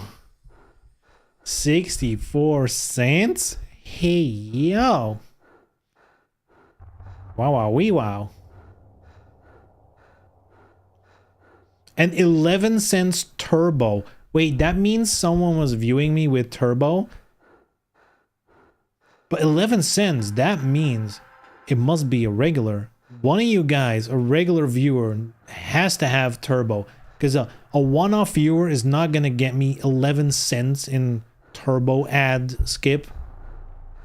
64 cents? Hey, yo! Wow. And 11 cents turbo. Wait, that means someone was viewing me with turbo? But 11 cents, that means it must be a regular. One of you guys, a regular viewer, has to have turbo. Because a one-off viewer is not going to get me 11 cents in turbo ad skip.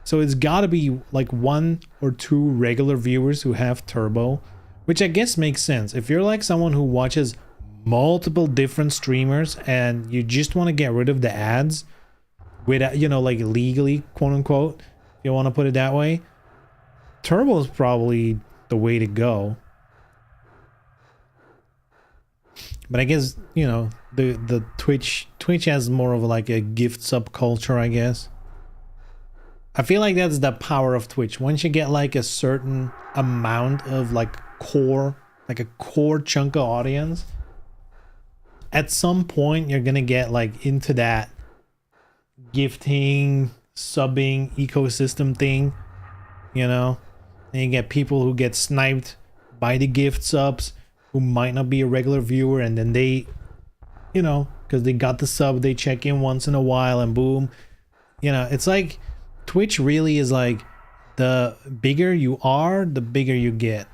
So it's got to be like 1 or 2 regular viewers who have turbo. Which I guess makes sense. If you're like someone who watches multiple different streamers and you just want to get rid of the ads without, you know, like legally, quote unquote, if you want to put it that way, turbo is probably the way to go. But I guess, you know, the Twitch has more of like a gift subculture, I guess. I feel like that's the power of Twitch. Once you get like a certain amount of like core chunk of audience, at some point you're gonna get like into that gifting, subbing ecosystem thing, you know? And you get people who get sniped by the gift subs who might not be a regular viewer, and then they, you know, because they got the sub, they check in once in a while and boom. You know, it's like Twitch really is like the bigger you are, the bigger you get.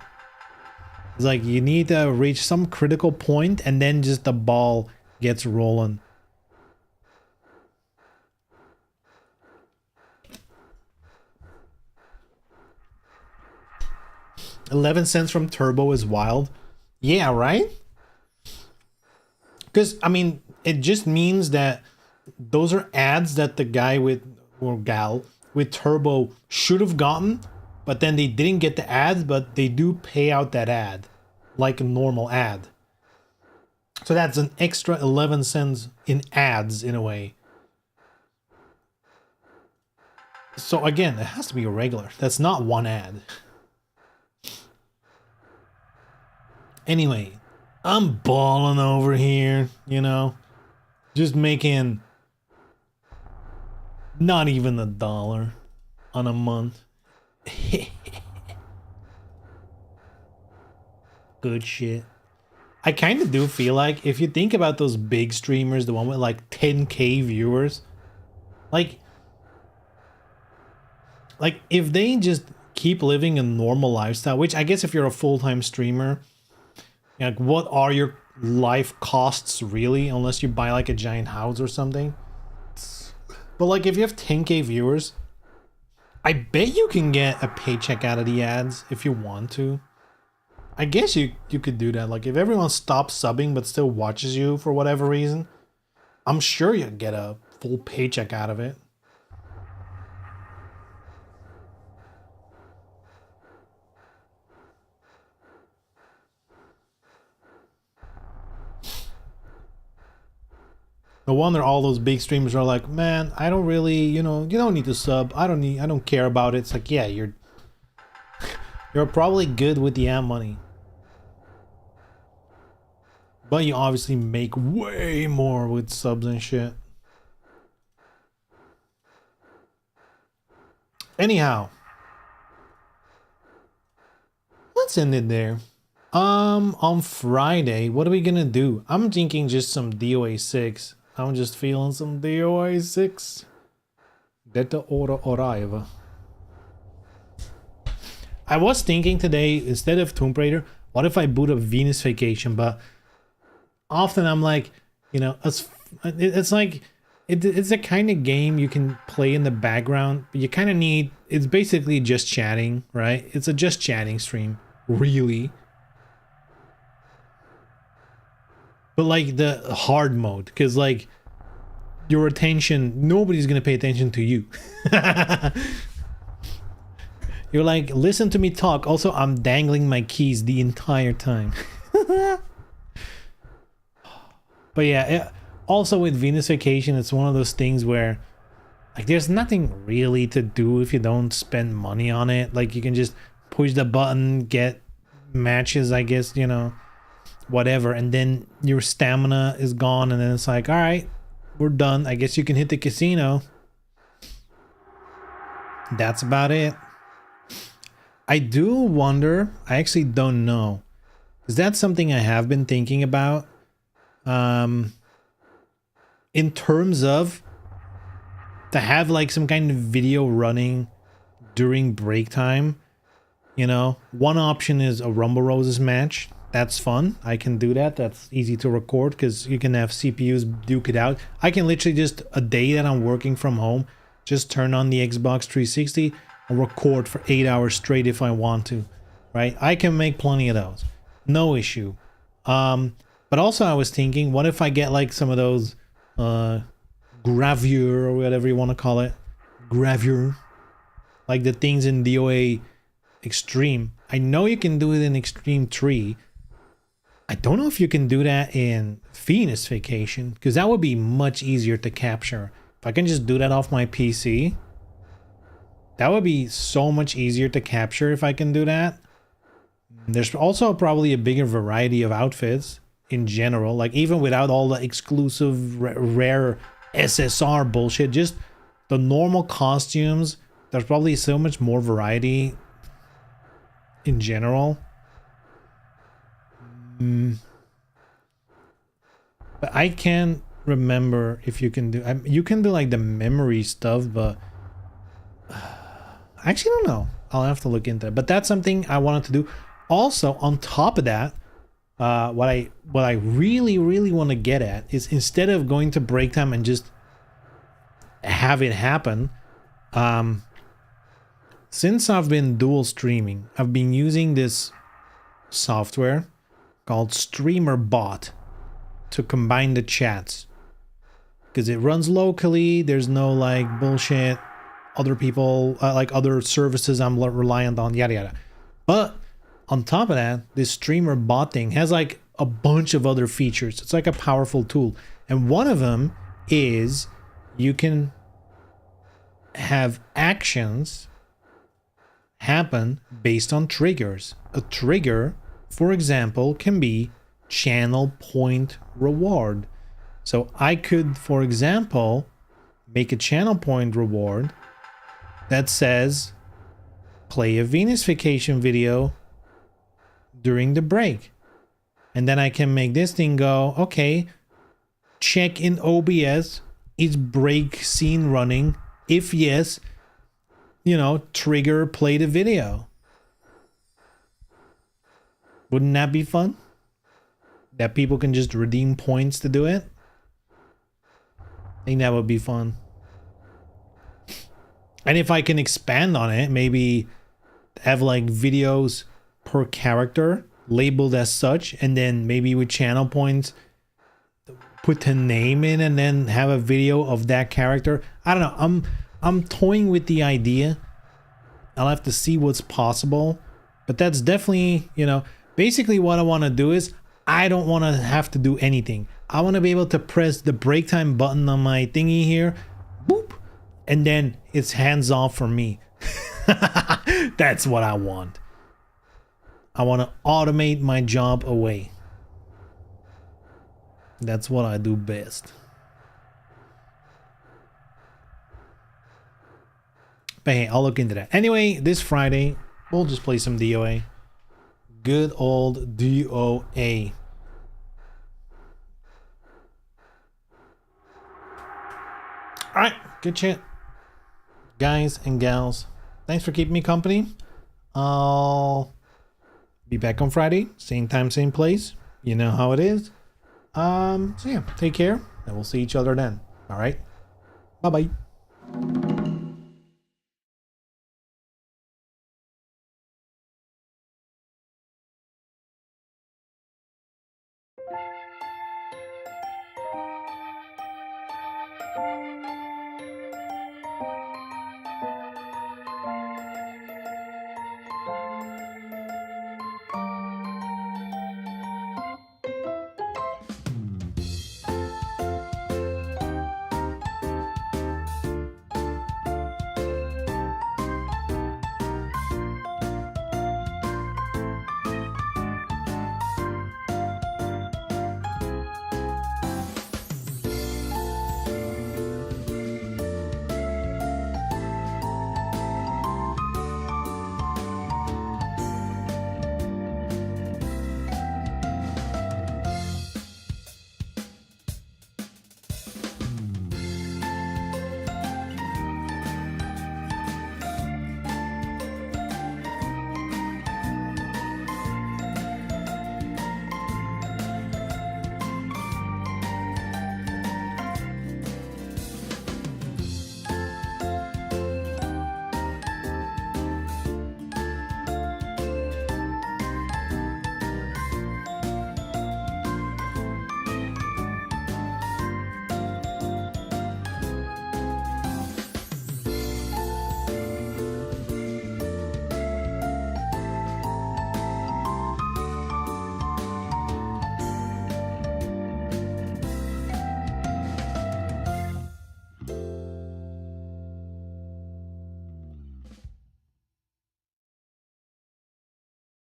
It's like you need to reach some critical point and then just the ball gets rolling. $0.11 from Turbo is wild. Yeah, right? Because, I mean, it just means that those are ads that the guy with, or gal with Turbo should have gotten, but then they didn't get the ads, but they do pay out that ad like a normal ad. So that's an extra 11 cents in ads in a way. So again, it has to be a regular. That's not one ad. Anyway, I'm balling over here, you know, just making not even $1 on a month. Good shit. I kind of do feel like if you think about those big streamers, the one with like 10K viewers, like if they just keep living a normal lifestyle, which I guess if you're a full-time streamer, like what are your life costs really, unless you buy like a giant house or something. But like if you have 10K viewers, I bet you can get a paycheck out of the ads if you want to. I guess you could do that. Like if everyone stops subbing but still watches you for whatever reason, I'm sure you'd get a full paycheck out of it. No wonder all those big streamers are like, man, I don't really, you know, you don't need to sub. I don't care about it. It's like, yeah, you're probably good with the ad money. But you obviously make way more with subs and shit. Anyhow, let's end it there. On Friday, what are we gonna do? I'm thinking just some DOA 6. I'm just feeling some DOA 6. Detta ora arriva. I was thinking today, instead of Tomb Raider, what if I boot up Venus Vacation? But often I'm like, you know, it's like, it's a kind of game you can play in the background, but you kind of need, it's basically just chatting, right? It's a just chatting stream, really. But like the hard mode, because like your attention, nobody's gonna pay attention to you. You're like, listen to me talk. Also, I'm dangling my keys the entire time. But yeah, also with Venus Vacation, it's one of those things where like there's nothing really to do if you don't spend money on it. Like you can just push the button, get matches, I guess, you know, whatever, and then your stamina is gone, and then it's like, all right, we're done. I guess you can hit the casino. That's about it. I do wonder, I actually don't know, because that's something I have been thinking about. In terms of to have like some kind of video running during break time, you know, one option is a Rumble Roses match. That's fun. I can do that. That's easy to record because you can have CPUs duke it out. I can literally just, a day that I'm working from home, just turn on the Xbox 360 and record for 8 hours straight if I want to, right? I can make plenty of those. No issue. But also I was thinking, what if I get like some of those gravure or whatever you want to call it. Gravure. Like the things in DOA Extreme. I know you can do it in Extreme 3. I don't know if you can do that in Venus Vacation, because that would be much easier to capture. If I can just do that off my PC, that would be so much easier to capture if I can do that. There's also probably a bigger variety of outfits in general, like even without all the exclusive rare SSR bullshit, just the normal costumes, there's probably so much more variety in general. But I can't remember if you can do, you can do like the memory stuff, but I actually don't know. I'll have to look into it, but that's something I wanted to do. Also, on top of that, what I really want to get at is, instead of going to break time and just have it happen, since I've been dual streaming, I've been using this software called Streamer Bot to combine the chats. because it runs locally. There's no like bullshit other people like other services I'm reliant on, yada yada. But on top of that, this streamer bot thing has like a bunch of other features. It's like a powerful tool, and one of them is you can have actions happen based on triggers. A trigger, for example, can be channel point reward. So I could, for example, make a channel point reward that says play a Venus vacation video during the break. And then I can make this thing go, okay, check in OBS, is break scene running? If yes, you know, trigger play the video. Wouldn't that be fun? That people can just redeem points to do it? I think that would be fun. And if I can expand on it, maybe have like videos per character labeled as such, and then maybe with channel points put the name in and then have a video of that character. I don't know. I'm toying with the idea. I'll have to see what's possible, but that's definitely, you know, basically what I want to do is I don't want to have to do anything. I want to be able to press the break time button on my thingy here, boop, and then it's hands off for me. That's what I want. I want to automate my job away. That's what I do best. But hey, I'll look into that. Anyway, this Friday, we'll just play some DOA. Good old DOA. Alright, good shit. Guys and gals, thanks for keeping me company. I'll be back on Friday, same time, same place. You know how it is. So yeah, take care, and we'll see each other then. Alright? Bye-bye.